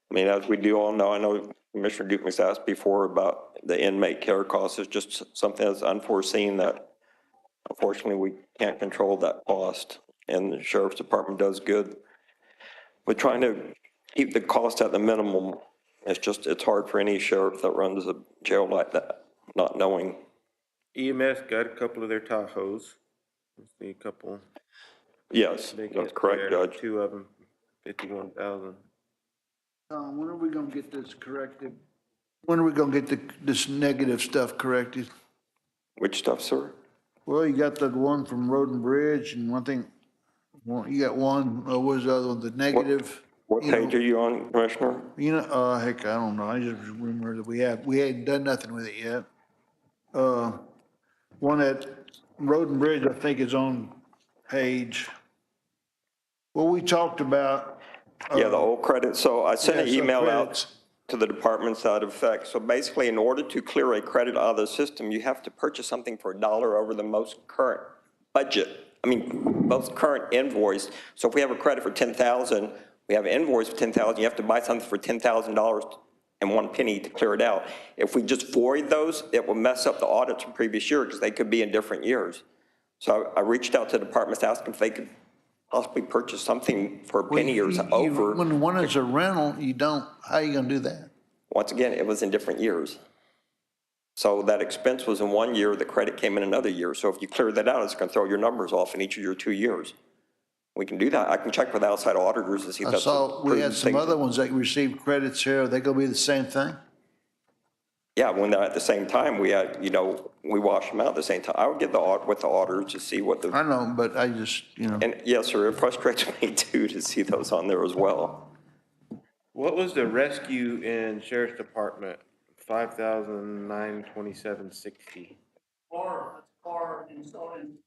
I mean, as we do all know, I know Commissioner Duke was asked before about the inmate care costs. It's just something that's unforeseen that unfortunately we can't control that cost. And the Sheriff's Department does good with trying to keep the cost at the minimum. It's hard for any sheriff that runs a jail like that, not knowing. EMS got a couple of their Tahoes. Let's see, a couple. Yes, that's correct, Judge. 2 of them, 51,000. When are we gonna get this corrected? When are we gonna get this negative stuff corrected? Which stuff, sir? Well, you got the one from Road and Bridge, and one thing, you got one, what was the other one, the negative? What page are you on, Commissioner? You know, heck, I don't know, I just remember that we hadn't done nothing with it yet. One at Road and Bridge, I think is on page, well, we talked about. Yeah, the old credit. So I sent an yeah, some email out credits. to the departments to that effect. So basically, in order to clear a credit out of the system, you have to purchase something for $1 over the most current budget. I mean, most current invoice. So if we have a credit for 10,000, we have an invoice for 10,000, you have to buy something for $10,000 and 1 penny to clear it out. If we just void those, it will mess up the audits from previous year because they could be in different years. So I reached out to the departments asking if they could possibly purchase something for a penny or over. When one is a rental, you don't, how you gonna do that? Once again, it was in different years. So that expense was in 1 year, the credit came in another year. So if you clear that out, it's going to throw your numbers off in each of your 2 years. We can do that. I can check with outside auditors to see if I that's a saw, we had prudent some thing. other ones that received credits here, are they gonna be the same thing? Yeah, when they're at the same time, we had, we wash them out at the same time. I would get with the auditors to see what the. I know, but I just, And yes, sir, it frustrates me too to see those on there as well. What was the rescue in Sheriff's Department? 5,927.60. Car installing.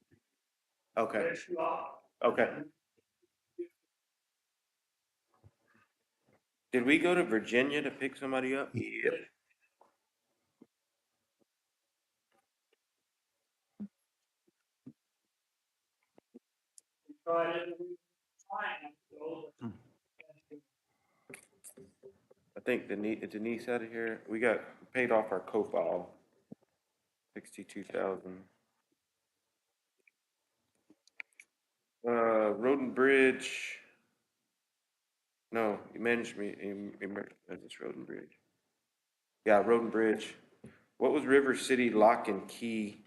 Okay, okay. Did we go to Virginia to pick somebody up? Yep. I think Denise out of here, we got paid off our co-file, 62,000. Road and Bridge. No, you managed me, it's Road and Bridge. Yeah, Road and Bridge. What was River City Lock and Key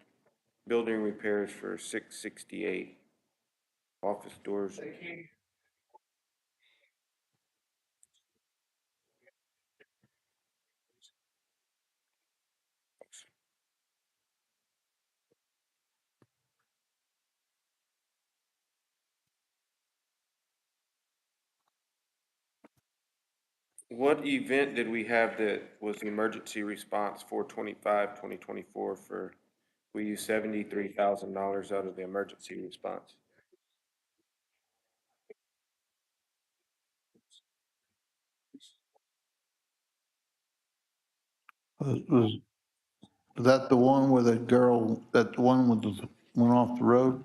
building repairs for 668? Office doors. What event did we have that was the emergency response 425, 2024 for, we used $73,000 out of the emergency response? Was that the one where the girl, that one with the, went off the road?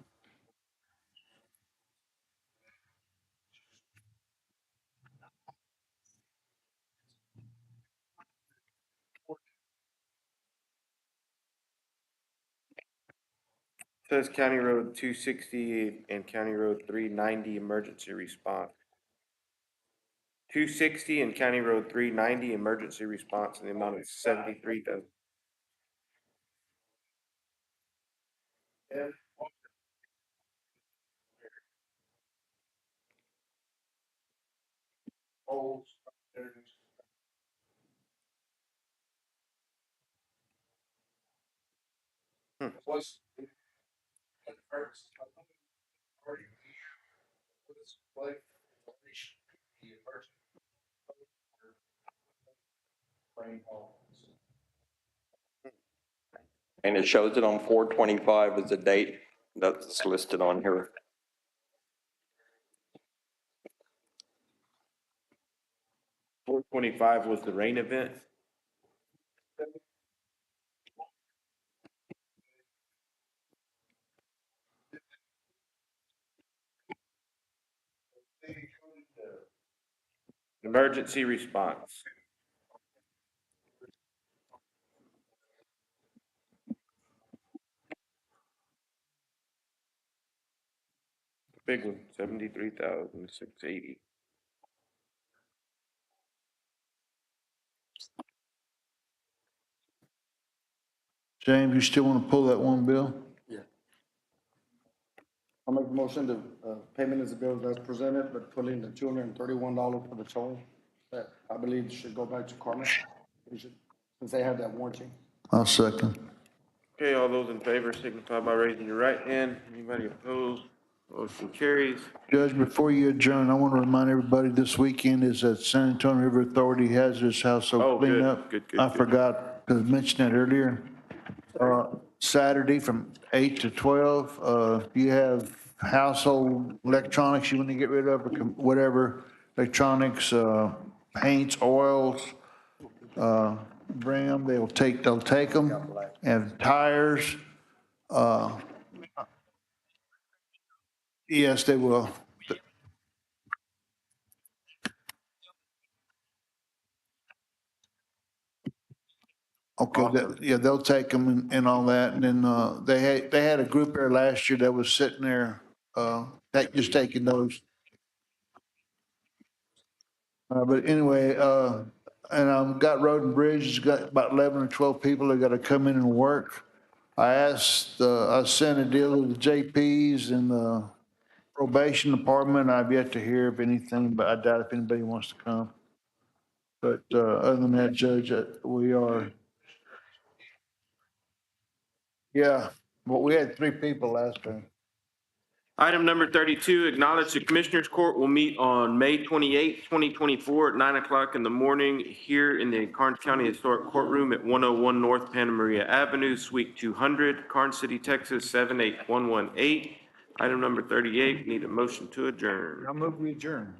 Says County Road 260 and County Road 390 emergency response. 260 and County Road 390 emergency response in the amount of 73,000. And it shows it on 425 as the date that's listed on here. 425 was the rain event. Emergency response. Big one, 73,680. James, you still want to pull that one bill? Yeah. I'll make a motion to, payment as a bill as presented, but put in the $231 for the toll that I believe should go back to Karnes. Since they have that warranty. I'll second. Okay, all those in favor signify by raising your right hand. Anybody opposed? Motion carries. Judge, before you adjourn, I want to remind everybody this weekend is that San Antonio River Authority has this household Oh, good, cleanup. good, good, I good. forgot to mention that earlier. Saturday from 8 to 12, if you have household electronics you want to get rid of, or whatever, electronics, paints, oils, bring them, they'll take them, and tires, yes, they will. Okay, yeah, they'll take them and all that, and then, they had a group there last year that was sitting there, that just taking those. But anyway, and got Road and Bridge, has got about 11 or 12 people that got to come in and work. I asked, I sent a deal to the JPs and the probation department. I've yet to hear of anything, but I doubt if anybody wants to come. But, other than that, Judge, we are, yeah, well, we had 3 people last time. Item number 32, acknowledge the Commissioners Court will meet on May 28, 2024 at 9 o'clock in the morning here in the Karnes County Historic Courtroom at 101 North Santa Maria Avenue, Suite 200, Karnes City, Texas 78118. Item number 38, need a motion to adjourn. I move we adjourn.